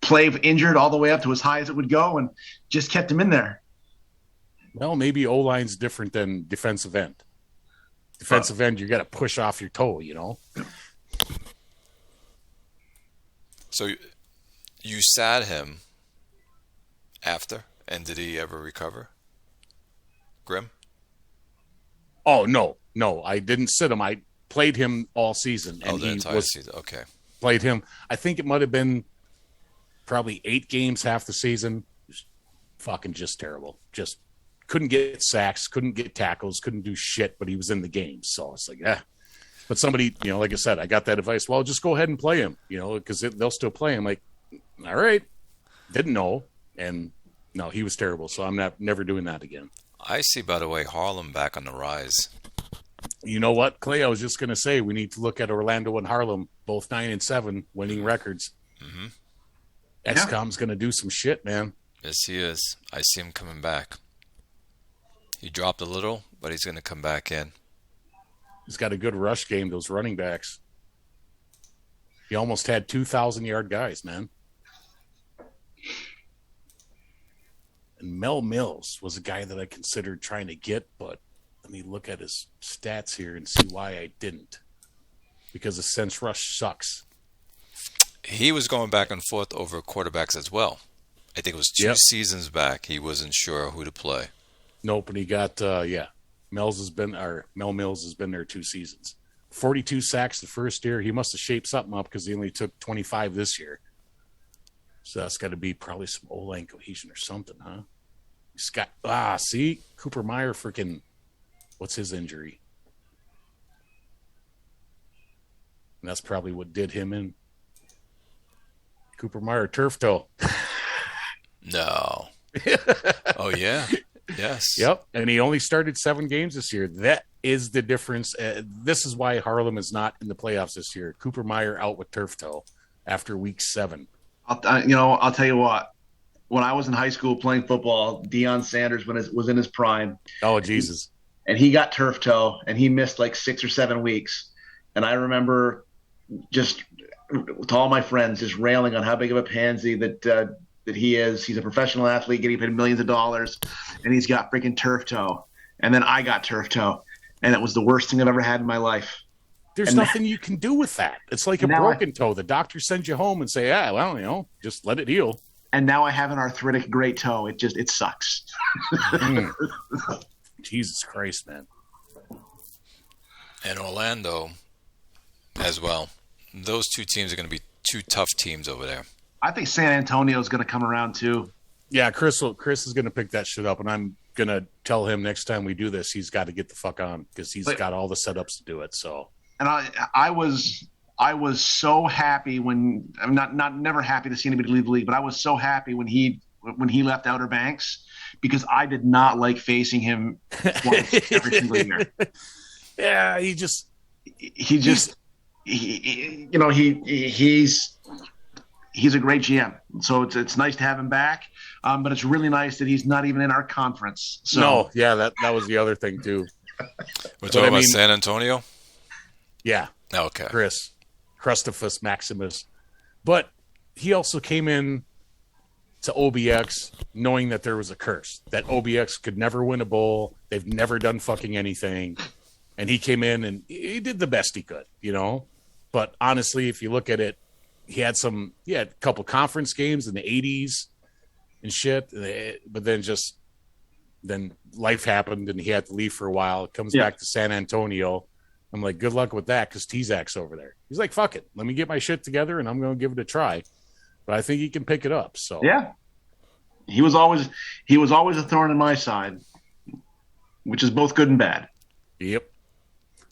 Speaker 3: play injured all the way up to as high as it would go and just kept him in there.
Speaker 2: Well, maybe O-line's different than defensive end. Defensive end, you got to push off your toe,
Speaker 1: So you sat him after, and did he ever recover? Grim?
Speaker 2: Oh, no, I didn't sit him. I played him all season. And
Speaker 1: the entire season. Okay.
Speaker 2: Played him. I think it might have been probably 8 games, half the season. Fucking just terrible. Just couldn't get sacks, couldn't get tackles, couldn't do shit, but he was in the game. So it's like, But somebody, like I said, I got that advice. Well, just go ahead and play him, because they'll still play him. Like, all right. Didn't know. And no, he was terrible. So I'm never doing that again.
Speaker 1: I see, by the way, Harlem back on the rise.
Speaker 2: You know what, Clay? I was just going to say we need to look at Orlando and Harlem, both 9-7, winning records.
Speaker 1: Mm-hmm.
Speaker 2: XCOM's going to do some shit, man.
Speaker 1: Yes, he is. I see him coming back. He dropped a little, but he's going to come back in.
Speaker 2: He's got a good rush game, those running backs. He almost had 2,000-yard guys, man. And Mel Mills was a guy that I considered trying to get, but let me look at his stats here and see why I didn't. Because the sense rush sucks.
Speaker 1: He was going back and forth over quarterbacks as well. I think it was 2 seasons back. He wasn't sure who to play.
Speaker 2: Nope, and he got, Mel Mills has been there 2 seasons. 42 sacks the first year. He must have shaped something up because he only took 25 this year. So that's got to be probably some O-line cohesion or something, huh? He's got, Cooper Meyer freaking, what's his injury? And that's probably what did him in. Cooper Meyer, turf toe.
Speaker 1: No. Oh, yeah. Yes.
Speaker 2: Yep. And he only started 7 games this year. That is the difference. This is why Harlem is not in the playoffs this year. Cooper Meyer out with turf toe after week 7.
Speaker 3: I'll tell you what. When I was in high school playing football, Deion Sanders was in his prime.
Speaker 2: Oh, Jesus.
Speaker 3: And he got turf toe, and he missed like 6 or 7 weeks. And I remember just to all my friends just railing on how big of a pansy that he is. He's a professional athlete getting paid millions of dollars, and he's got freaking turf toe. And then I got turf toe, and it was the worst thing I've ever had in my life.
Speaker 2: There's nothing you can do with that. It's like a broken toe. The doctor sends you home and say, just let it heal.
Speaker 3: And now I have an arthritic great toe. It sucks.
Speaker 2: Jesus Christ, man.
Speaker 1: And Orlando as well. Those 2 teams are going to be 2 tough teams over there.
Speaker 3: I think San Antonio is going to come around too.
Speaker 2: Yeah, Chris is going to pick that shit up, and I'm going to tell him next time we do this, he's got to get the fuck on because he's got all the setups to do it. So,
Speaker 3: and I was so happy when I'm not never happy to see anybody leave the league, but I was so happy when he left Outer Banks because I did not like facing him twice every single year.
Speaker 2: Yeah,
Speaker 3: he's a great GM, so it's nice to have him back. But it's really nice that he's not even in our conference. So.
Speaker 2: No, yeah, that was the other thing too.
Speaker 1: We're talking about San Antonio.
Speaker 2: Yeah.
Speaker 1: Okay.
Speaker 2: Chris, Crustopus Maximus, but he also came in to OBX knowing that there was a curse that OBX could never win a bowl. They've never done fucking anything, and he came in and he did the best he could, But honestly, if you look at it, he had a couple conference games in the 80s and shit, but then life happened and he had to leave for a while. Comes back to San Antonio. I'm like, good luck with that because T-Zac's over there. He's like, fuck it. Let me get my shit together and I'm going to give it a try. But I think he can pick it up. So
Speaker 3: yeah, he was always a thorn in my side, which is both good and bad.
Speaker 2: Yep.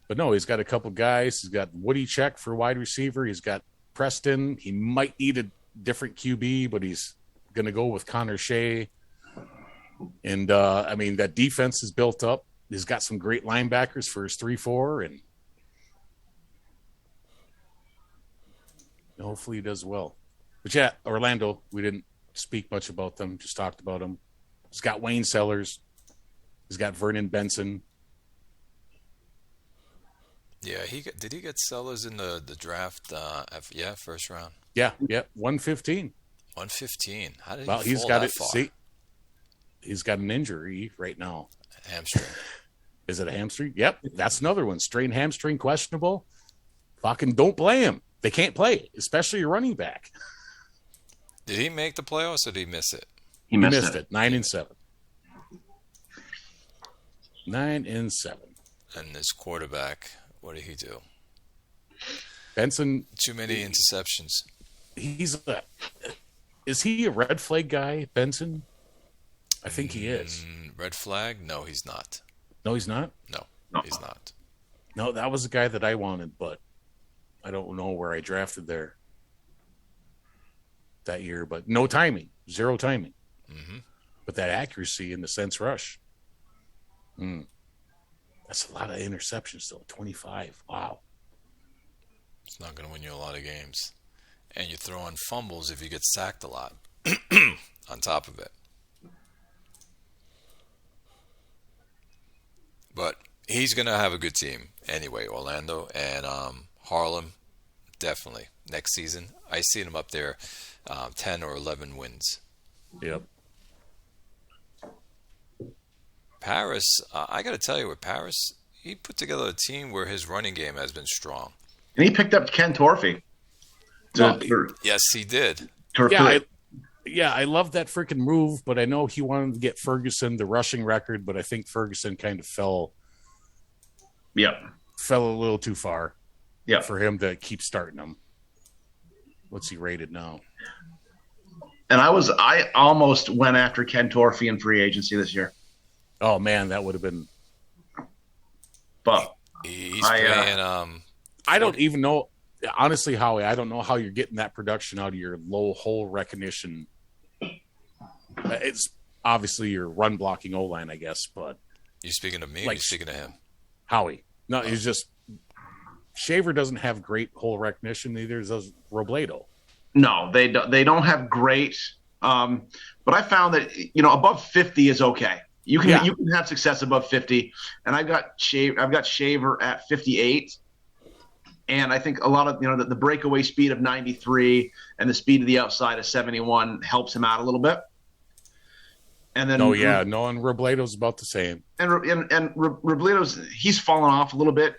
Speaker 2: But no, he's got a couple guys. He's got Woody Check for wide receiver. He's got Preston. He might need a different QB, but he's going to go with Connor Shea. And, that defense is built up. He's got some great linebackers for his 3-4, and hopefully he does well. But, yeah, Orlando, we didn't speak much about them, just talked about them. He's got Wayne Sellers. He's got Vernon Benson.
Speaker 1: Yeah, did he get Sellers in the draft? First round.
Speaker 2: Yeah, 115.
Speaker 1: 115. How did
Speaker 2: Well,
Speaker 1: he
Speaker 2: he's
Speaker 1: fall
Speaker 2: got
Speaker 1: that
Speaker 2: it.
Speaker 1: far?
Speaker 2: See, he's got an injury right now.
Speaker 1: Hamstring.
Speaker 2: Is it a hamstring? Yep, that's another one. Strained hamstring, questionable. Fucking don't play him. They can't play, especially a running back.
Speaker 1: Did he make the playoffs or did he miss it?
Speaker 3: He
Speaker 2: He
Speaker 3: missed
Speaker 2: missed
Speaker 3: it.
Speaker 2: it. 9-7. 9-7.
Speaker 1: And his quarterback, what did he do?
Speaker 2: Benson,
Speaker 1: Too many interceptions.
Speaker 2: is he a red flag guy, Benson? I think he is.
Speaker 1: Red flag? No, he's not.
Speaker 2: No, he's not.
Speaker 1: No,
Speaker 3: No.
Speaker 1: he's not.
Speaker 2: No, that was the guy that I wanted, but I don't know where I drafted there that year. But no timing, 0 timing.
Speaker 1: Mm-hmm.
Speaker 2: But that accuracy in the sense rush. That's a lot of interceptions, though. 25. Wow.
Speaker 1: It's not going to win you a lot of games. And you're throwing fumbles if you get sacked a lot on top of it. But he's going to have a good team anyway, Orlando and Harlem, definitely. Next season, I see them up there 10 or 11 wins.
Speaker 2: Yep.
Speaker 1: Paris, I got to tell you, with Paris, he put together a team where his running game has been strong.
Speaker 3: And he picked up Ken Torfey.
Speaker 1: Yes, he did.
Speaker 2: I love that freaking move, but I know he wanted to get Ferguson the rushing record, but I think Ferguson kind of fell a little too far for him to keep starting him. What's he rated now?
Speaker 3: And I almost went after Ken Torfey in free agency this year.
Speaker 2: Oh man, that would have been.
Speaker 3: But
Speaker 1: he's playing.
Speaker 2: I don't even know, honestly, Howie. I don't know how you're getting that production out of your low hole recognition. It's obviously your run blocking O line, I guess. But
Speaker 1: you speaking to me? Or you speaking to him?
Speaker 2: Howie. No, he's just Shaver doesn't have great hole recognition. Neither does Robledo.
Speaker 3: No, they don't have great. But I found that above 50 is okay. You can have success above 50, and I've got Shaver at 58, and I think a lot of the breakaway speed of 93 and the speed of the outside of 71 helps him out a little bit. And then
Speaker 2: and Robledo's about the same.
Speaker 3: And Robledo's he's fallen off a little bit.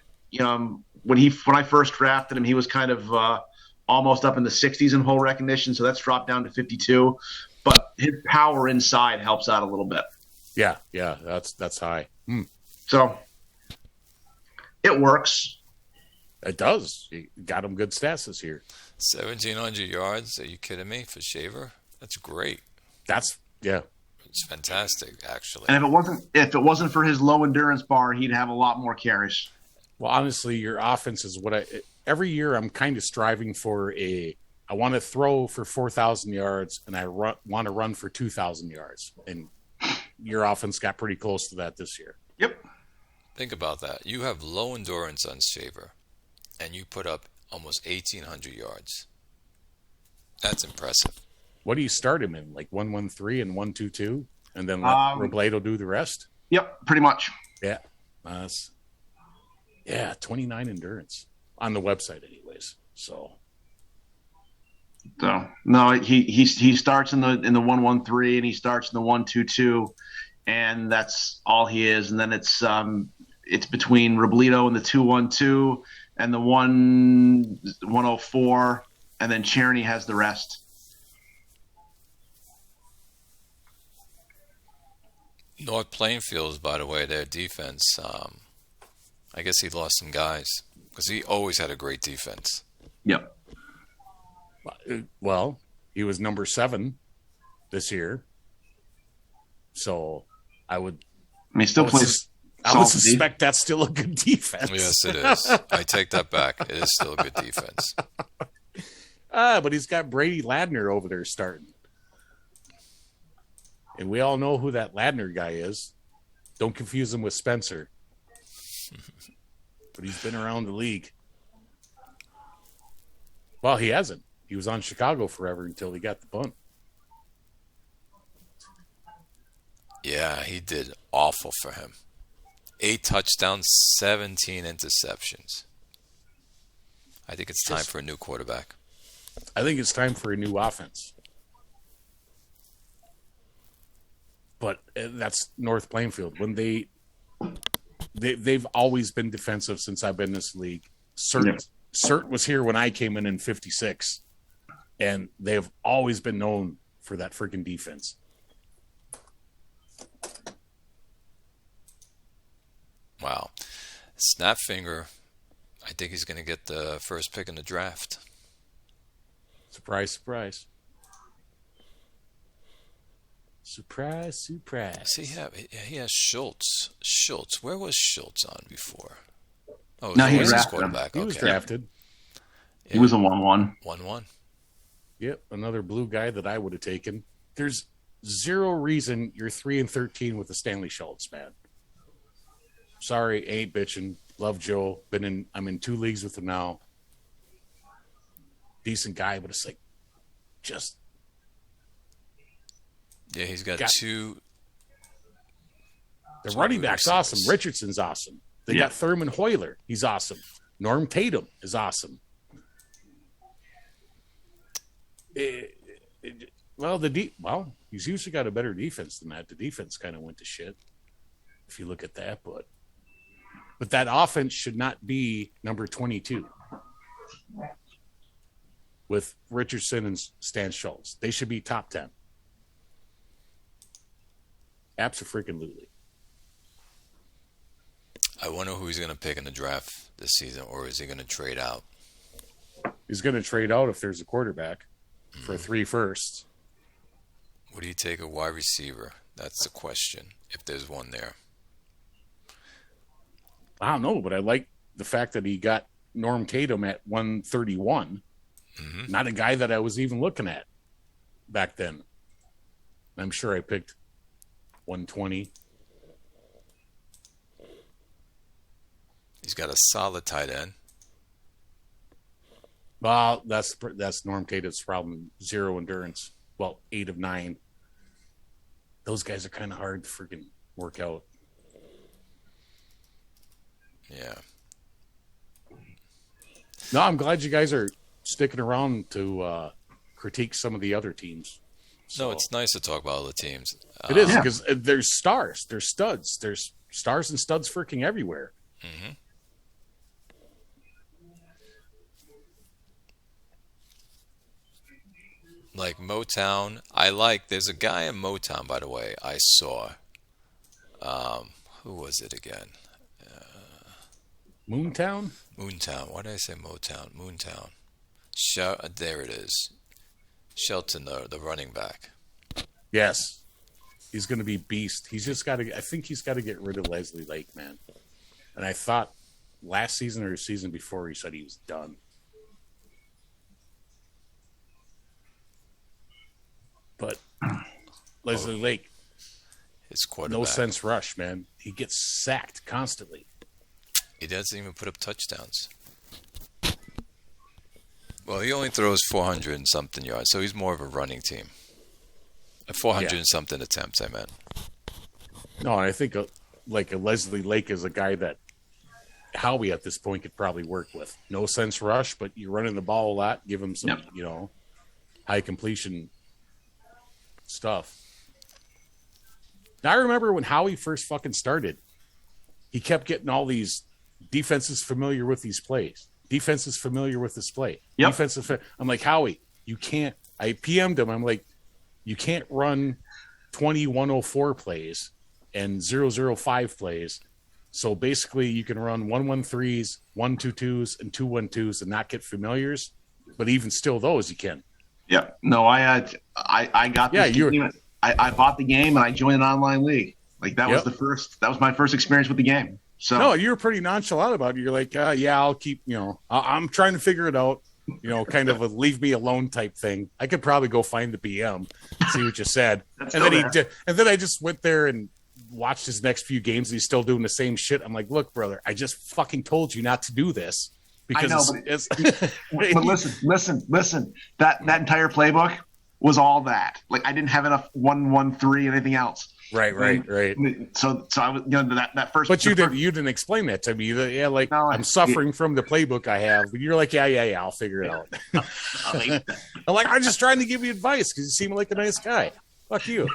Speaker 3: When I first drafted him, he was kind of almost up in the 60s in hole recognition, so that's dropped down to 52. But his power inside helps out a little bit.
Speaker 2: Yeah, that's high.
Speaker 3: So it works.
Speaker 2: It does. You got him good stats this year.
Speaker 1: 1,700 yards. Are you kidding me? For Shaver, that's great.
Speaker 2: It's
Speaker 1: fantastic, actually.
Speaker 3: And if it wasn't for his low endurance bar, he'd have a lot more carries.
Speaker 2: Well, honestly, your offense is every year I'm kind of striving for I want to throw for 4,000 yards and I want to run for 2,000 yards. And your offense got pretty close to that this year.
Speaker 3: Yep.
Speaker 1: Think about that. You have low endurance on Shaver, and you put up almost 1,800 yards. That's impressive.
Speaker 2: What do you start him in? Like 113 and 122, and then let Robledo do the rest?
Speaker 3: Yep, pretty much.
Speaker 2: Yeah. 29 endurance on the website, anyways. So
Speaker 3: no, he starts in the 113 and he starts in the 122, and that's all he is. And then it's between Robledo and the 212 and the 104, and then Cherny has the rest.
Speaker 1: North Plainfield, by the way, their defense. I guess he lost some guys because he always had a great defense.
Speaker 3: Yep.
Speaker 2: Well, he was number 7 this year, so I would suspect that's still a good defense.
Speaker 1: Yes, it is. I take that back. It is still a good defense.
Speaker 2: But he's got Brady Ladner over there starting. And we all know who that Ladner guy is. Don't confuse him with Spencer. But he's been around the league. Well, he hasn't. He was on Chicago forever until he got the punt.
Speaker 1: Yeah, he did awful for him. 8 touchdowns, 17 interceptions. I think it's time for a new quarterback.
Speaker 2: I think it's time for a new offense. But that's North Plainfield. When they've always been defensive since I've been in this league. Cert was here when I came in '56, and they've always been known for that freaking defense.
Speaker 1: Wow. Snapfinger, I think he's going to get the first pick in the draft.
Speaker 2: Surprise, surprise. Surprise, surprise.
Speaker 1: He has Schultz. Schultz. Where was Schultz on before? Oh,
Speaker 3: no, he
Speaker 1: was
Speaker 3: was
Speaker 1: quarterback.
Speaker 2: He was drafted.
Speaker 3: Yeah. He was a 1-1.
Speaker 1: 1-1.
Speaker 2: Yep, another blue guy that I would have taken. There's zero reason you're 3-13 with the Stanley Schultz, man. Sorry, ain't bitching. Love Joe. I'm in 2 leagues with him now. Decent guy, but it's like just.
Speaker 1: Yeah, he's got 2.
Speaker 2: The running back's awesome. Richardson's awesome. They got Thurman Hoyler. He's awesome. Norm Tatum is awesome. He's usually got a better defense than that. The defense kind of went to shit, if you look at that. But that offense should not be number 22 with Richardson and Stan Schultz. They should be top 10. Abso-freaking-lutely.
Speaker 1: I wonder who he's going to pick in the draft this season, or is he going to trade out?
Speaker 2: He's going to trade out if there's a quarterback for 3 firsts.
Speaker 1: Would he take a wide receiver? That's the question, if there's one there.
Speaker 2: I don't know, but I like the fact that he got Norm Tatum at 131. Mm-hmm. Not a guy that I was even looking at back then. I'm sure I picked 120.
Speaker 1: He's got a solid tight end.
Speaker 2: Well, that's Norm Tatum's problem. 0 endurance. Well, 8 of 9. Those guys are kind of hard to freaking work out.
Speaker 1: Yeah.
Speaker 2: No, I'm glad you guys are sticking around to critique some of the other teams. So,
Speaker 1: no, it's nice to talk about other teams.
Speaker 2: It is, because there's stars, there's studs, there's stars and studs freaking everywhere.
Speaker 1: Mm-hmm. Like Motown, there's a guy in Motown, by the way, I saw. Who was it again?
Speaker 2: Moontown?
Speaker 1: Moontown. Why did I say Motown? Moontown. There it is. Shelton, the running back.
Speaker 2: Yes. He's going to be beast. He's just got to, I think he's got to get rid of Leslie Lake, man. And I thought last season or the season before he said he was done. But Leslie Lake,
Speaker 1: his quarterback.
Speaker 2: No sense rush, man. He gets sacked constantly.
Speaker 1: He doesn't even put up touchdowns. Well, he only throws 400 and something yards, so he's more of a running team. 400 and something attempts, I meant.
Speaker 2: No, and I think a Leslie Lake is a guy that Howie at this point could probably work with. No sense rush, but you're running the ball a lot. Give him some, high completion stuff. Now, I remember when Howie first fucking started, he kept getting all these defenses familiar with these plays. Defenses familiar with this play.
Speaker 3: Yep.
Speaker 2: I'm like, Howie, you can't. I PM'd him. I'm like, you can't run 2104 plays and 005 plays. So basically, you can run 113s, 122s, and 212s and not get familiars. But even still, those you can.
Speaker 3: Yeah. No, I got this game. I bought the game and I joined an online league. Like that was that was my first experience with the game. So
Speaker 2: no, you were pretty nonchalant about it. You're like, I'll keep, I'm trying to figure it out, kind of a leave me alone type thing. I could probably go find the BM, see what you said. And then I just went there and watched his next few games and he's still doing the same shit. I'm like, look, brother, I just fucking told you not to do this. Because
Speaker 3: I know, but listen. That entire playbook was all that. Like I didn't have enough 113 anything else.
Speaker 2: Right.
Speaker 3: So I was, that first.
Speaker 2: But you didn't explain that to me. Yeah, like
Speaker 3: No,
Speaker 2: I'm suffering from the playbook I have. But you're like, yeah, I'll figure it out. I'm like, I'm just trying to give you advice because you seem like a nice guy. Fuck you.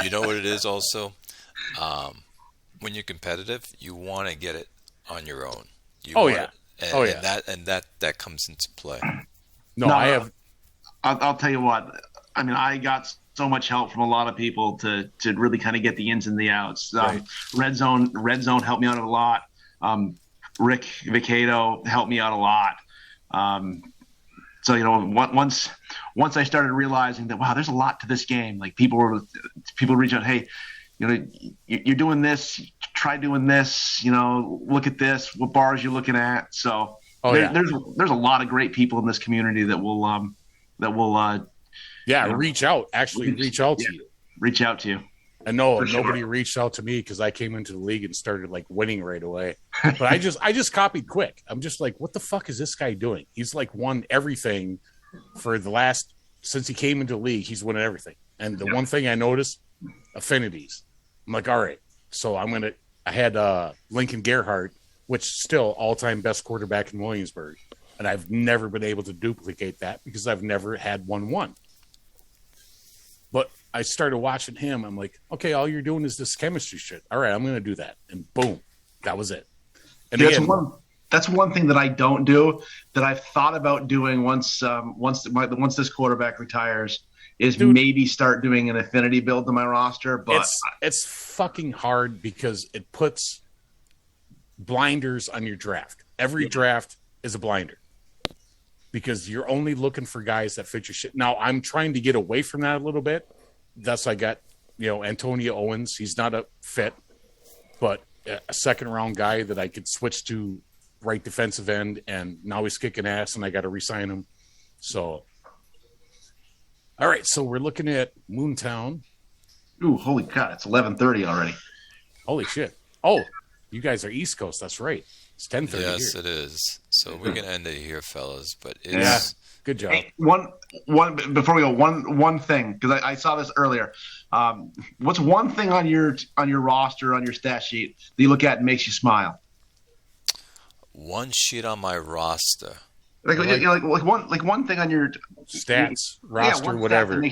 Speaker 1: You know what it is also? When you're competitive, you want to get it on your own. And that comes into play.
Speaker 2: No, I have.
Speaker 3: I'll tell you what. I mean, I got so much help from a lot of people to really kind of get the ins and the outs.
Speaker 2: Right.
Speaker 3: Red Zone helped me out a lot. Rick Vicato helped me out a lot. So once I started realizing that, wow, there's a lot to this game. Like people reach out, hey, you're doing this, try doing this, look at this, what bars you're looking at. So there's a lot of great people in this community that will
Speaker 2: reach out to you.
Speaker 3: Reach out to you.
Speaker 2: I know nobody reached out to me because I came into the league and started like winning right away. But I just copied quick. I'm just like, what the fuck is this guy doing? He's like won everything for the last since he came into the league. He's won everything. And the one thing I noticed, affinities. I'm like, all right. So I had Lincoln Gerhardt, which is still all-time best quarterback in Williamsburg. And I've never been able to duplicate that because I've never had 1-1. But I started watching him. I'm like, okay, all you're doing is this chemistry shit. All right, I'm going to do that. And boom, that was it. And
Speaker 3: that's one thing that I don't do that I've thought about doing once this quarterback retires is maybe start doing an affinity build to my roster. But
Speaker 2: it's fucking hard because it puts blinders on your draft. Every draft is a blinder because you're only looking for guys that fit your shit. Now I'm trying to get away from that a little bit. Thus I got, Antonio Owens. He's not a fit, but a second round guy that I could switch to right defensive end, and now he's kicking ass and I got to re-sign him. So, all right. So we're looking at Moontown.
Speaker 3: Ooh, holy God. It's 11:30 already.
Speaker 2: Holy shit. Oh, you guys are East Coast. That's right. It's 10:30.
Speaker 1: Yes,
Speaker 2: here.
Speaker 1: It is. So we're gonna end it here, fellas. But it's
Speaker 2: good job.
Speaker 3: Hey, one before we go, one thing because I saw this earlier. What's one thing on your roster on your stat sheet that you look at and makes you smile?
Speaker 1: One sheet on my roster.
Speaker 3: Like one thing on your
Speaker 2: stats roster, whatever.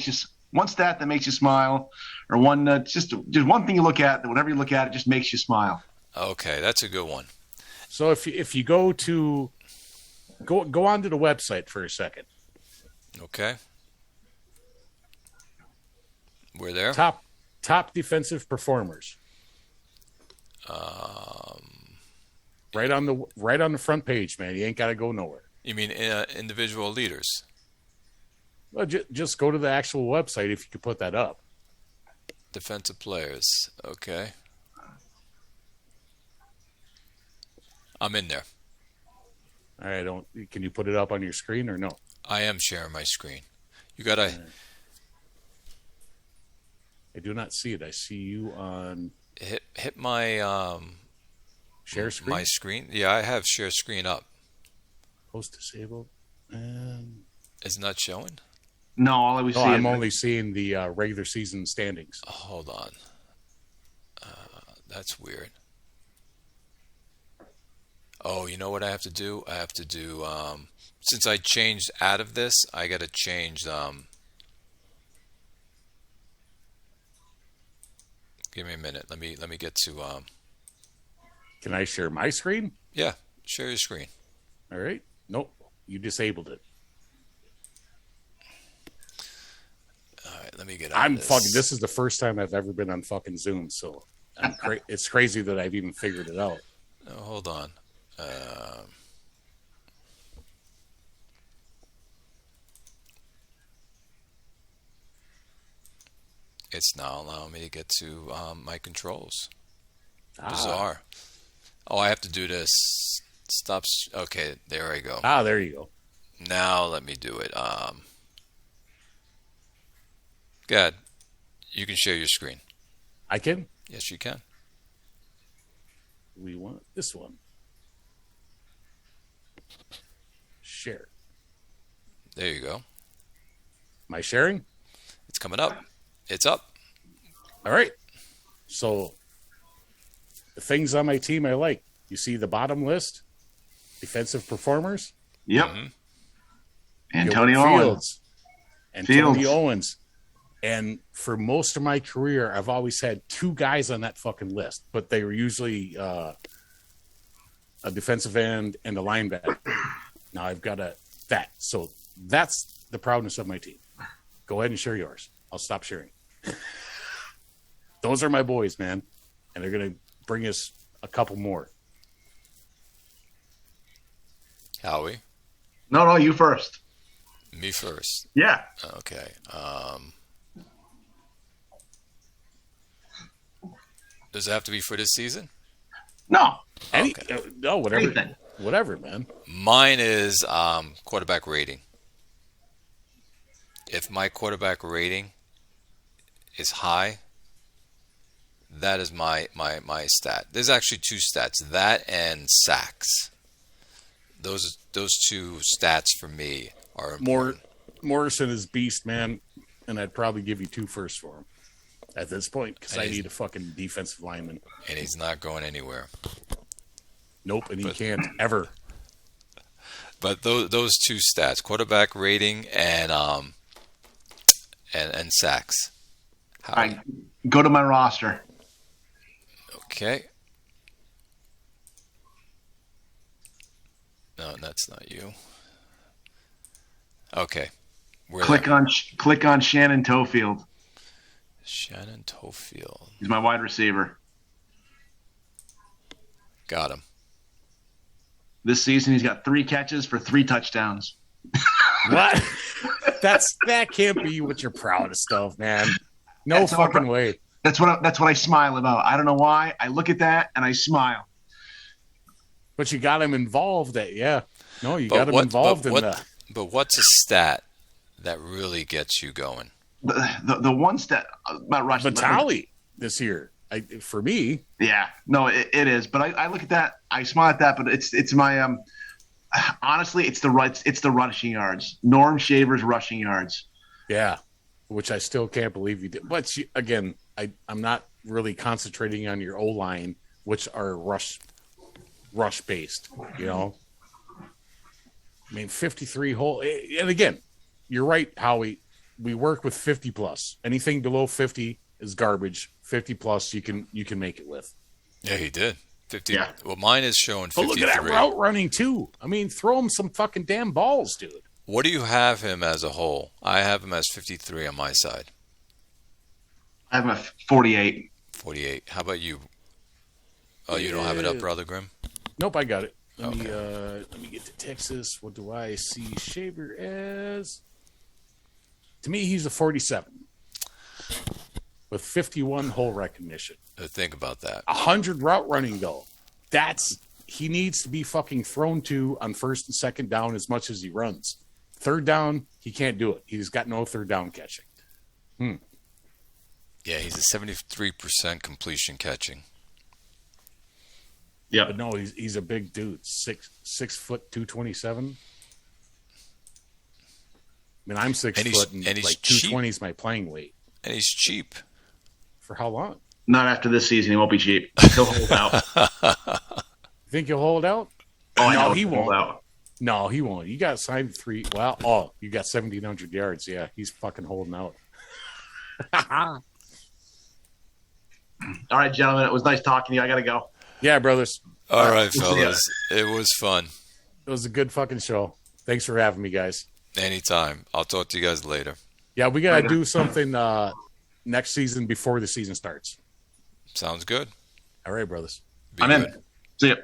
Speaker 3: One stat that makes you smile, or one just one thing you look at that whenever you look at it just makes you smile.
Speaker 1: Okay, that's a good one.
Speaker 2: So if you go onto the website for a second.
Speaker 1: Okay. We're there.
Speaker 2: Top defensive performers. Right on the front page, man. You ain't got to go nowhere.
Speaker 1: You mean individual leaders?
Speaker 2: Well, just go to the actual website if you could put that up.
Speaker 1: Defensive players. Okay. I'm in there.
Speaker 2: All right. Can you put it up on your screen or no?
Speaker 1: I am sharing my screen. You gotta.
Speaker 2: I do not see it. I see you on.
Speaker 1: Hit my
Speaker 2: share screen.
Speaker 1: My screen. Yeah, I have share screen up.
Speaker 2: Post disabled.
Speaker 1: It's not showing.
Speaker 3: No, all we see.
Speaker 2: I'm only seeing the regular season standings.
Speaker 1: Hold on. That's weird. Oh, you know what I have to do? I have to do since I changed out of this, I got to change. Give me a minute. Let me get to.
Speaker 2: Can I share my screen?
Speaker 1: Yeah, share your screen.
Speaker 2: All right. Nope, you disabled it.
Speaker 1: All right, let me get on this.
Speaker 2: This is the first time I've ever been on fucking Zoom, so it's crazy that I've even figured it out.
Speaker 1: Oh, hold on. It's now allowing me to get to my controls. Bizarre. Oh, I have to do this. Stop. Okay, there I go.
Speaker 2: There you go.
Speaker 1: Now let me do it. Go ahead. You can share your screen.
Speaker 2: I can?
Speaker 1: Yes, you can.
Speaker 2: We want this one. Share.
Speaker 1: There you go.
Speaker 2: Am I sharing?
Speaker 1: It's coming up. It's up.
Speaker 2: All right. So the things on my team I like. You see the bottom list? Defensive performers?
Speaker 3: Yep.
Speaker 1: Mhm.
Speaker 3: Antonio
Speaker 2: Gilbert
Speaker 3: Owens.
Speaker 2: Fields. And Tony Owens. And for most of my career, I've always had two guys on that fucking list, but they were usually a defensive end and a linebacker. Now I've got that. So that's the proudness of my team. Go ahead and share yours. I'll stop sharing. Those are my boys, man. And they're going to bring us a couple more.
Speaker 1: Howie,
Speaker 3: No, you first.
Speaker 1: me first.
Speaker 3: Yeah.
Speaker 1: Okay. Does it have to be for this season?
Speaker 3: No.
Speaker 2: No, whatever.
Speaker 3: Anything.
Speaker 2: Whatever, man.
Speaker 1: Mine is quarterback rating. If my quarterback rating is high, that is my stat. There's actually two stats, that and sacks. Those two stats for me are important.
Speaker 2: Morrison is beast, man, and I'd probably give you 2 firsts for him at this point because I need a fucking defensive lineman.
Speaker 1: And he's not going anywhere.
Speaker 2: Nope, and he can't ever.
Speaker 1: But those two stats, quarterback rating and sacks.
Speaker 3: All right. Go to my roster.
Speaker 1: Okay. No, that's not you. Okay.
Speaker 3: Click on Shannon Tofield.
Speaker 1: Shannon Tofield.
Speaker 3: He's my wide receiver.
Speaker 1: Got him.
Speaker 3: This season, he's got 3 catches for 3 touchdowns.
Speaker 2: What? That can't be what you're proudest of, man. No
Speaker 3: That's
Speaker 2: fucking way.
Speaker 3: That's what I smile about. I don't know why. I look at that and I smile.
Speaker 2: But you got him involved. You got him involved in that.
Speaker 1: But what's a stat that really gets you going?
Speaker 3: The one stat about rushing.
Speaker 2: Vitale this year, for me.
Speaker 3: Yeah, no, it is. But I look at that, I smile at that. But it's my honestly, it's the rushing yards. Norm Shaver's rushing yards.
Speaker 2: Yeah, which I still can't believe you did. But again, I'm not really concentrating on your O-line, which are rush based. You know, I mean, 53 whole. And again, you're right, Howie. We work with 50 plus. Anything below 50 is garbage. 50 plus, you can make it with.
Speaker 1: Yeah, he did. 50.
Speaker 3: Yeah.
Speaker 1: Well, mine is showing 53.
Speaker 2: But look at that route running too. I mean, throw him some fucking damn balls, dude.
Speaker 1: What do you have him as a whole? I have him as 53 on my side.
Speaker 3: I have a 48.
Speaker 1: 48. How about you? Oh, you don't have it up, Brother Grimm?
Speaker 2: Nope, I got it. Let me get to Texas. What do I see Shaver as? To me, he's a 47 with 51 hole recognition.
Speaker 1: Think about that.
Speaker 2: 100 route running though. He needs to be fucking thrown to on first and second down as much as he runs. Third down, he can't do it. He's got no third down catching.
Speaker 1: Yeah, he's a 73% completion catching.
Speaker 3: Yeah,
Speaker 2: But no, he's a big dude. 6 foot 227. I mean, I'm 6 foot and
Speaker 1: he's
Speaker 2: like 220 is my playing weight.
Speaker 1: And he's cheap.
Speaker 2: For how long?
Speaker 3: not after this season. He won't be cheap. He'll hold out.
Speaker 2: You think he'll hold out?
Speaker 3: Oh,
Speaker 2: no,
Speaker 3: he
Speaker 2: he
Speaker 3: won't.
Speaker 2: won't.
Speaker 3: Hold out.
Speaker 2: No, he won't. You got signed 3. Well, you got 1,700 yards. Yeah, he's fucking holding out.
Speaker 3: All right, gentlemen. It was nice talking to you. I got to go.
Speaker 2: Yeah, brothers.
Speaker 1: All right,
Speaker 3: We'll see ya.
Speaker 1: fellas. It was fun.
Speaker 2: It was a good fucking show. Thanks for having me, guys.
Speaker 1: Anytime. I'll talk to you guys later.
Speaker 2: Yeah, we got to do something next season before the season starts.
Speaker 1: Sounds good.
Speaker 2: All right, brothers.
Speaker 1: Be
Speaker 3: I'm
Speaker 1: good.
Speaker 3: in. See ya.